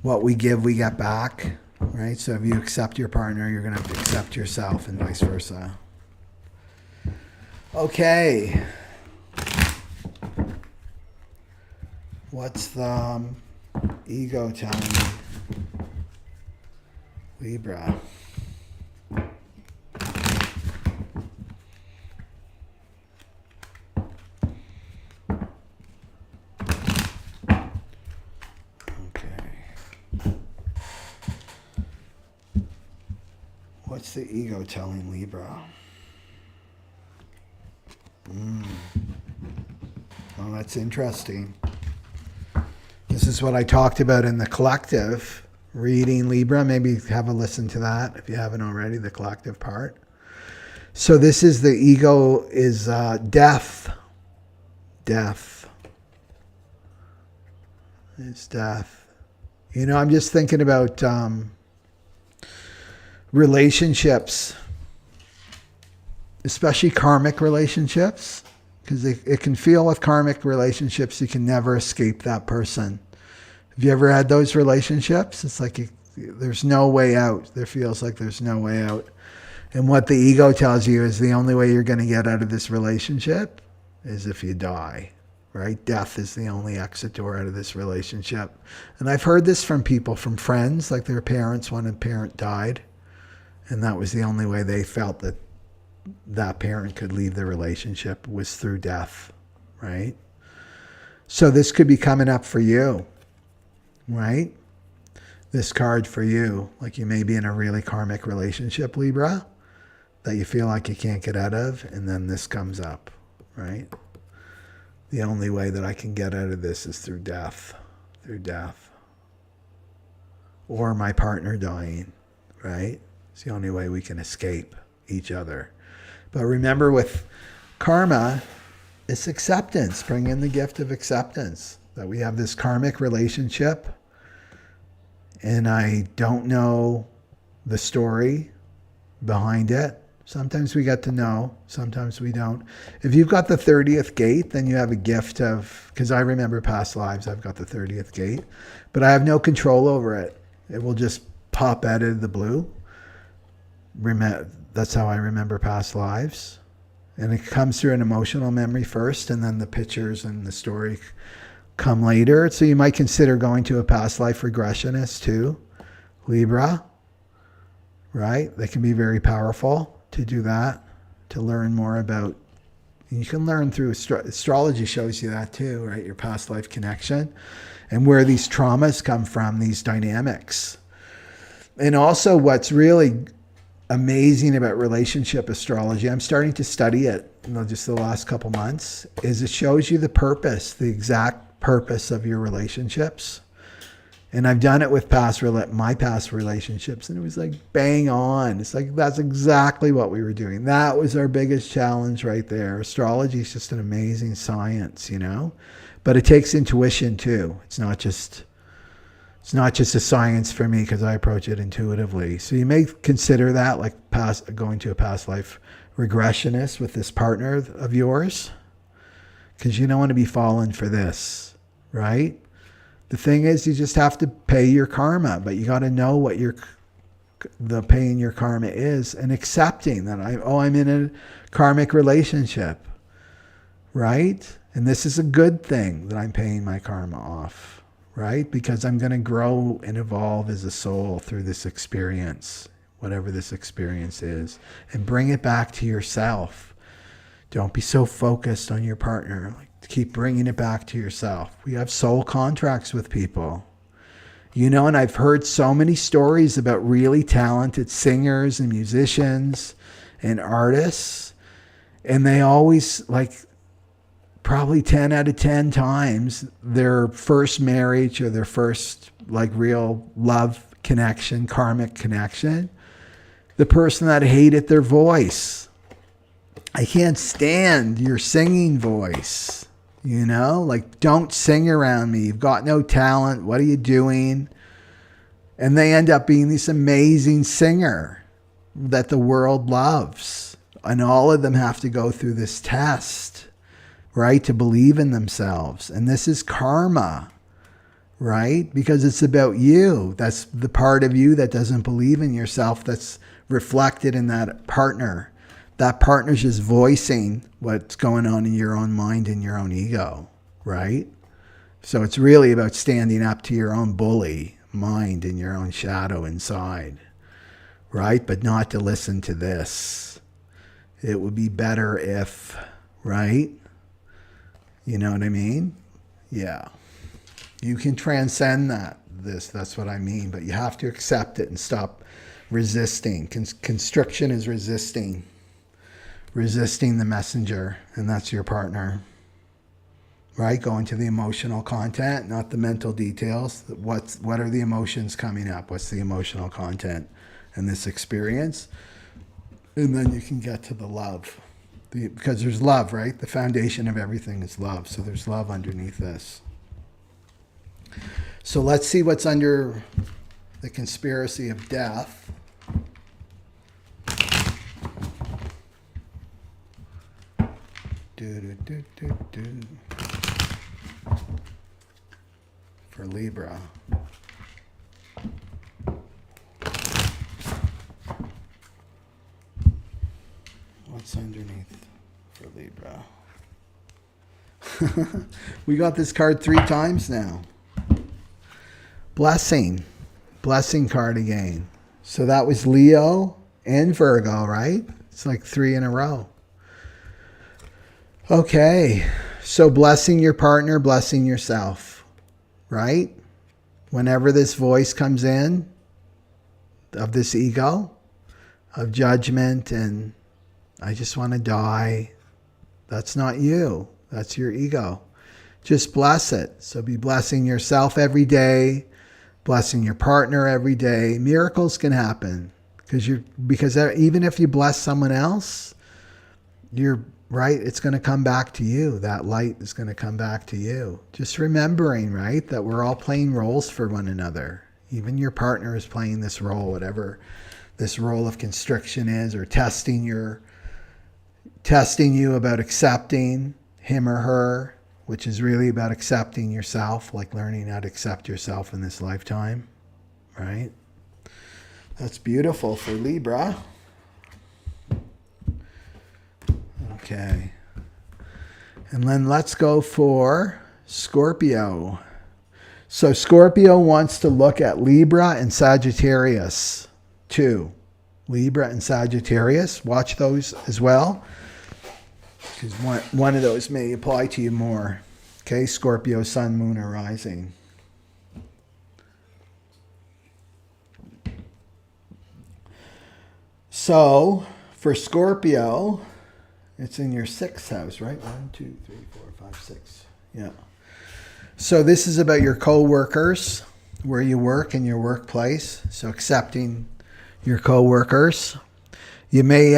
what we give, we get back, right? So if you accept your partner, you're going to have to accept yourself and vice versa. Okay. What's the ego telling me? Libra. What's the ego telling Libra? Well, that's interesting. This is what I talked about in the collective reading, Libra. Maybe have a listen to that if you haven't already, the collective part. So this is the ego is death. Death. It's death. You know, I'm just thinking about relationships, especially karmic relationships, because it can feel with karmic relationships, you can never escape that person. Have you ever had those relationships? It's like there's no way out. There feels like there's no way out. And what the ego tells you is the only way you're going to get out of this relationship is if you die, right? Death is the only exit door out of this relationship. And I've heard this from people, from friends, like their parents, one parent died. And that was the only way they felt that that parent could leave the relationship was through death, right? So this could be coming up for you, right? This card for you, like you may be in a really karmic relationship, Libra, that you feel like you can't get out of, and then this comes up, right? The only way that I can get out of this is through death, or my partner dying, right? It's the only way we can escape each other. But remember, with karma, it's acceptance. Bring in the gift of acceptance. That we have this karmic relationship, and I don't know the story behind it. Sometimes we get to know, sometimes we don't. If you've got the 30th gate, then you have a gift of, because I remember past lives, I've got the 30th gate, but I have no control over it. It will just pop out of the blue. That's how I remember past lives. And it comes through an emotional memory first, and then the pictures and the story come later. So you might consider going to a past life regressionist too, Libra, right? They can be very powerful to do that, to learn more about. And you can learn through astrology shows you that too, right? Your past life connection and where these traumas come from, these dynamics. And also what's really amazing about relationship astrology, I'm starting to study it, just the last couple months, is it shows you the purpose, the exact purpose of your relationships. And I've done it with my past relationships, and it was like bang on. It's like that's exactly what we were doing. That was our biggest challenge right there. Astrology is just an amazing science, but it takes intuition too. It's not just a science for me because I approach it intuitively. So you may consider that like going to a past life regressionist with this partner of yours, because you don't want to be falling for this, right? The thing is, you just have to pay your karma, but you got to know what the paying your karma is, and accepting that I'm in a karmic relationship, right? And this is a good thing that I'm paying my karma off. Right? Because I'm going to grow and evolve as a soul through this experience, whatever this experience is, and bring it back to yourself. Don't be so focused on your partner. Keep bringing it back to yourself. We have soul contracts with people. And I've heard so many stories about really talented singers and musicians and artists, and they always probably 10 out of 10 times, their first marriage or their first real love connection, karmic connection, the person that hated their voice. I can't stand your singing voice, don't sing around me. You've got no talent. What are you doing? And they end up being this amazing singer that the world loves. And all of them have to go through this test, right, to believe in themselves. And this is karma, right? Because it's about you. That's the part of you that doesn't believe in yourself that's reflected in that partner. that partner's just voicing what's going on in your own mind and your own ego, right? So it's really about standing up to your own bully mind and your own shadow inside, right? But not to listen to this. It would be better if, right? You know what I mean? Yeah. You can transcend that's what I mean, but you have to accept it and stop resisting. Constriction is resisting the messenger, and that's your partner, right? Going to the emotional content, not the mental details. What are the emotions coming up? What's the emotional content in this experience? And then you can get to the love, because there's love, right? The foundation of everything is love, so there's love underneath this. So let's see what's under the conspiracy of death. For Libra. What's underneath for Libra? We got this card 3 times now. Blessing card again. So that was Leo and Virgo, right? It's like 3 in a row. Okay, so blessing your partner, blessing yourself, right? Whenever this voice comes in of this ego, of judgment and I just want to die, that's not you. That's your ego. Just bless it. So be blessing yourself every day, blessing your partner every day. Miracles can happen because even if you bless someone else, you're right, it's going to come back to you. That light is going to come back to you. Just remembering, right, that we're all playing roles for one another. Even your partner is playing this role, whatever this role of constriction is, or testing you about accepting him or her, which is really about accepting yourself, like learning how to accept yourself in this lifetime, right? That's beautiful for Libra. Okay. And then let's go for Scorpio. So Scorpio wants to look at Libra and Sagittarius too. Libra and Sagittarius. Watch those as well, because one of those may apply to you more. Okay, Scorpio, Sun, Moon, or Rising. So for Scorpio, it's in your 6th house, right? 1, 2, 3, 4, 5, 6. Yeah. So this is about your co-workers, where you work in your workplace. So accepting your co-workers. You may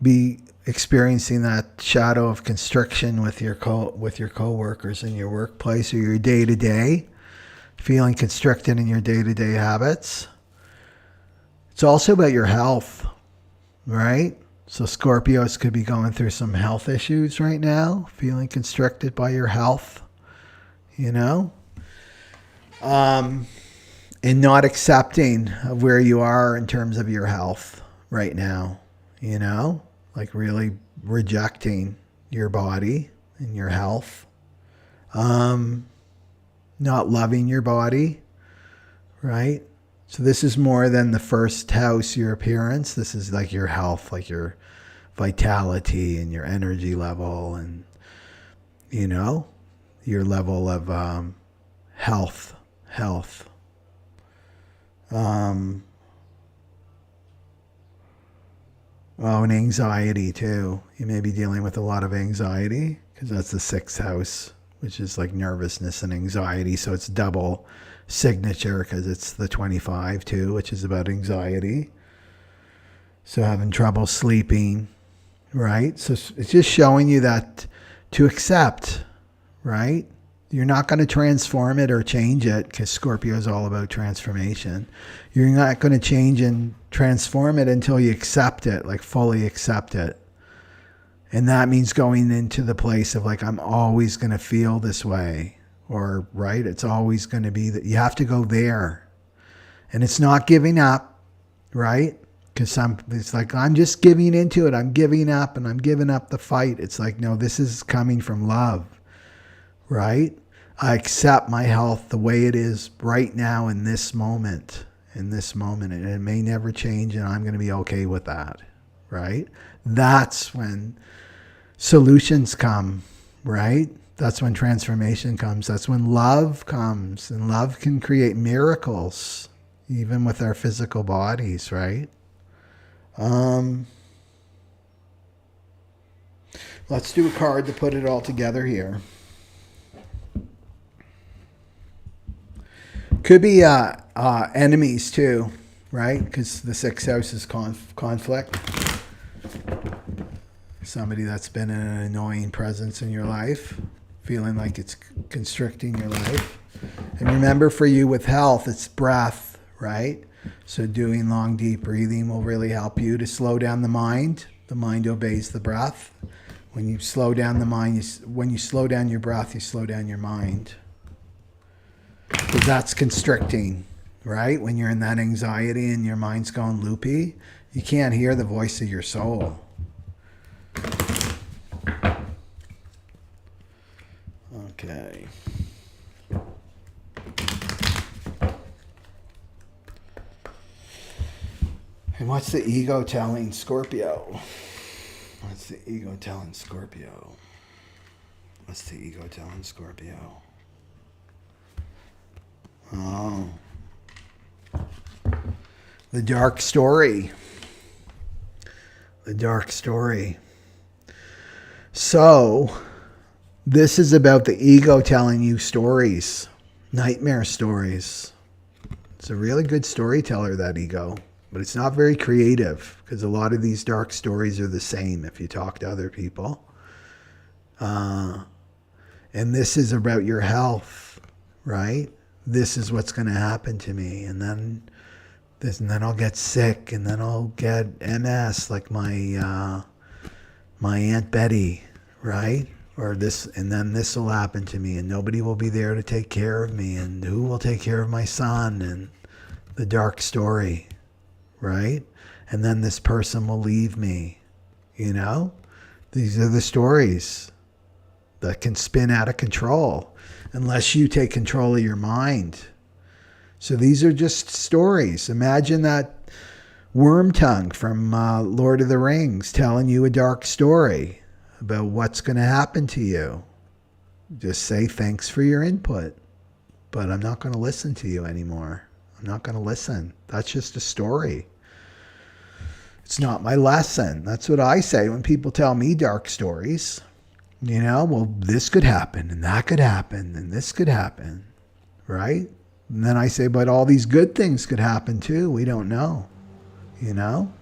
be experiencing that shadow of constriction with your co-workers in your workplace or your day-to-day, feeling constricted in your day-to-day habits. It's also about your health, right? So Scorpios could be going through some health issues right now, feeling constricted by your health, and not accepting of where you are in terms of your health right now, like really rejecting your body and your health, not loving your body, right? So this is more than the first house, your appearance. This is like your health, like your vitality and your energy level and, your level of health. And anxiety too. You may be dealing with a lot of anxiety because that's the 6th house, which is like nervousness and anxiety. So it's double signature because it's the 25 too, which is about anxiety. So having trouble sleeping, right? So it's just showing you that to accept, right? You're not going to transform it or change it because Scorpio is all about transformation. You're not going to change and transform it until you accept it, like fully accept it. And that means going into the place of like, I'm always going to feel this way, or right? It's always going to be that you have to go there. And it's not giving up, right? Because it's like, I'm just giving into it. I'm giving up and I'm giving up the fight. It's like, no, this is coming from love, right? I accept my health the way it is right now in this moment, and it may never change, and I'm going to be okay with that, right? That's when solutions come, right? That's when transformation comes. That's when love comes, and love can create miracles, even with our physical bodies, right? Let's do a card to put it all together here. Could be enemies too, right? Because the sixth house is conflict. Somebody that's been an annoying presence in your life, feeling like it's constricting your life. And remember, for you with health, it's breath, right? So doing long, deep breathing will really help you to slow down the mind. The mind obeys the breath. When you slow down the mind, when you slow down your breath, you slow down your mind. Because that's constricting, right? When you're in that anxiety and your mind's going loopy, you can't hear the voice of your soul. Okay. And what's the ego telling Scorpio? What's the ego telling Scorpio? What's the ego telling Scorpio? Oh. The dark story. The dark story. So, this is about the ego telling you stories. Nightmare stories. It's a really good storyteller, that ego. But it's not very creative, because a lot of these dark stories are the same if you talk to other people. And this is about your health, right? This is what's going to happen to me. And then I'll get sick, and then I'll get MS like my Aunt Betty, right? Or this, and then this will happen to me, and nobody will be there to take care of me, and who will take care of my son? And the dark story. Right? And then this person will leave me. You know? These are the stories that can spin out of control unless you take control of your mind. So these are just stories. Imagine that Wormtongue from Lord of the Rings telling you a dark story about what's going to happen to you. Just say thanks for your input, but I'm not going to listen to you anymore. I'm not going to listen. That's just a story. It's not my lesson. That's what I say when people tell me dark stories. You know, well, this could happen, and that could happen, and this could happen, right? And then I say, but all these good things could happen too. We don't know, you know?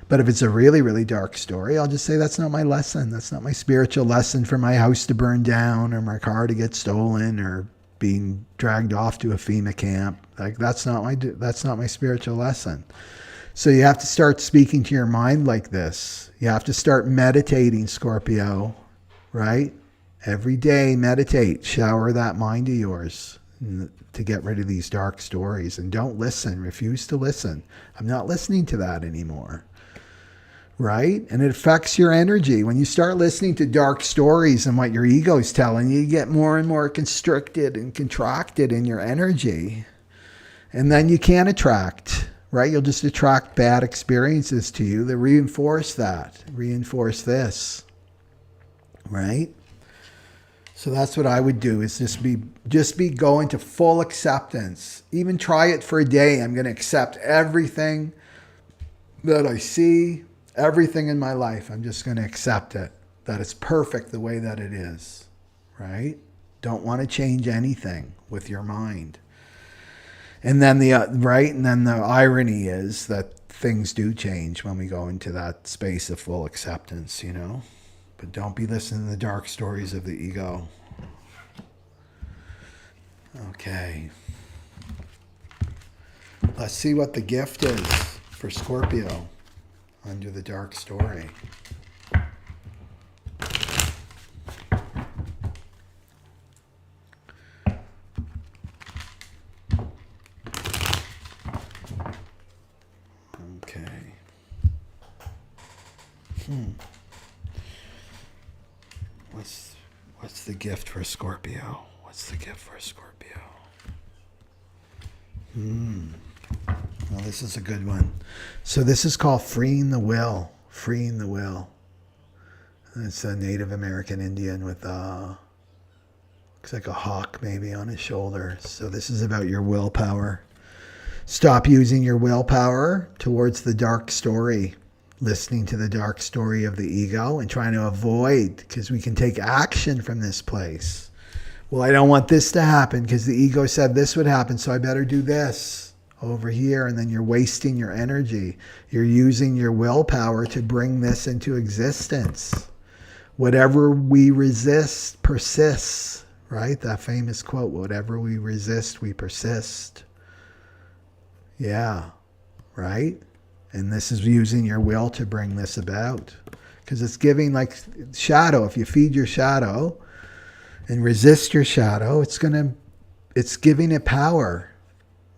But if it's a really, really dark story, I'll just say that's not my lesson. That's not my spiritual lesson for my house to burn down or my car to get stolen or being dragged off to a FEMA camp. Like that's not my spiritual lesson. So you have to start speaking to your mind like this. You have to start meditating, Scorpio, right? Every day, meditate. Shower that mind of yours to get rid of these dark stories. And don't listen. Refuse to listen. I'm not listening to that anymore, right? And it affects your energy. When you start listening to dark stories and what your ego is telling you, you get more and more constricted and contracted in your energy. And then you can't attract. Right? You'll just attract bad experiences to you that reinforce that, reinforce this, right? So that's what I would do, is just be going to full acceptance. Even try it for a day. I'm going to accept everything that I see, everything in my life. I'm just going to accept it, that it's perfect the way that it is, right? Don't want to change anything with your mind. And then the irony is that things do change when we go into that space of full acceptance, you know. But don't be listening to the dark stories of the ego. Okay. Let's see what the gift is for Scorpio under the dark story. Okay. What's the gift for Scorpio? What's the gift for Scorpio? Well, this is a good one. So this is called freeing the will. Freeing the will. And it's a Native American Indian with looks like a hawk maybe on his shoulder. So this is about your willpower. Stop using your willpower towards the dark story, listening to the dark story of the ego and trying to avoid, because we can take action from this place. Well, I don't want this to happen because the ego said this would happen, so I better do this over here. And then you're wasting your energy. You're using your willpower to bring this into existence. Whatever we resist persists, right? That famous quote, whatever we resist, we persist. Yeah, right? And this is using your will to bring this about. Because it's giving like shadow. If you feed your shadow and resist your shadow, it's giving it power,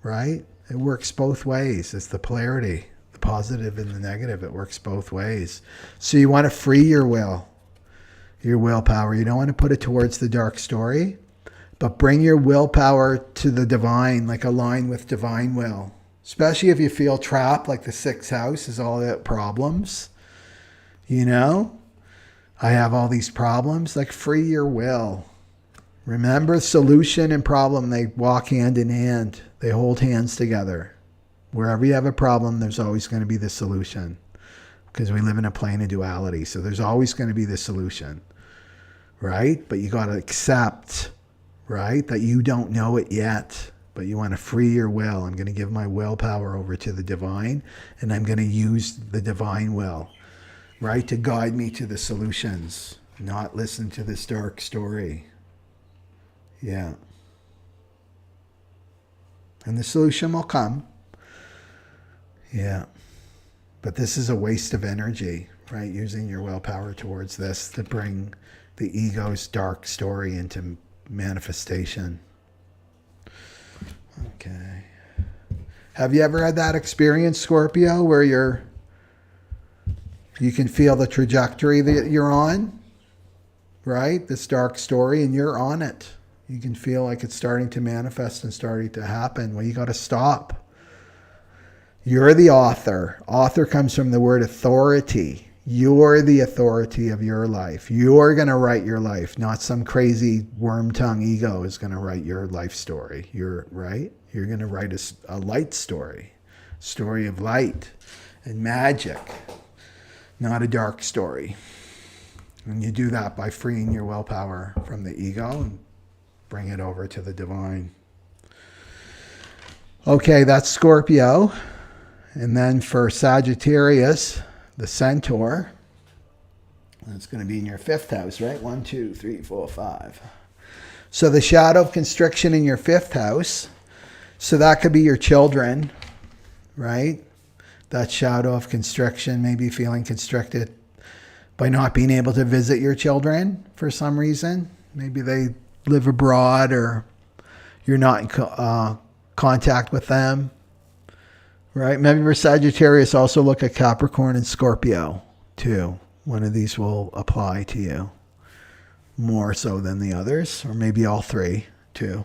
right? It works both ways. It's the polarity, the positive and the negative. It works both ways. So you want to free your will, your willpower. You don't want to put it towards the dark story, but bring your willpower to the divine, like align with divine will. Especially if you feel trapped, like the sixth house is all about problems. You know, I have all these problems. Like free your will. Remember, solution and problem, they walk hand in hand. They hold hands together. Wherever you have a problem, there's always going to be the solution. Because we live in a plane of duality. So there's always going to be the solution. Right? But you got to accept, right, that you don't know it yet. But you want to free your will. I'm going to give my willpower over to the divine, and I'm going to use the divine will, right, to guide me to the solutions, not listen to this dark story. Yeah. And the solution will come. Yeah. But this is a waste of energy, right, using your willpower towards this to bring the ego's dark story into manifestation. Okay. Have you ever had that experience, Scorpio, where you can feel the trajectory that you're on, right? This dark story, and you're on it. You can feel like it's starting to manifest and starting to happen. Well, you got to stop. You're the author. Author comes from the word authority. You're the authority of your life. You're going to write your life, not some crazy worm tongue ego is going to write your life story. You're right. You're going to write a light story of light and magic, not a dark story. And you do that by freeing your willpower from the ego and bring it over to the divine. Okay, that's Scorpio. And then for Sagittarius, the centaur, that's going to be in your fifth house, right? 1, 2, 3, 4, 5. So the shadow of constriction in your fifth house. So that could be your children, right? That shadow of constriction, maybe feeling constricted by not being able to visit your children for some reason. Maybe they live abroad or you're not in contact with them. Right? Maybe for Sagittarius, also look at Capricorn and Scorpio too. One of these will apply to you more so than the others, or maybe all three too.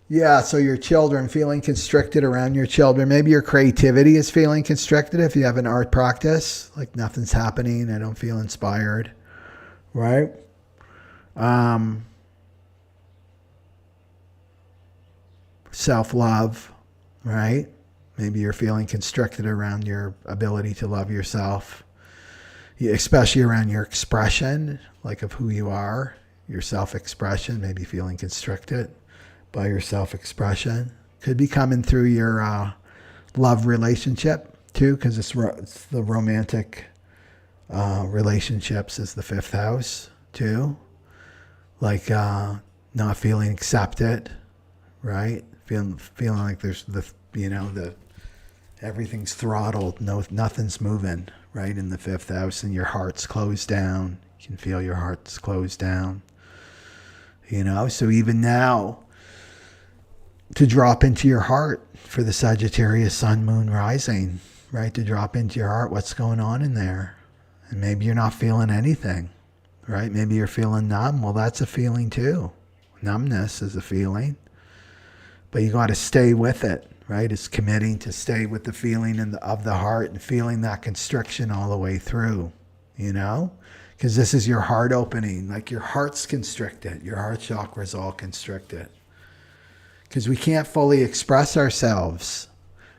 Yeah, so your children, feeling constricted around your children. Maybe your creativity is feeling constricted if you have an art practice, like nothing's happening, I don't feel inspired, right? Self-love, right? Maybe you're feeling constricted around your ability to love yourself, especially around your expression, like of who you are, your self-expression, maybe feeling constricted by your self-expression. Could be coming through your love relationship too, because it's the romantic relationships is the fifth house too. Like not feeling accepted, right? Feeling like there's everything's throttled, nothing's moving, right, in the fifth house, and your heart's closed down. You can feel your heart's closed down. So even now, to drop into your heart for the Sagittarius sun, moon, rising, right? To drop into your heart, what's going on in there? And maybe you're not feeling anything, right? Maybe you're feeling numb. Well, that's a feeling too. Numbness is a feeling. But you got to stay with it, right? It's committing to stay with the feeling of the heart and feeling that constriction all the way through, you know? Because this is your heart opening. Like your heart's constricted. Your heart chakra is all constricted. Because we can't fully express ourselves.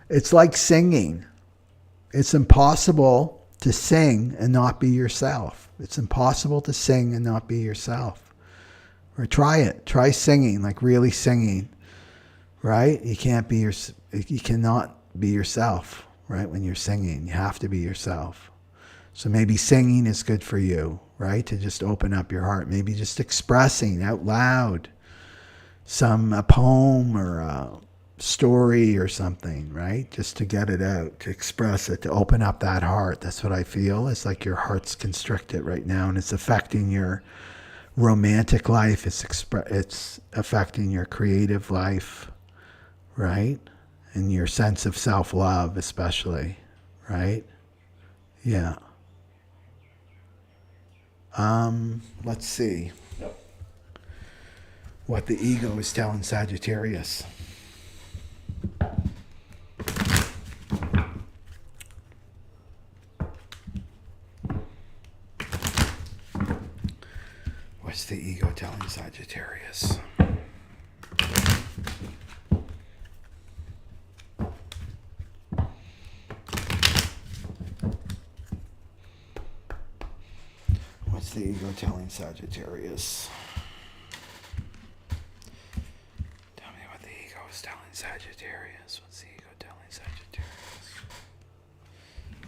It's like singing. It's impossible to sing and not be yourself. It's impossible to sing and not be yourself. Or try it. Try singing, like really singing. Right? You cannot be yourself, right? When you're singing, you have to be yourself. So maybe singing is good for you, right? To just open up your heart. Maybe just expressing out loud a poem or a story or something, right? Just to get it out, to express it, to open up that heart. That's what I feel. It's like your heart's constricted right now and it's affecting your romantic life. It's affecting your creative life. Right? And your sense of self-love especially, right? Yeah. Let's see what the ego is telling Sagittarius. What's the ego telling Sagittarius? What's the ego telling Sagittarius? Tell me what the ego is telling Sagittarius. What's the ego telling Sagittarius?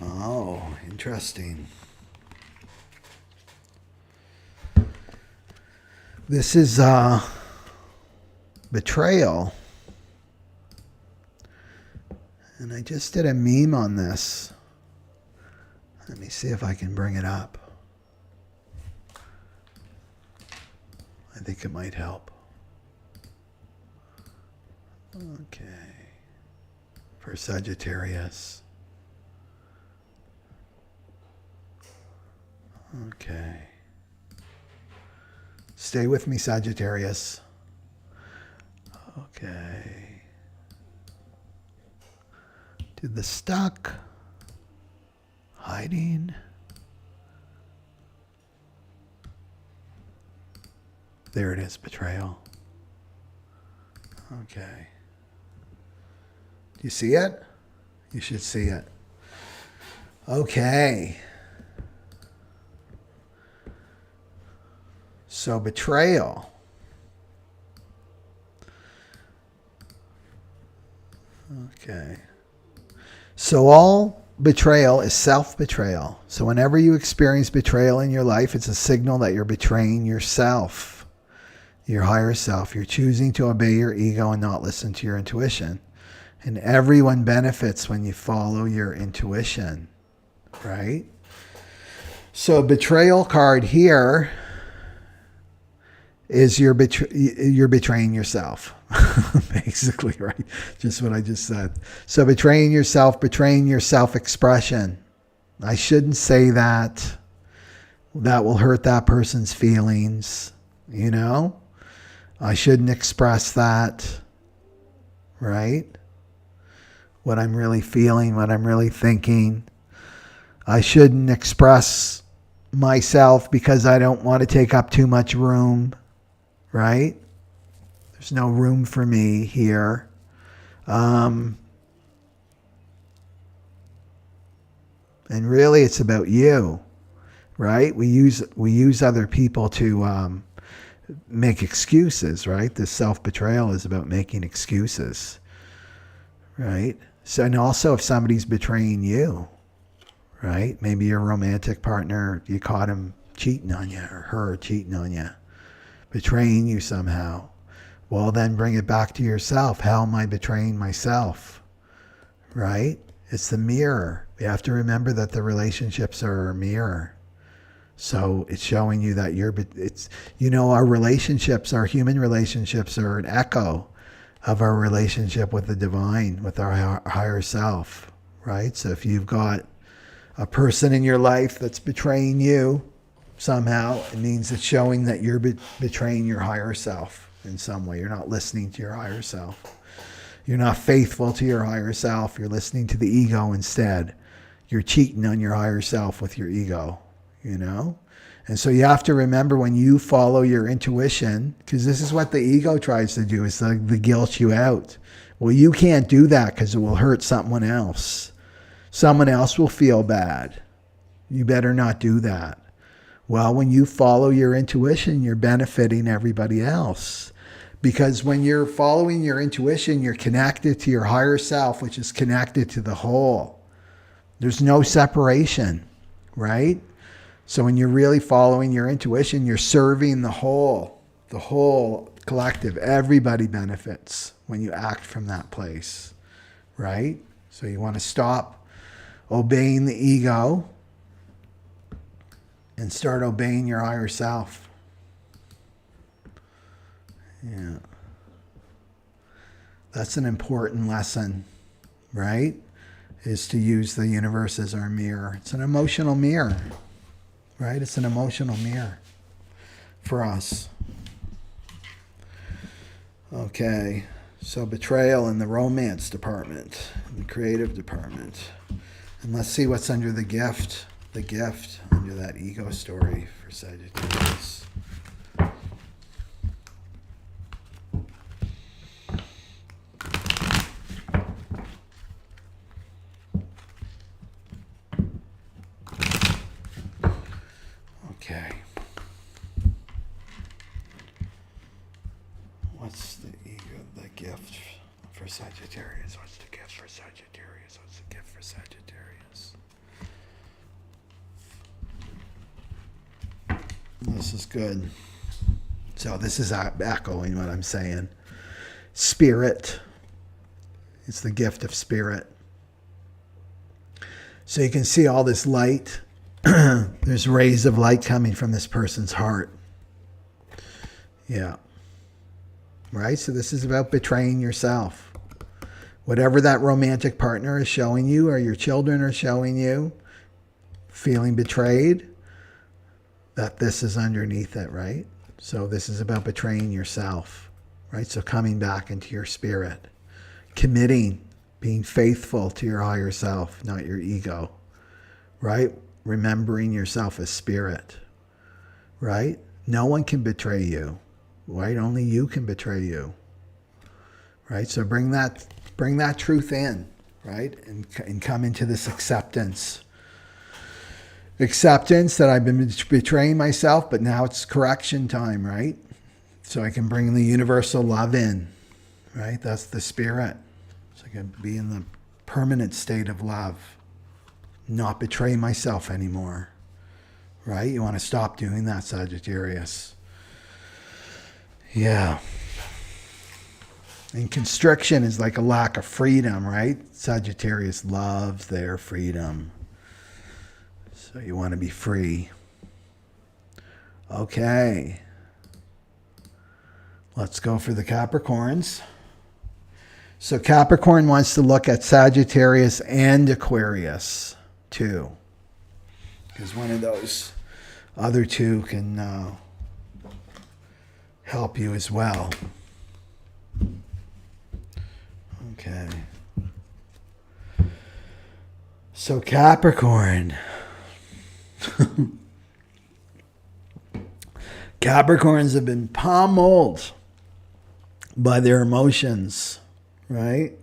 Oh, interesting. This is betrayal. And I just did a meme on this. Let me see if I can bring it up. I think it might help. Okay. For Sagittarius. Okay. Stay with me, Sagittarius. Okay. Did the stuck, hiding. There it is, betrayal. Okay. Do you see it? You should see it. Okay. So betrayal. Okay. So all betrayal is self-betrayal. So whenever you experience betrayal in your life, it's a signal that you're betraying yourself, your higher self. You're choosing to obey your ego and not listen to your intuition. And everyone benefits when you follow your intuition, right? So betrayal card here is you're betraying yourself, basically, right? Just what I just said. So betraying yourself, betraying your self-expression. I shouldn't say that. That will hurt that person's feelings, you know? I shouldn't express that, right? What I'm really feeling, what I'm really thinking. I shouldn't express myself because I don't want to take up too much room, right? There's no room for me here. And really it's about you, right? We use other people to make excuses, right? This self-betrayal is about making excuses, right? So, and also if somebody's betraying you, right? Maybe your romantic partner, you caught him cheating on you or her cheating on you, betraying you somehow. Well, then bring it back to yourself. How am I betraying myself? Right? It's the mirror. You have to remember that the relationships are a mirror. So it's showing you that our relationships, our human relationships are an echo of our relationship with the divine, with our higher self, right? So if you've got a person in your life that's betraying you somehow, it means it's showing that you're betraying your higher self in some way. You're not listening to your higher self. You're not faithful to your higher self. You're listening to the ego instead. You're cheating on your higher self with your ego, you know? And so you have to remember when you follow your intuition, because this is what the ego tries to do, is the guilt you out. Well, you can't do that because it will hurt someone else. Someone else will feel bad. You better not do that. Well, when you follow your intuition, you're benefiting everybody else. Because when you're following your intuition, you're connected to your higher self, which is connected to the whole. There's no separation, right? So when you're really following your intuition, you're serving the whole collective. Everybody benefits when you act from that place, right? So you want to stop obeying the ego and start obeying your higher self. Yeah. That's an important lesson, right? Is to use the universe as our mirror. It's an emotional mirror, right? It's an emotional mirror for us. Okay. So betrayal in the romance department, in the creative department. And let's see what's under the gift under that ego story for Sagittarius. Okay. What's the gift for Sagittarius? What's the gift for Sagittarius? What's the gift for Sagittarius? This is good. So this is echoing what I'm saying. Spirit. It's the gift of spirit. So you can see all this light. There's rays of light coming from this person's heart. Yeah. Right? So this is about betraying yourself. Whatever that romantic partner is showing you or your children are showing you, feeling betrayed, that this is underneath it, right? So this is about betraying yourself, right? So coming back into your spirit, committing, being faithful to your higher self, not your ego, right? Remembering yourself as spirit, right? No one can betray you, right? Only you can betray you, right? So bring that truth in, right? And come into this acceptance that I've been betraying myself, but now it's correction time, right? So I can bring the universal love in, right? That's the spirit. So I can be in the permanent state of love, not betray myself anymore, right? You want to stop doing that, Sagittarius. Yeah. And constriction is like a lack of freedom, right? Sagittarius loves their freedom. So you want to be free. Okay. Let's go for the Capricorns. So Capricorn wants to look at Sagittarius and Aquarius too, because one of those other two can help you as well. Okay. So Capricorn. Capricorns have been pummeled by their emotions, right?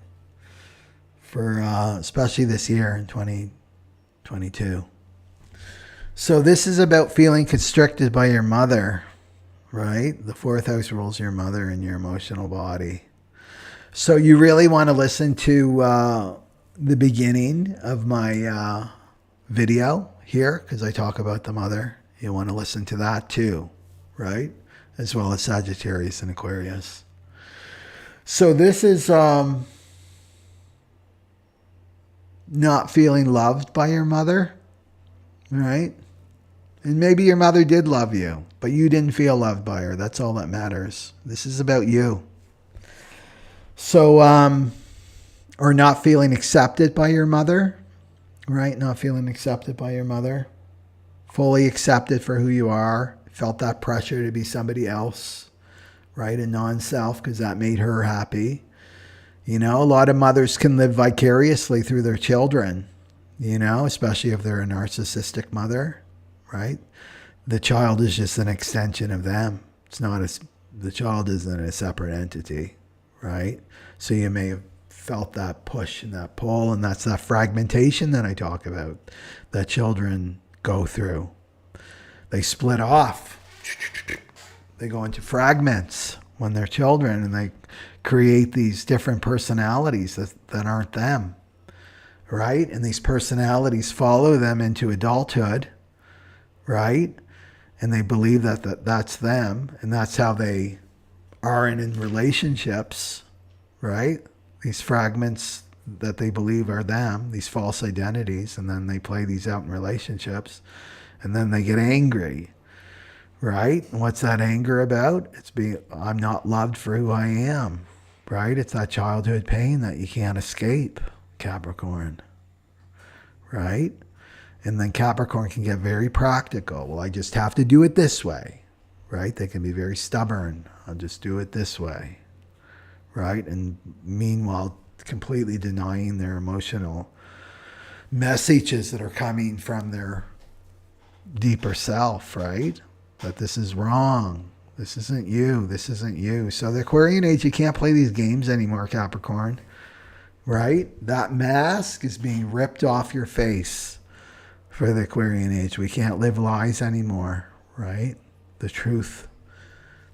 For especially this year in 2022. So this is about feeling constricted by your mother, right? The fourth house rules your mother and your emotional body. So you really want to listen to the beginning of my video here, because I talk about the mother. You want to listen to that too, right? As well as Sagittarius and Aquarius. So this is not feeling loved by your mother, right? And maybe your mother did love you, but you didn't feel loved by her. That's all that matters. This is about you. So or not feeling accepted by your mother, right? Not feeling accepted by your mother, fully accepted for who you are, felt that pressure to be somebody else, right? A non-self, because that made her happy. You know, a lot of mothers can live vicariously through their children, you know, especially if they're a narcissistic mother, right? The child is just an extension of them. It's not the child isn't a separate entity, right? So you may have felt that push and that pull, and that's that fragmentation that I talk about that children go through. They split off. They go into fragments when they're children, and they create these different personalities that aren't them, right? And these personalities follow them into adulthood, right? And they believe that's them, and that's how they are in relationships, right? These fragments that they believe are them, these false identities, and then they play these out in relationships, and then they get angry, right? And what's that anger about? I'm not loved for who I am, right? It's that childhood pain that you can't escape, Capricorn, right? And then Capricorn can get very practical. Well, I just have to do it this way, right? They can be very stubborn. I'll just do it this way, right? And meanwhile, completely denying their emotional messages that are coming from their deeper self, right? That this is wrong. This isn't you. This isn't you. So the Aquarian age, you can't play these games anymore, Capricorn, right? That mask is being ripped off your face for the Aquarian age. We can't live lies anymore, right? The truth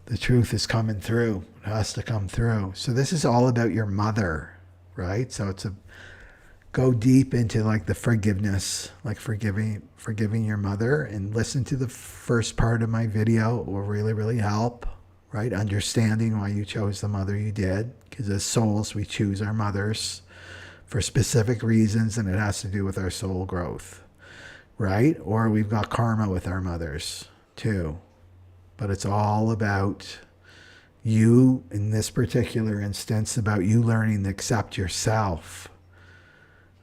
is coming through. It has to come through. So this is all about your mother, right? So it's go deep into like the forgiveness, like forgiving your mother, and listen to the first part of my video. It will really, really help, right? Understanding why you chose the mother you did, because as souls, we choose our mothers for specific reasons, and it has to do with our soul growth, right? Or we've got karma with our mothers too. But it's all about you, in this particular instance, about you learning to accept yourself,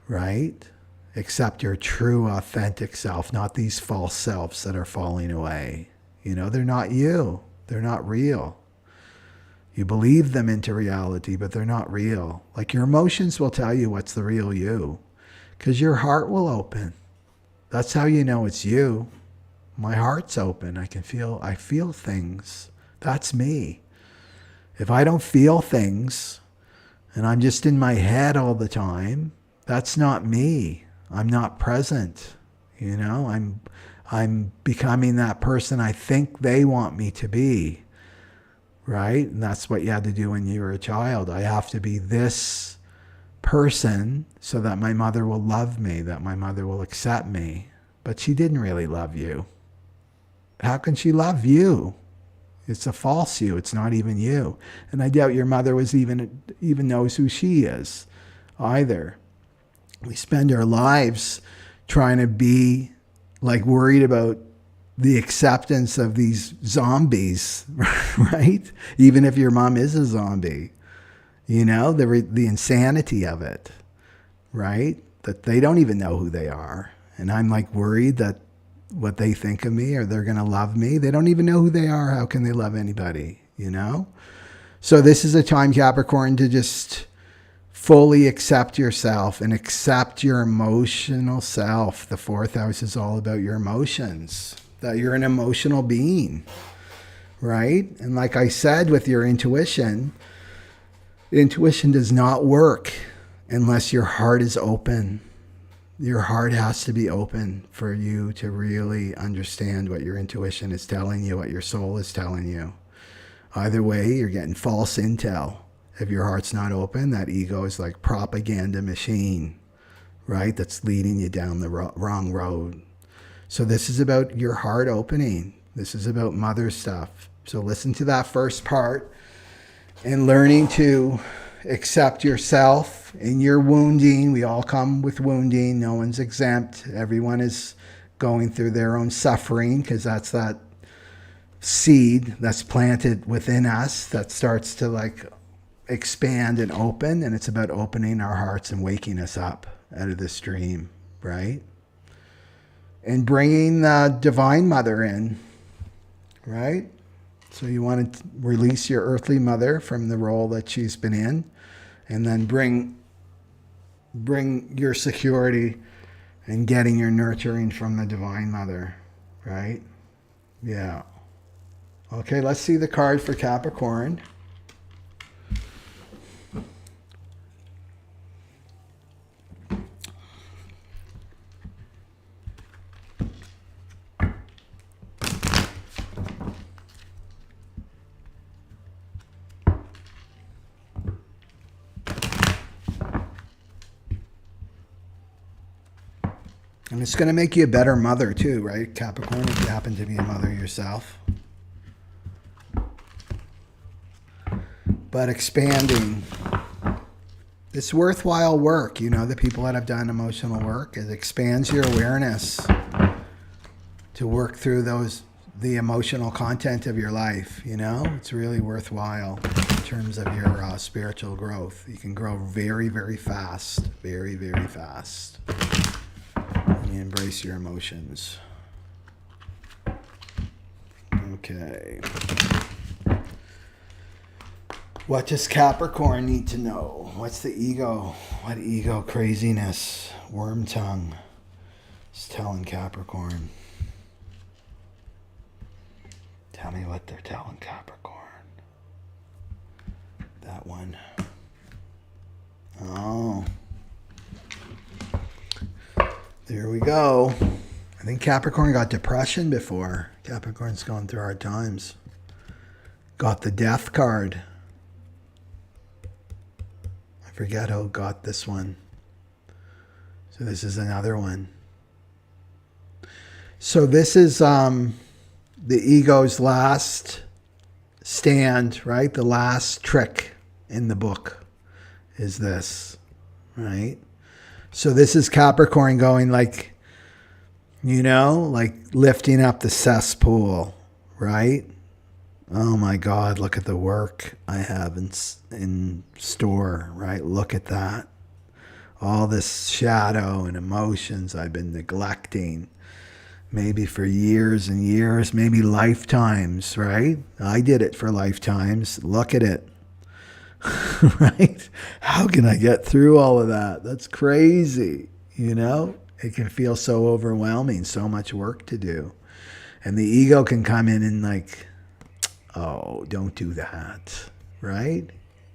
right? Accept your true, authentic self, not these false selves that are falling away. You know, they're not you. They're not real. You believe them into reality, but they're not real. Like your emotions will tell you what's the real you, because your heart will open. That's how you know it's you. My heart's open. I feel things. That's me. If I don't feel things and I'm just in my head all the time, that's not me. I'm not present. You know, I'm becoming that person I think they want me to be. Right? And that's what you had to do when you were a child. I have to be this person so that my mother will love me, that my mother will accept me. But she didn't really love you. How can she love you? It's a false you. It's not even you. And I doubt your mother was even knows who she is either. We spend our lives trying to be like worried about the acceptance of these zombies, right? Even if your mom is a zombie, you know, the insanity of it, right? That they don't even know who they are. And I'm like worried that what they think of me, or they're going to love me. They don't even know who they are. How can they love anybody, you know? So this is a time, Capricorn, to just fully accept yourself and accept your emotional self. The fourth house is all about your emotions, that you're an emotional being, right? And like I said, with your intuition does not work unless your heart is open. Your heart has to be open for you to really understand what your intuition is telling you, what your soul is telling you. Either way, you're getting false intel. If your heart's not open, that ego is like propaganda machine, right? That's leading you down the wrong road. So this is about your heart opening. This is about mother stuff. So listen to that first part and learning to accept yourself in your wounding. We all come with wounding. No one's exempt. Everyone is going through their own suffering, because that's that seed that's planted within us that starts to like expand and open, and it's about opening our hearts and waking us up out of this dream, right? And bringing the Divine Mother in, right? So you want to release your earthly mother from the role that she's been in, and then bring your security and getting your nurturing from the Divine Mother, right? Yeah. Okay, let's see the card for Capricorn. And it's going to make you a better mother too, right, Capricorn, if you happen to be a mother yourself. But expanding. It's worthwhile work. You know, the people that have done emotional work, it expands your awareness to work through the emotional content of your life. You know, it's really worthwhile in terms of your spiritual growth. You can grow very, very fast. Very, very fast. You embrace your emotions. Okay. What does Capricorn need to know? What's the ego? What ego craziness? Worm tongue is telling Capricorn. Tell me what they're telling Capricorn. That one. Oh. There we go. I think Capricorn got depression before. Capricorn's going through hard times. Got the death card. I forget who got this one. So this is another one. So this is the ego's last stand, right? The last trick in the book is this, right? So this is Capricorn going like, you know, like lifting up the cesspool, right? Oh my God, look at the work I have in store, right? Look at that. All this shadow and emotions I've been neglecting, maybe for years and years, maybe lifetimes, right? I did it for lifetimes. Look at it. Right? How can I get through all of that? That's crazy. You know, it can feel so overwhelming, so much work to do. And the ego can come in and like, oh, don't do that. Right?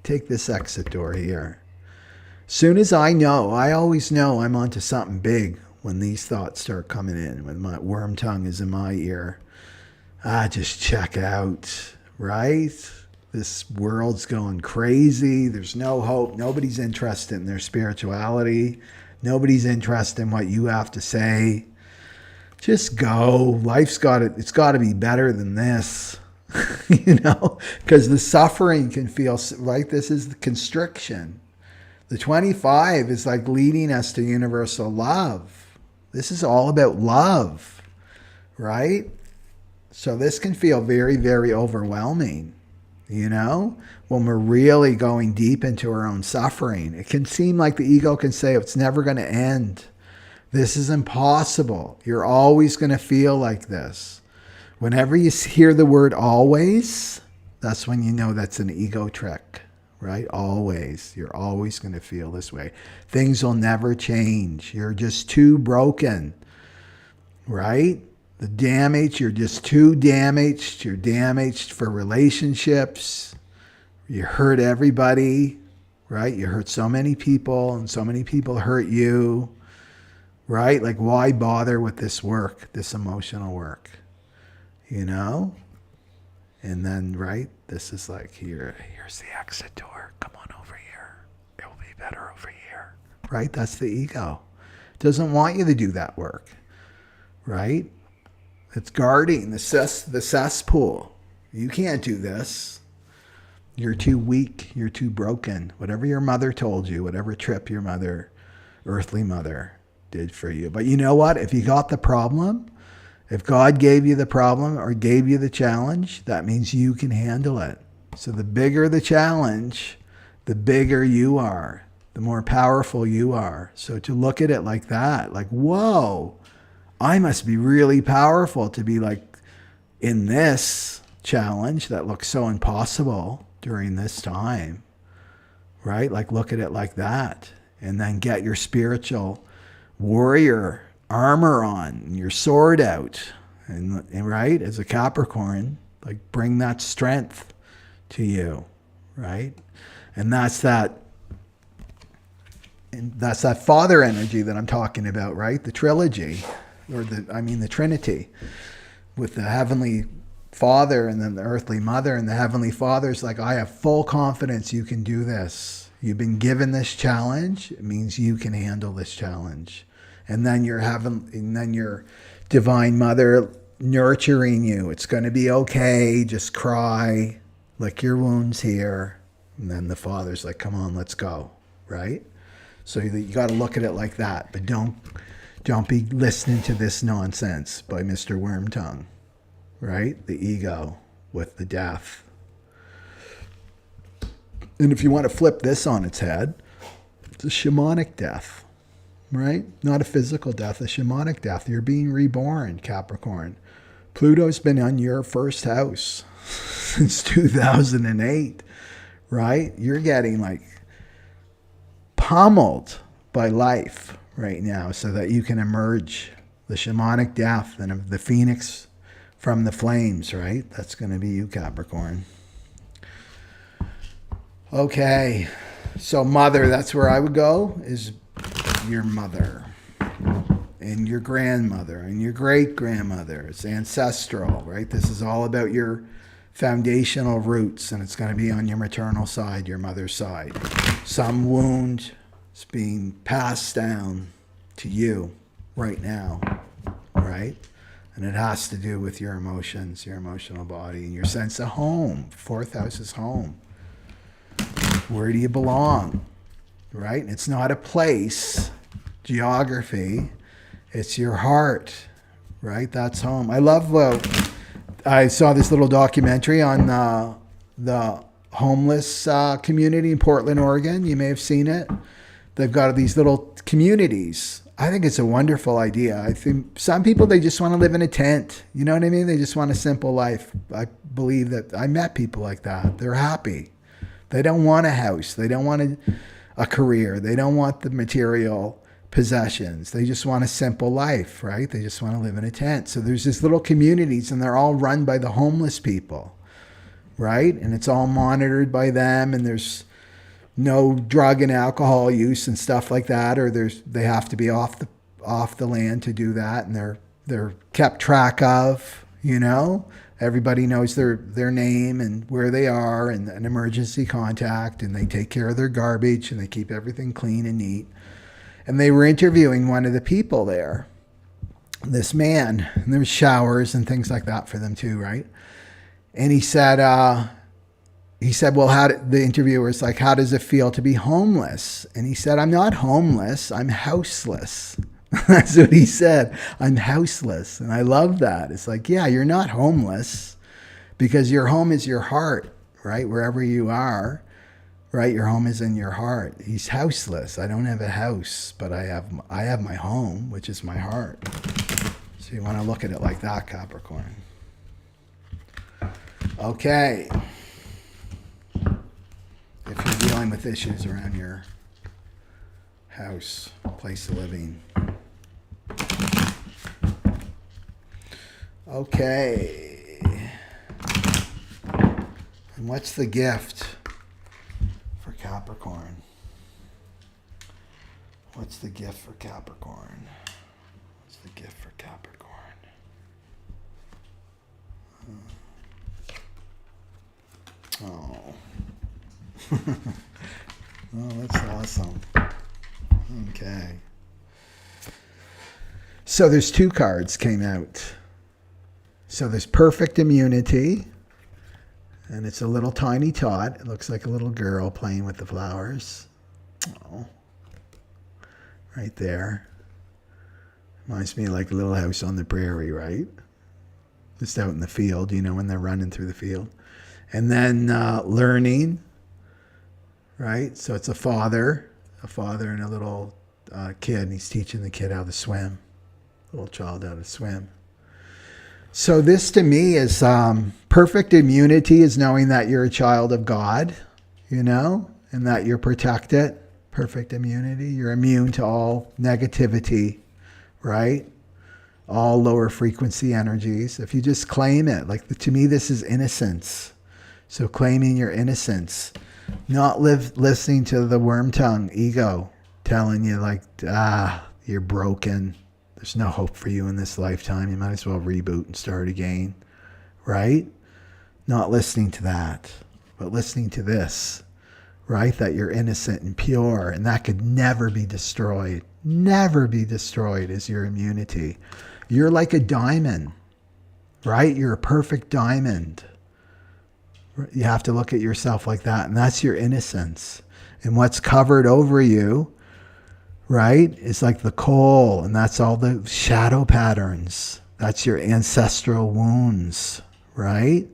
Take this exit door here. Soon as I always know I'm onto something big when these thoughts start coming in, when my worm tongue is in my ear. Just check out, right? This world's going crazy. There's no hope. Nobody's interested in their spirituality. Nobody's interested in what you have to say. Just go. It's got to be better than this. You know, because the suffering can feel, right? This is the constriction. The 25 is like leading us to universal love. This is all about love, right? So this can feel very, very overwhelming. You know, when we're really going deep into our own suffering, it can seem like the ego can say, it's never going to end. This is impossible. You're always going to feel like this. Whenever you hear the word always, that's when you know that's an ego trick, right? Always. You're always going to feel this way. Things will never change. You're just too broken, right? The damage, you're just too damaged. You're damaged for relationships. You hurt everybody, right? You hurt so many people and so many people hurt you, right? Like, why bother with this work, this emotional work, you know? And then, right, this is like, here's the exit door. Come on over here. It will be better over here, right? That's the ego. It doesn't want you to do that work, right? It's guarding the cesspool. You can't do this. You're too weak. You're too broken. Whatever your mother told you, whatever trip your mother, earthly mother, did for you. But you know what? If you got the problem, if God gave you the problem or gave you the challenge, that means you can handle it. So the bigger the challenge, the bigger you are, the more powerful you are. So to look at it like that, like, whoa, I must be really powerful to be like in this challenge that looks so impossible during this time, right? Like, look at it like that. And then get your spiritual warrior armor on and your sword out. And right, as a Capricorn, like, bring that strength to you, right? And that's that father energy that I'm talking about, right? The trilogy, or the Trinity, with the heavenly father and then the earthly mother. And the heavenly father's like, I have full confidence you can do this. You've been given this challenge. It means you can handle this challenge. And then your divine mother nurturing you. It's going to be okay. Just cry, lick your wounds here. And then the father's like, come on, let's go. Right? So you got to look at it like that. But don't be listening to this nonsense by Mr. Wormtongue. Right? The ego with the death. And if you want to flip this on its head, it's a shamanic death, right? Not a physical death, a shamanic death. You're being reborn, Capricorn. Pluto's been on your first house since 2008, right? You're getting like pummeled by life right now so that you can emerge the shamanic death and the phoenix from the flames, right? That's going to be you, Capricorn. Okay, so mother, that's where I would go, is your mother and your grandmother and your great-grandmother. It's ancestral, right? This is all about your foundational roots, and it's going to be on your maternal side, your mother's side. Some wound is being passed down to you right now, right? And it has to do with your emotions, your emotional body, and your sense of home. Fourth house is home. Where do you belong, right? It's not a place, geography. It's your heart, right? That's home. I love, I saw this little documentary on the homeless community in Portland, Oregon. You may have seen it. They've got these little communities. I think it's a wonderful idea. I think some people, they just want to live in a tent. You know what I mean? They just want a simple life. I believe that I met people like that. They're happy. They don't want a house. They don't want a career. They don't want the material possessions. They just want a simple life, right? They just want to live in a tent. So there's these little communities, and they're all run by the homeless people, right? And it's all monitored by them, and there's no drug and alcohol use and stuff like that, or they have to be off the land to do that, and they're kept track of, you know? Everybody knows their name and where they are and an emergency contact, and they take care of their garbage and they keep everything clean and neat. And they were interviewing one of the people there, this man, and there was showers and things like that for them too, right? And he said, well, the interviewer's like, how does it feel to be homeless? And he said, I'm not homeless, I'm houseless. That's what he said. I'm houseless. And I love that. It's like, yeah, you're not homeless because your home is your heart, right? Wherever you are, right? Your home is in your heart. He's houseless. I don't have a house, but I have my home, which is my heart. So you want to look at it like that, Capricorn. Okay. If you're dealing with issues around your house, place of living. Okay. And what's the gift for Capricorn? What's the gift for Capricorn? What's the gift for Capricorn? Oh. Oh, that's awesome. Okay. So there's two cards came out. So there's perfect immunity, and it's a little tiny tot. It looks like a little girl playing with the flowers. Oh, right there. Reminds me of like a Little House on the Prairie, right? Just out in the field, you know, when they're running through the field. And then learning, right? So it's a father and a little kid, and he's teaching the kid how to swim, little child how to swim. So this to me is perfect immunity is knowing that you're a child of God, you know, and that you're protected. Perfect immunity. You're immune to all negativity, right? All lower frequency energies. If you just claim it, like to me, this is innocence. So claiming your innocence, not listening to the worm tongue ego telling you like, you're broken. There's no hope for you in this lifetime. You might as well reboot and start again, right? Not listening to that, but listening to this, right? That you're innocent and pure, and that could never be destroyed. Never be destroyed is your immunity. You're like a diamond, right? You're a perfect diamond. You have to look at yourself like that, and that's your innocence. And what's covered over you, right, is like the coal, and that's all the shadow patterns. That's your ancestral wounds, right?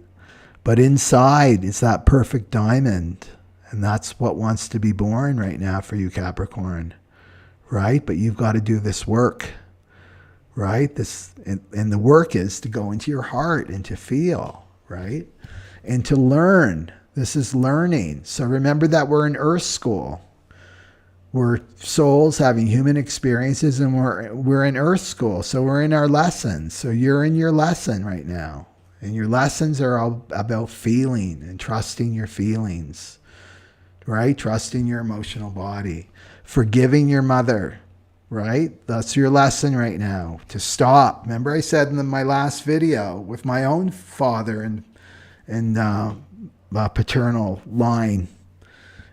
But inside is that perfect diamond, and that's what wants to be born right now for you, Capricorn, right? But you've got to do this work, right? And the work is to go into your heart and to feel, right? And to learn. This is learning. So remember that we're in Earth School. We're souls having human experiences, and we're in Earth School. So we're in our lessons. So you're in your lesson right now. And your lessons are all about feeling and trusting your feelings, right? Trusting your emotional body. Forgiving your mother, right? That's your lesson right now. To stop. Remember I said in my last video with my own father and paternal line,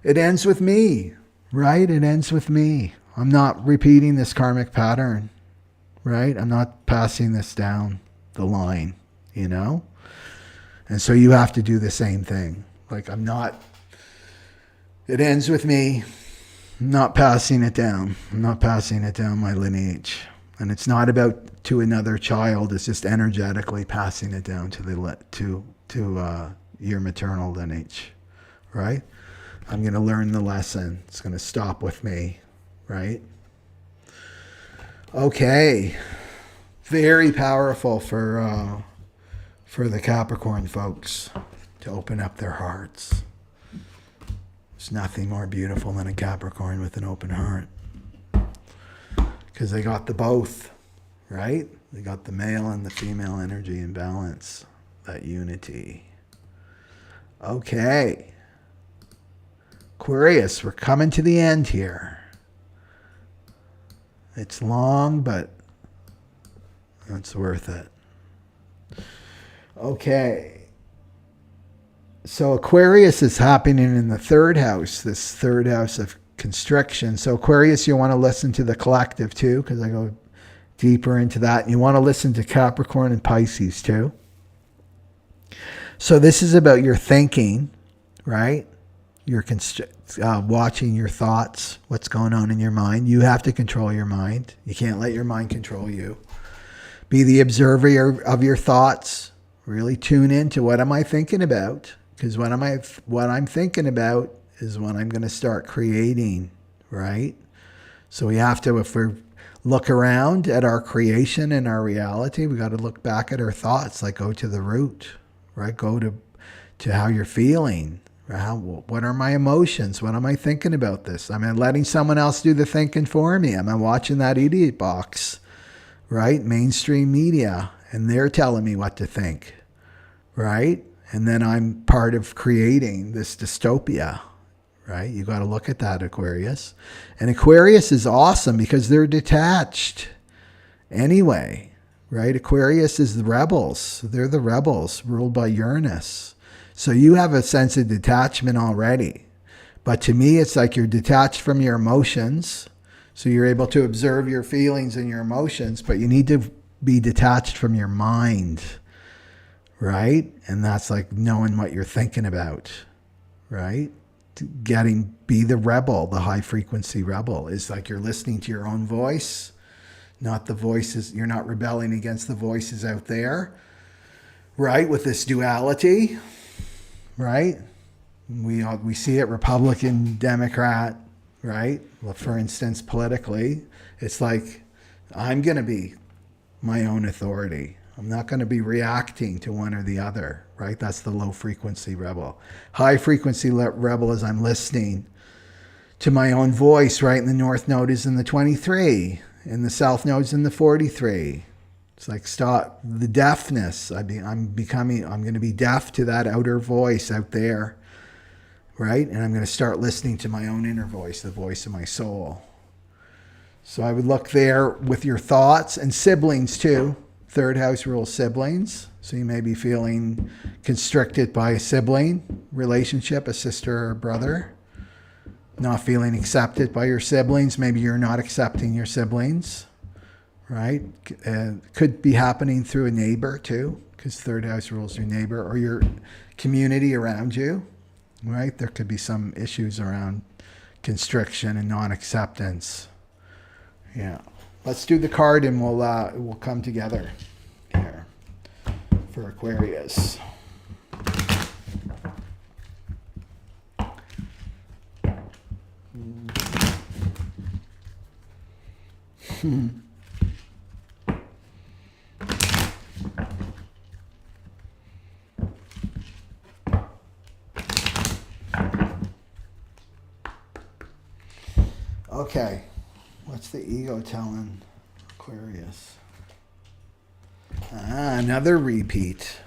it ends with me. Right? It ends with me. I'm not repeating this karmic pattern, right? I'm not passing this down the line, you know? And so you have to do the same thing. Like it ends with me. I'm not passing it down. I'm not passing it down my lineage. And it's not about to another child. It's just energetically passing it down to your maternal lineage, right? I'm going to learn the lesson. It's going to stop with me, right? Okay. Very powerful for the Capricorn folks to open up their hearts. There's nothing more beautiful than a Capricorn with an open heart. Because they got the both, right? They got the male and the female energy in balance. That unity. Okay. Aquarius, we're coming to the end here. It's long, but it's worth it. Okay. So Aquarius is happening in the third house, this third house of constriction. So Aquarius, you want to listen to the collective too, because I go deeper into that. And you want to listen to Capricorn and Pisces too. So this is about your thinking, right? You're watching your thoughts, what's going on in your mind. You have to control your mind. You can't let your mind control you. Be the observer of your thoughts. Really tune into what am I thinking about? Because what I'm thinking about is what I'm going to start creating, right? So we have to, if we look around at our creation and our reality, we got to look back at our thoughts, like go to the root, right? Go to how you're feeling. What are my emotions? What am I thinking about this? Am I letting someone else do the thinking for me? Am I watching that idiot box, right? Mainstream media, and they're telling me what to think, right? And then I'm part of creating this dystopia, right? You got to look at that, Aquarius. And Aquarius is awesome because they're detached anyway, right? Aquarius is the rebels. They're the rebels ruled by Uranus. So you have a sense of detachment already. But to me, it's like you're detached from your emotions. So you're able to observe your feelings and your emotions, but you need to be detached from your mind, right? And that's like knowing what you're thinking about, right? Be the rebel, the high frequency rebel. Is like you're listening to your own voice, not the voices. You're not rebelling against the voices out there, right? With this duality. Right? We see it Republican, Democrat, right? Well, for instance, politically, it's like, I'm going to be my own authority. I'm not going to be reacting to one or the other, right? That's the low frequency rebel. High frequency rebel is I'm listening to my own voice, right? And the north node is in the 23, and the south node's in the 43. It's like, stop the deafness. I'm going to be deaf to that outer voice out there, right? And I'm going to start listening to my own inner voice, the voice of my soul. So I would look there with your thoughts and siblings too. Third house rules siblings. So you may be feeling constricted by a sibling relationship, a sister or a brother. Not feeling accepted by your siblings. Maybe you're not accepting your siblings, right? Could be happening through a neighbor too, because third house rules your neighbor or your community around you, right? There could be some issues around constriction and non-acceptance. Yeah. Let's do the card and we'll come together here for Aquarius. Okay. What's the ego telling Aquarius? Another repeat.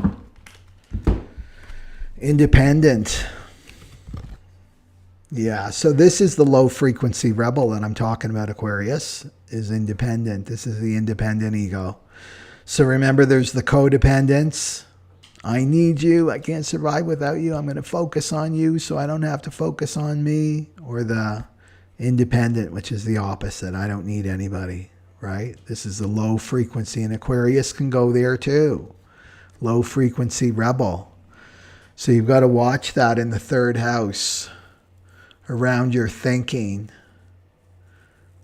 Independent. Yeah, so this is the low frequency rebel that I'm talking about, Aquarius, is independent. This is the independent ego. So remember, there's the codependence. I need you. I can't survive without you. I'm going to focus on you so I don't have to focus on me. Or the independent, which is the opposite. I don't need anybody, right? This is the low frequency, and Aquarius can go there too. Low frequency rebel. So you've got to watch that in the third house around your thinking,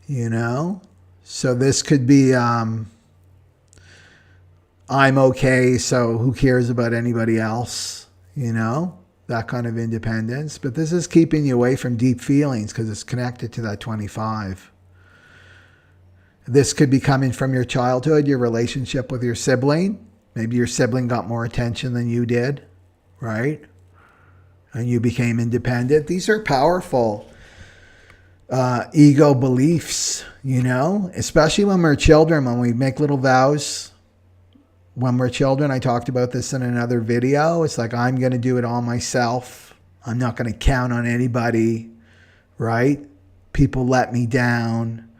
you know? So this could be, I'm okay, so who cares about anybody else, you know? That kind of independence. But this is keeping you away from deep feelings because it's connected to that 25. This could be coming from your childhood, your relationship with your sibling. Maybe your sibling got more attention than you did, right? And you became independent. These are powerful ego beliefs, you know, especially when we're children, when we make little vows. When we're children, I talked about this in another video. It's like, I'm going to do it all myself. I'm not going to count on anybody, right? People let me down.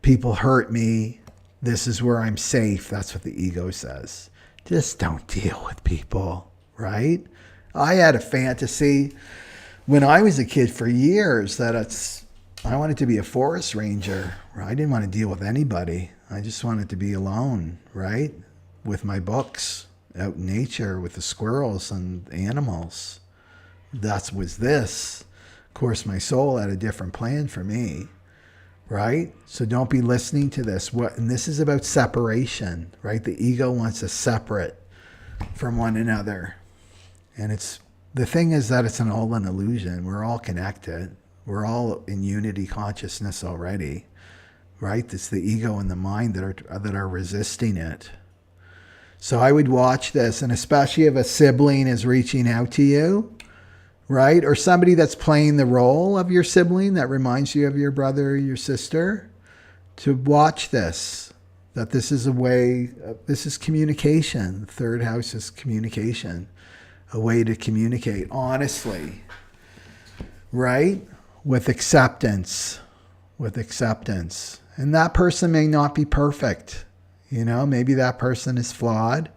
People hurt me. This is where I'm safe. That's what the ego says. Just don't deal with people, right? I had a fantasy when I was a kid for years that I wanted to be a forest ranger. Right? I didn't want to deal with anybody. I just wanted to be alone, right? With my books, out in nature, with the squirrels and animals. That was this. Of course, my soul had a different plan for me, right? So don't be listening to this. And this is about separation, right? The ego wants us separate from one another. And the thing is that it's all an illusion. We're all connected. We're all in unity consciousness already, right? It's the ego and the mind that are resisting it. So I would watch this, and especially if a sibling is reaching out to you, right? Or somebody that's playing the role of your sibling that reminds you of your brother or your sister, to watch this, that this is a way, this is communication. Third house is communication, a way to communicate honestly, right? With acceptance, And that person may not be perfect. You know, maybe that person is flawed,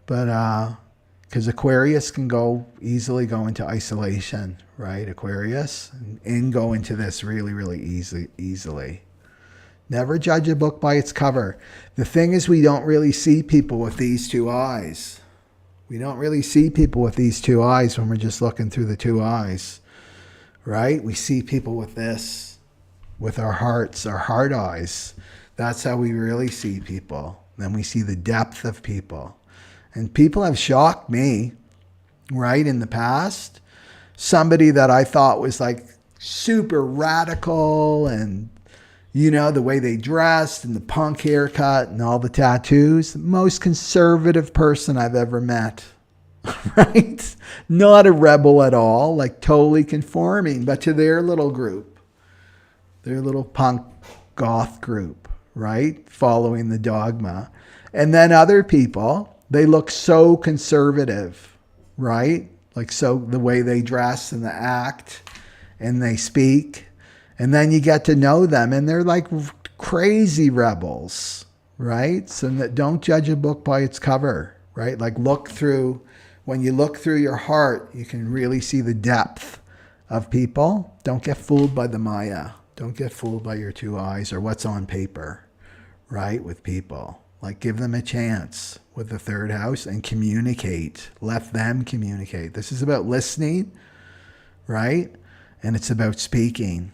but because Aquarius can easily go into isolation, right? Aquarius, and go into this really, really easily. Never judge a book by its cover. The thing is, we don't really see people with these two eyes. We don't really see people with these two eyes when we're just looking through the two eyes, right? We see people with this, with our hearts, our heart eyes. That's how we really see people. Then we see the depth of people. And people have shocked me, right, in the past. somebody that I thought was like super radical, and the way they dressed and the punk haircut and all the tattoos, the most conservative person I've ever met. Right? Not a rebel at all, like totally conforming, but to their little group, their little punk goth group, right? Following the dogma. And then other people, they look so conservative, right? Like, so the way they dress and the act and they speak. And then you get to know them and they're like crazy rebels, right? So don't judge a book by its cover, right? Like when you look through your heart, you can really see the depth of people. Don't get fooled by the Maya. Don't get fooled by your two eyes or what's on paper, right? With people. Like, give them a chance with the third house and communicate. Let them communicate. This is about listening, right? And it's about speaking.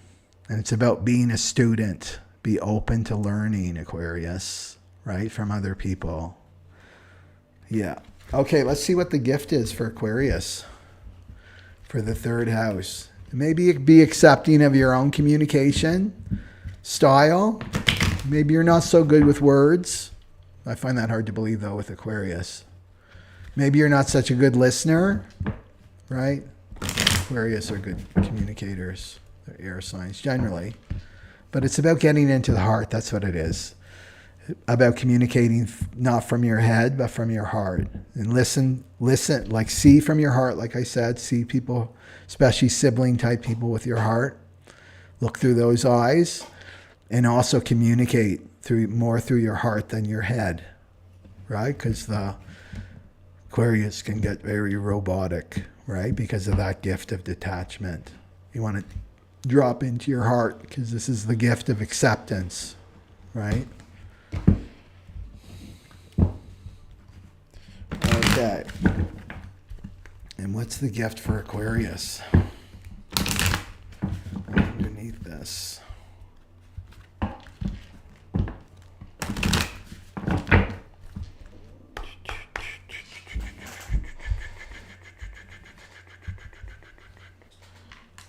And it's about being a student. Be open to learning, Aquarius, right? From other people. Yeah. Okay, let's see what the gift is for Aquarius. For the third house. Maybe be accepting of your own communication style. Maybe you're not so good with words. I find that hard to believe, though, with Aquarius. Maybe you're not such a good listener, right? Aquarius are good communicators. They're air signs, generally. But it's about getting into the heart. That's what it is. About communicating not from your head, but from your heart. And listen, like see from your heart, like I said. See people, especially sibling-type people with your heart. Look through those eyes. And also communicate more through your heart than your head, right? Because the Aquarius can get very robotic, right? Because of that gift of detachment. You want to drop into your heart because this is the gift of acceptance, right? Okay. And what's the gift for Aquarius? Underneath this.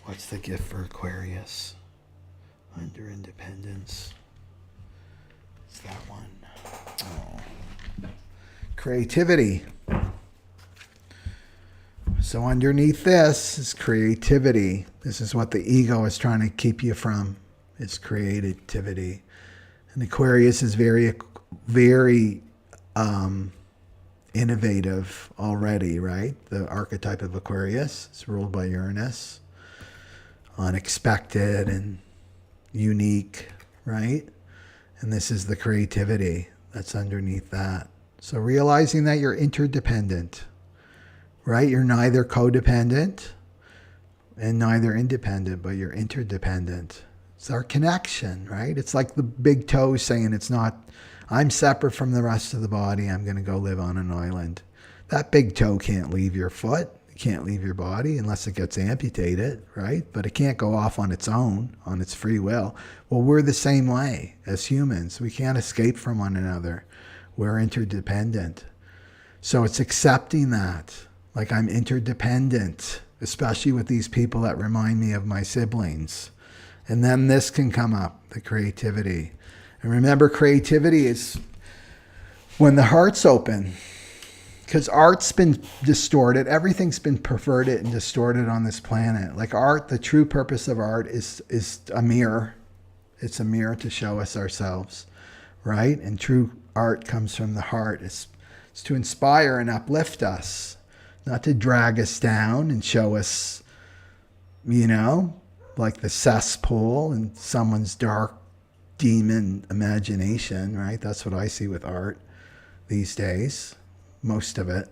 What's the gift for Aquarius? Under independence. It's that one. Oh. Creativity. So underneath this is creativity. This is what the ego is trying to keep you from, is creativity. And Aquarius is very, very innovative already, right? The archetype of Aquarius is ruled by Uranus. Unexpected and unique, right? And this is the creativity that's underneath that. So realizing that you're interdependent, right? You're neither codependent and neither independent, but you're interdependent. It's our connection, right? It's like the big toe saying it's not, I'm separate from the rest of the body. I'm going to go live on an island. That big toe can't leave your foot. Can't leave your body unless it gets amputated, right? But it can't go off on its own, on its free will. Well, we're the same way as humans. We can't escape from one another. We're interdependent. So it's accepting that. Like, I'm interdependent, especially with these people that remind me of my siblings. And then this can come up, the creativity. And remember, creativity is when the heart's open. Because art's been distorted. Everything's been perverted and distorted on this planet. Like art, the true purpose of art is a mirror. It's a mirror to show us ourselves, right? And true art comes from the heart. It's to inspire and uplift us, not to drag us down and show us, like the cesspool in someone's dark demon imagination, right? That's what I see with art these days. Most of it.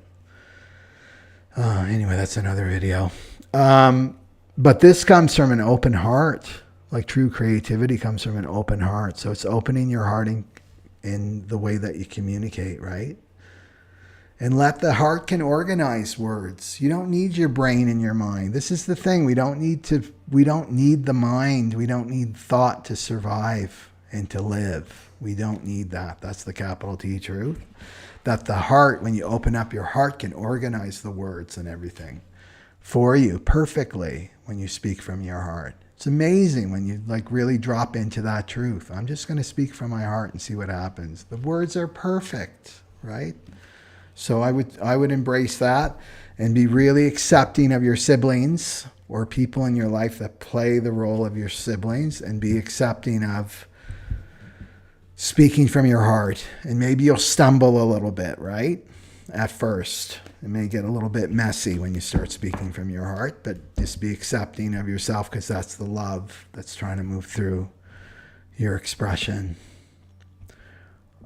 Anyway, that's another video. But this comes from an open heart. Like true creativity comes from an open heart. So it's opening your heart in the way that you communicate, right? And let the heart can organize words. You don't need your brain and your mind. This is the thing. We don't need the mind. We don't need thought to survive and to live. We don't need that. That's the capital T truth. That the heart, when you open up your heart, can organize the words and everything for you perfectly when you speak from your heart. It's amazing when you like really drop into that truth. I'm just going to speak from my heart and see what happens. The words are perfect, right? So I would embrace that and be really accepting of your siblings or people in your life that play the role of your siblings, and be accepting of speaking from your heart. And maybe you'll stumble a little bit, right? At first. It may get a little bit messy when you start speaking from your heart, but just be accepting of yourself, because that's the love that's trying to move through your expression.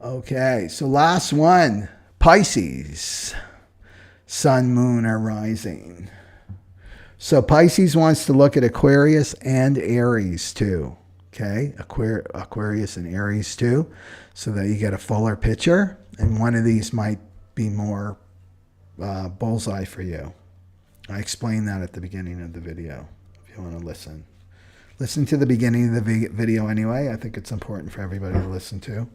Okay, so last one, Pisces. Sun, moon are rising. So Pisces wants to look at Aquarius and Aries too. Okay, Aquarius and Aries too, so that you get a fuller picture. And one of these might be more bullseye for you. I explained that at the beginning of the video. If you want to listen to the beginning of the video anyway. I think it's important for everybody to listen to.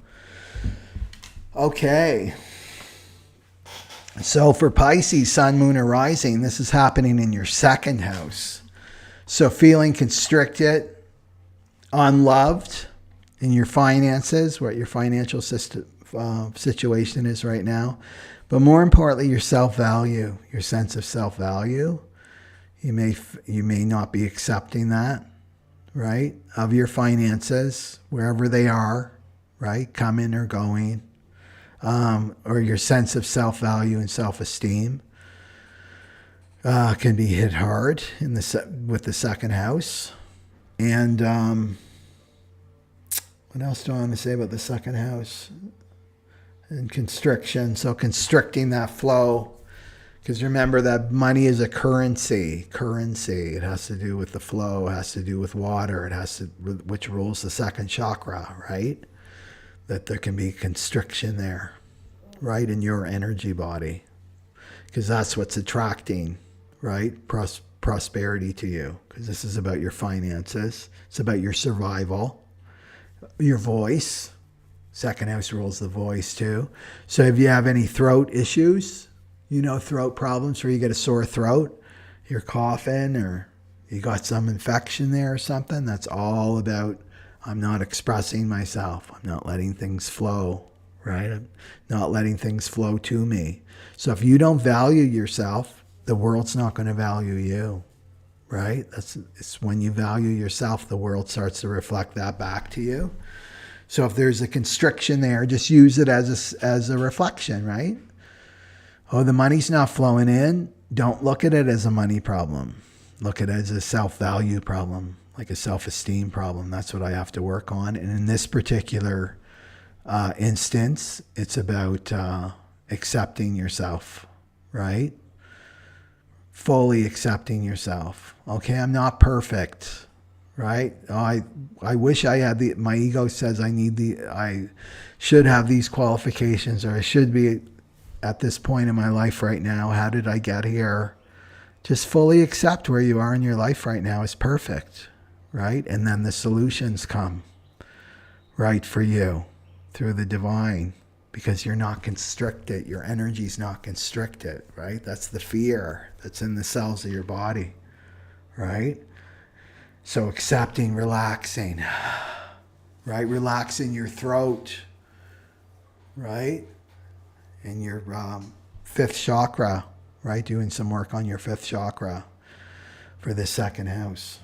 Okay. So for Pisces, sun, moon, or rising, this is happening in your second house. So feeling constricted, unloved in your finances, what your financial situation is right now. But more importantly, your self-value, your sense of self-value. You may not be accepting that, right? Of your finances, wherever they are, right? Coming or going. Or your sense of self-value and self-esteem can be hit hard with the second house. And what else do I want to say about the second house? And constriction. So constricting that flow, because remember that money is a currency. It has to do with the flow. It has to do with water. Which rules the second chakra, right? That there can be constriction there, right, in your energy body, because that's what's attracting, right, prosperity to you, because this is about your finances. It's about your survival, your voice. Second house rules the voice too. So if you have any throat issues, throat problems where you get a sore throat, you're coughing, or you got some infection there or something, that's all about I'm not expressing myself. I'm not letting things flow, right? I'm not letting things flow to me. So if you don't value yourself, the world's not going to value you, right? It's when you value yourself, the world starts to reflect that back to you. So if there's a constriction there, just use it as a reflection, right? Oh, the money's not flowing in. Don't look at it as a money problem. Look at it as a self-value problem, like a self-esteem problem. That's what I have to work on. And in this particular instance, it's about accepting yourself, right? Fully accepting yourself. Okay, I'm not perfect, right? I wish I had my ego says I should have these qualifications, or I should be at this point in my life right now. How did I get here? Just fully accept where you are in your life right now is perfect, right? And then the solutions come, right, for you through the divine, because you're not constricted. Your energy's not constricted, right? That's the fear that's in the cells of your body, right? So accepting, relaxing, right? Relaxing your throat, right? And your fifth chakra, right? Doing some work on your fifth chakra for the second house.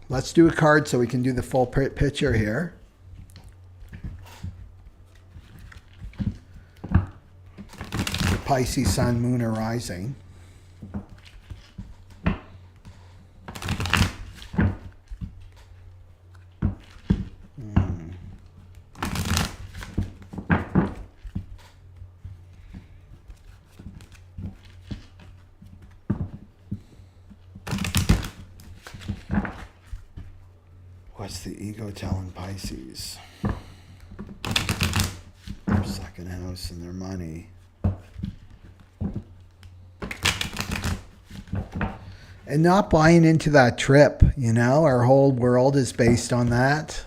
Let's do a card so we can do the full picture here. The Pisces, sun, moon, or rising. What's the ego telling Pisces? Their second house and their money. And not buying into that trip, our whole world is based on that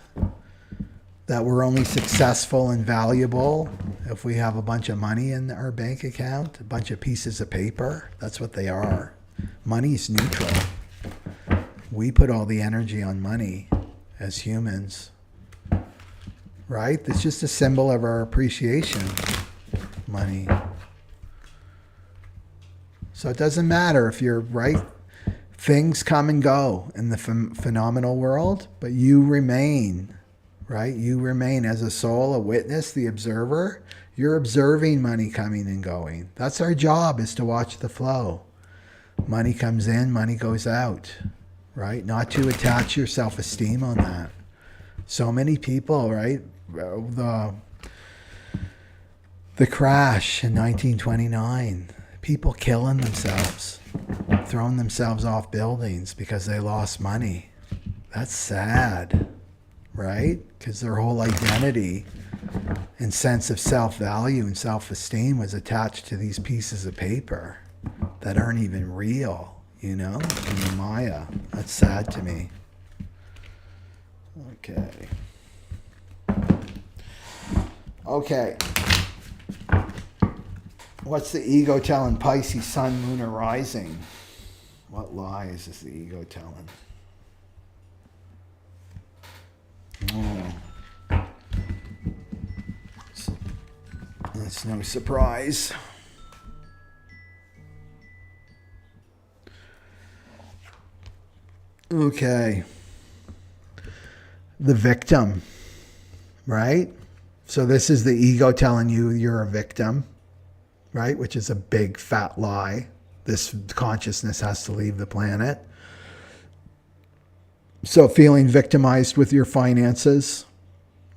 we're only successful and valuable if we have a bunch of money in our bank account, a bunch of pieces of paper. That's what they are. Money's neutral. We put all the energy on money as humans, right? It's just a symbol of our appreciation, money. So it doesn't matter if you're right. Things come and go in the phenomenal world, but you remain, right? You remain as a soul, a witness, the observer. You're observing money coming and going. That's our job, is to watch the flow. Money comes in, money goes out, right? Not to attach your self-esteem on that. So many people, right? The crash in 1929, people killing themselves, throwing themselves off buildings because they lost money. That's sad, right? Because their whole identity and sense of self-value and self-esteem was attached to these pieces of paper that aren't even real, you know, in the Maya. That's sad to me. Okay. What's the ego telling Pisces, sun, moon, or rising? What lies is the ego telling? Oh. That's no surprise. Okay. The victim, right? So this is the ego telling you you're a victim, right? Which is a big fat lie. This consciousness has to leave the planet. So feeling victimized with your finances,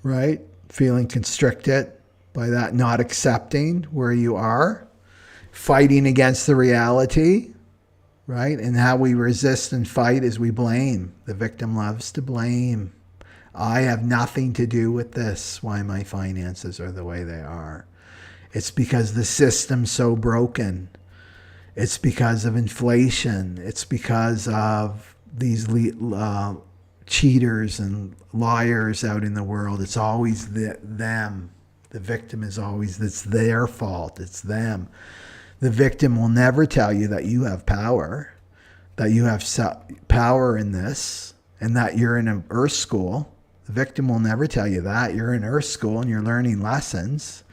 right? Feeling constricted by that, not accepting where you are, fighting against the reality, right? And how we resist and fight is we blame. The victim loves to blame. I have nothing to do with this, why my finances are the way they are. It's because the system's so broken. It's because of inflation. It's because of these cheaters and liars out in the world. It's always them. The victim is always, it's their fault. It's them. The victim will never tell you that you have power, that you have power in this, and that you're in an earth school. The victim will never tell you that. You're in earth school and you're learning lessons.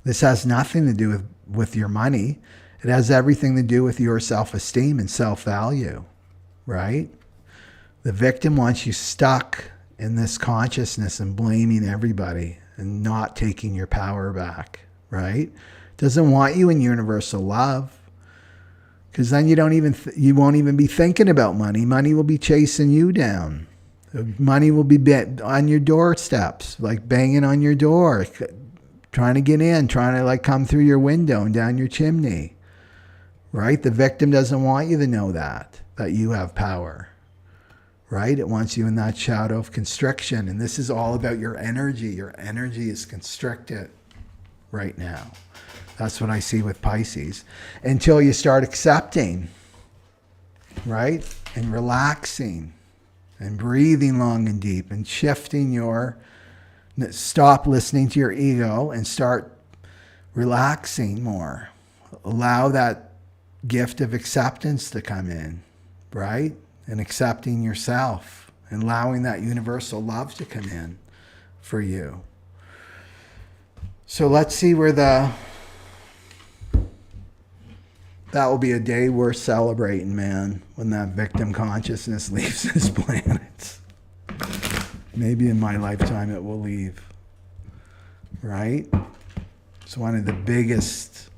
This has nothing to do with your money. It has everything to do with your self-esteem and self-value, right? The victim wants you stuck in this consciousness and blaming everybody and not taking your power back, right? Doesn't want you in universal love, because then you won't even be thinking about money. Money will be chasing you down. Money will be on your doorsteps, like banging on your door, trying to get in, trying to like come through your window and down your chimney, right? The victim doesn't want you to know that you have power, right? It wants you in that shadow of constriction. And this is all about your energy. Your energy is constricted right now. That's what I see with Pisces. Until you start accepting, right? And relaxing and breathing long and deep and shifting stop listening to your ego and start relaxing more. Allow that gift of acceptance to come in, right? And accepting yourself and allowing that universal love to come in for you. So let's see where that will be a day worth celebrating, man, when that victim consciousness leaves this planet. Maybe in my lifetime it will leave, right? It's one of the biggest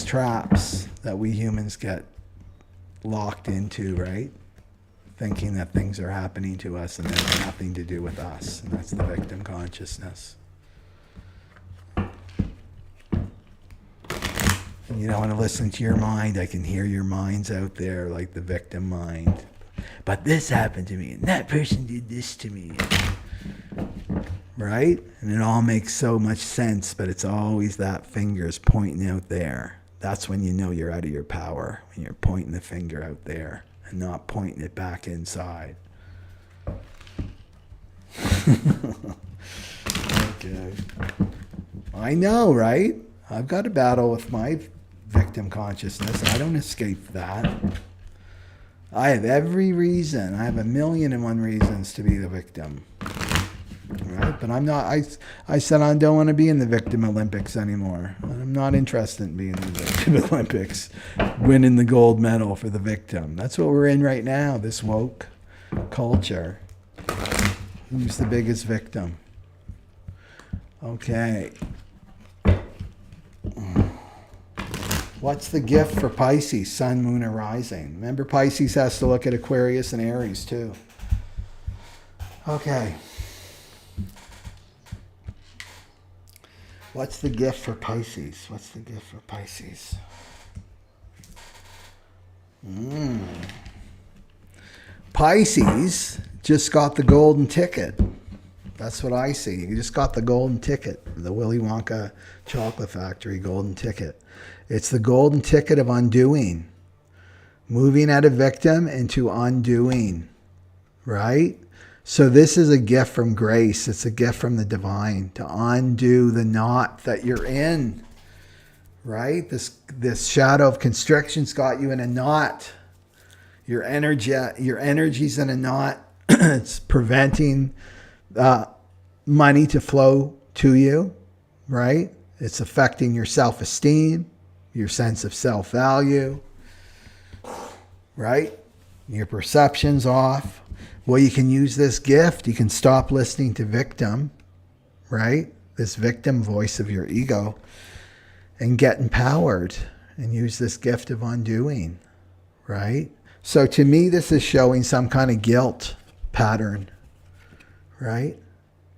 traps that we humans get locked into, right? Thinking that things are happening to us and they have nothing to do with us. And that's the victim consciousness. And you don't want to listen to your mind. I can hear your minds out there, like the victim mind. But this happened to me, and that person did this to me. Right? And it all makes so much sense, but it's always that finger's pointing out there. That's when you know you're out of your power, when you're pointing the finger out there and not pointing it back inside. Okay. I know, right? I've got a battle with my victim consciousness. I don't escape that. I have every reason. I have 1,000,001 reasons to be the victim. Right? But I'm not. I said I don't want to be in the victim Olympics anymore. I'm not interested in being in the victim Olympics, winning the gold medal for the victim. That's what we're in right now, this woke culture. Who's the biggest victim? Okay. What's the gift for Pisces, Sun, Moon, or Rising? Remember, Pisces has to look at Aquarius and Aries too. Okay. What's the gift for Pisces? What's the gift for Pisces? Pisces just got the golden ticket. That's what I see. You just got the golden ticket. The Willy Wonka Chocolate Factory golden ticket. It's the golden ticket of undoing. Moving out of victim into undoing. Right? So this is a gift from grace. It's a gift from the divine to undo the knot that you're in. Right? This shadow of constriction's got you in a knot. Your energy's in a knot. It's preventing money to flow to you. Right? It's affecting your self-esteem, your sense of self-value. Right? Your perception's off. Well, you can use this gift. You can stop listening to victim, right? This victim voice of your ego, and get empowered and use this gift of undoing, right? So to me, this is showing some kind of guilt pattern, right?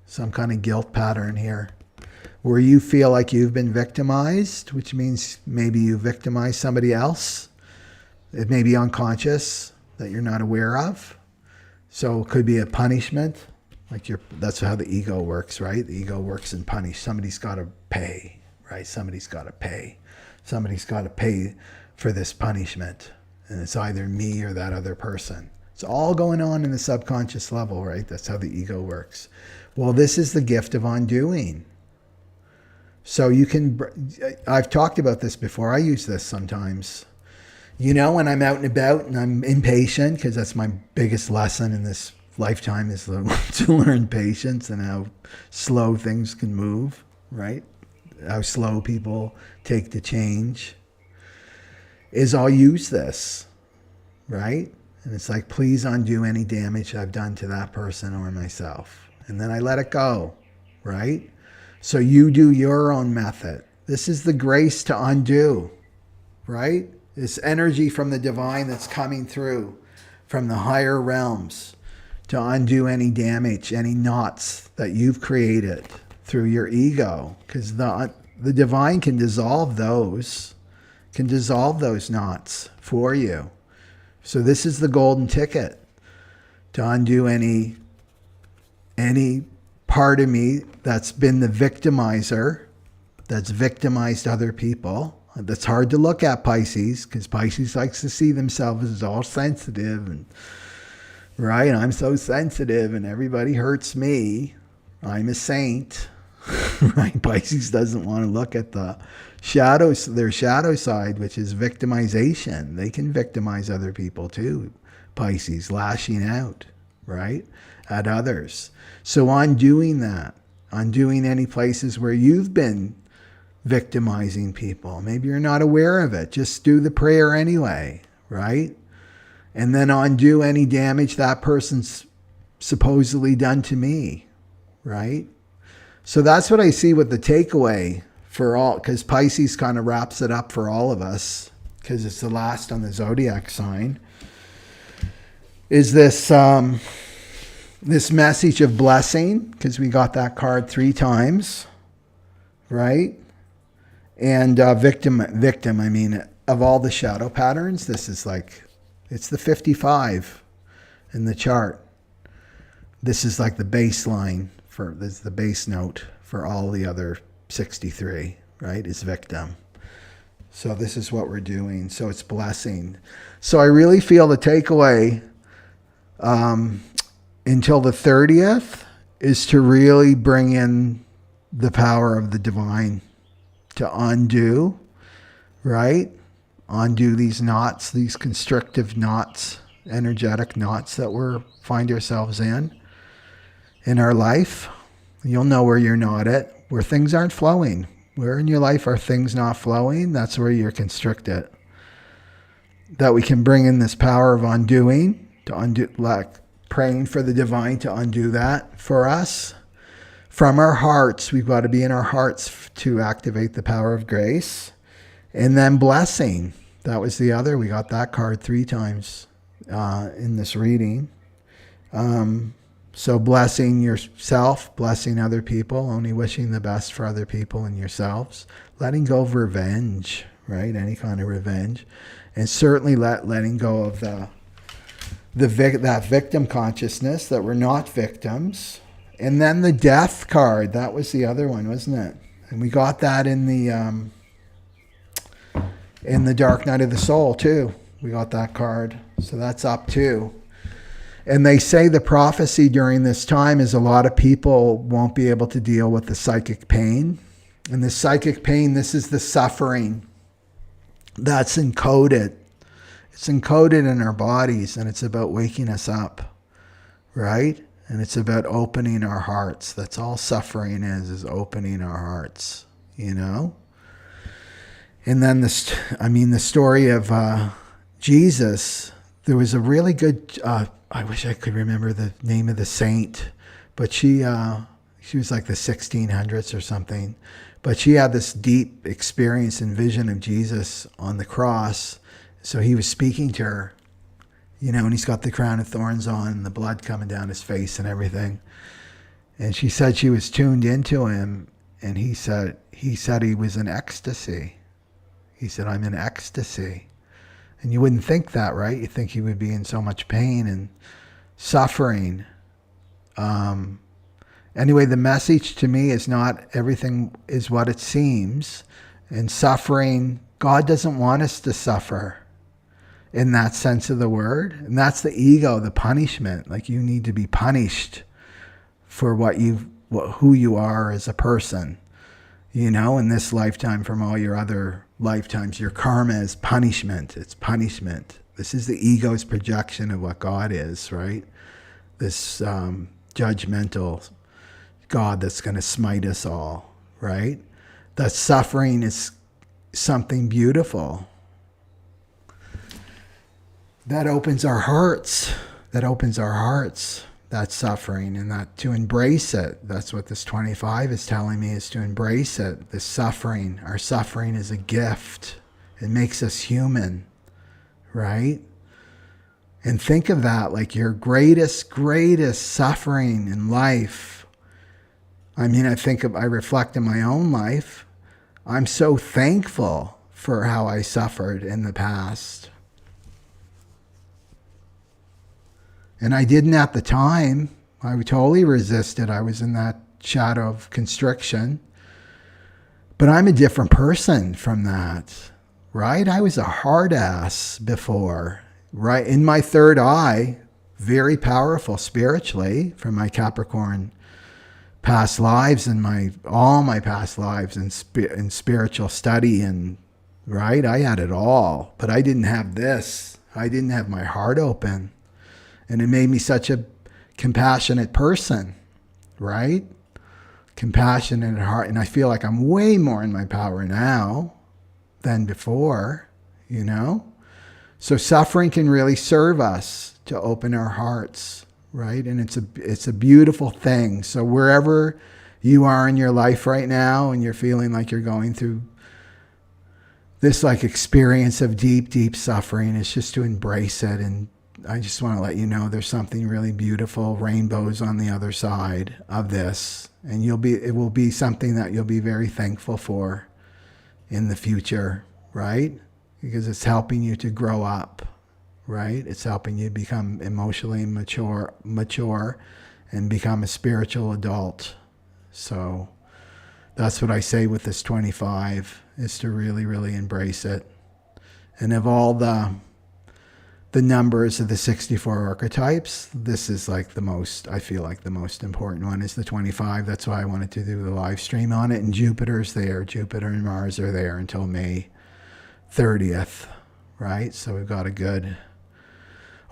Some kind of guilt pattern here where you feel like you've been victimized, which means maybe you victimized somebody else. It may be unconscious that you're not aware of. So it could be a punishment, that's how the ego works, right? The ego works in punish. Somebody's got to pay, right? Somebody's got to pay. Somebody's got to pay for this punishment. And it's either me or that other person. It's all going on in the subconscious level, right? That's how the ego works. Well, this is the gift of undoing. So you can, I've talked about this before. I use this sometimes. You know, when I'm out and about and I'm impatient, because that's my biggest lesson in this lifetime is to learn patience and how slow things can move, right? How slow people take to change. Is I'll use this, right? And it's like, please undo any damage I've done to that person or myself. And then I let it go, right? So you do your own method. This is the grace to undo, right? This energy from the divine that's coming through from the higher realms to undo any damage, any knots that you've created through your ego. Because the divine can dissolve those knots for you. So this is the golden ticket to undo any part of me that's been the victimizer, that's victimized other people. That's hard to look at, Pisces, because Pisces likes to see themselves as all sensitive and right. I'm so sensitive, and everybody hurts me. I'm a saint, right? Pisces doesn't want to look at the shadows, their shadow side, which is victimization. They can victimize other people too. Pisces lashing out, right, at others. So undoing that, undoing any places where you've been victimizing people. Maybe you're not aware of it. Just do the prayer anyway, right? And then undo any damage that person's supposedly done to me, right? So that's what I see with the takeaway for all, because Pisces kind of wraps it up for all of us, because it's the last on the Zodiac sign, is this this message of blessing, because we got that card 3 times, right? And victim, I mean, of all the shadow patterns, this is like, it's the 55 in the chart. This is like the baseline this is the base note for all the other 63, right? Is victim. So this is what we're doing. So it's blessing. So I really feel the takeaway until the 30th is to really bring in the power of the divine to undo, right? Undo these knots, these constrictive knots, energetic knots that we find ourselves in our life. You'll know where you're not at, where things aren't flowing. Where in your life are things not flowing? That's where you're constricted. That we can bring in this power of undoing, to undo, like praying for the divine to undo that for us. From our hearts, we've got to be in our hearts to activate the power of grace. And then blessing. That was the other. We got that card 3 times in this reading. So blessing yourself, blessing other people, only wishing the best for other people and yourselves. Letting go of revenge, right? Any kind of revenge. And certainly letting go of that victim consciousness, that we're not victims. And then the death card, that was the other one, wasn't it? And we got that in the Dark Night of the Soul too. We got that card. So that's up too. And they say the prophecy during this time is a lot of people won't be able to deal with the psychic pain. And the psychic pain, this is the suffering that's encoded. It's encoded in our bodies, and it's about waking us up, right? And it's about opening our hearts. That's all suffering is opening our hearts, you know? And then the story of Jesus, there was a really good, I wish I could remember the name of the saint, but she was like the 1600s or something. But she had this deep experience and vision of Jesus on the cross. So he was speaking to her, you know, and he's got the crown of thorns on and the blood coming down his face and everything. And she said she was tuned into him, and he said he was in ecstasy. He said, I'm in ecstasy. And you wouldn't think that, right? You think he would be in so much pain and suffering. Anyway, the message to me is not everything is what it seems. And suffering, God doesn't want us to suffer in that sense of the word. And that's the ego, the punishment. Like you need to be punished for who you are as a person. You know, in this lifetime from all your other lifetimes, your karma is punishment. It's punishment. This is the ego's projection of what God is, right? This judgmental God that's going to smite us all, right? That suffering is something beautiful. That opens our hearts. That opens our hearts. That suffering, and that to embrace it. That's what this 25 is telling me, is to embrace it. The suffering. Our suffering is a gift. It makes us human, right? And think of that like your greatest suffering in life. I mean, I reflect in my own life. I'm so thankful for how I suffered in the past. And I didn't at the time. I totally resisted. I was in that shadow of constriction. But I'm a different person from that, right? I was a hard ass before, right? In my third eye, very powerful spiritually from my Capricorn past lives and all my past lives in spiritual study, and right? I had it all, but I didn't have this. I didn't have my heart open. And it made me such a compassionate person, right? Compassionate heart. And I feel like I'm way more in my power now than before, you know? So suffering can really serve us to open our hearts, right? And it's a beautiful thing. So wherever you are in your life right now and you're feeling like you're going through this like experience of deep suffering, it's just to embrace it. And I just want to let you know there's something really beautiful, rainbows on the other side of this. And it will be something that you'll be very thankful for in the future, right? Because it's helping you to grow up, right? It's helping you become emotionally mature and become a spiritual adult. So that's what I say with this 25, is to really embrace it. And of all the numbers of the 64 archetypes, this is like I feel like the most important one is the 25. That's why I wanted to do the live stream on it. And Jupiter's there. Jupiter and Mars are there until May 30th, right? So we've got a good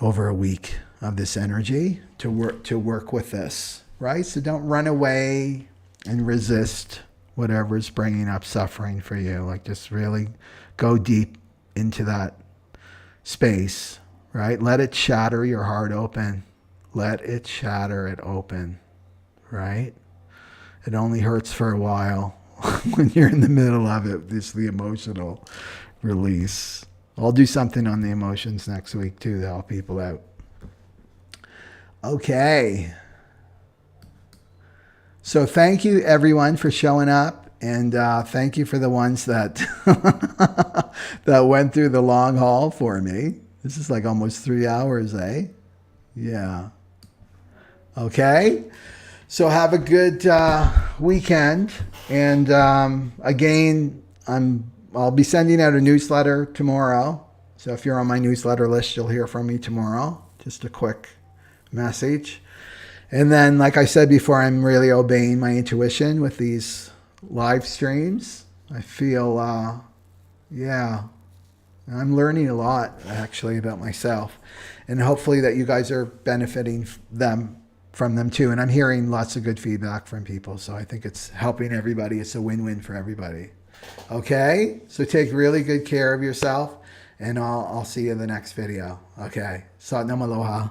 over a week of this energy to work with this, right? So don't run away and resist whatever's bringing up suffering for you. Like, just really go deep into that space, right? Let it shatter your heart open. Let it shatter it open, right? It only hurts for a while when you're in the middle of it. This is the emotional release. I'll do something on the emotions next week too to help people out. Okay. So thank you everyone for showing up, and thank you for the ones that that went through the long haul for me. This is like almost 3 hours, eh? Yeah. Okay. So have a good weekend, and again, I'll be sending out a newsletter tomorrow. So if you're on my newsletter list, you'll hear from me tomorrow. Just a quick message. And then, like I said before, I'm really obeying my intuition with these live streams. I feel, I'm learning a lot, actually, about myself. And hopefully that you guys are benefiting from them too. And I'm hearing lots of good feedback from people. So I think it's helping everybody. It's a win-win for everybody. Okay? So take really good care of yourself. And I'll see you in the next video. Okay? Sat Nam Aloha.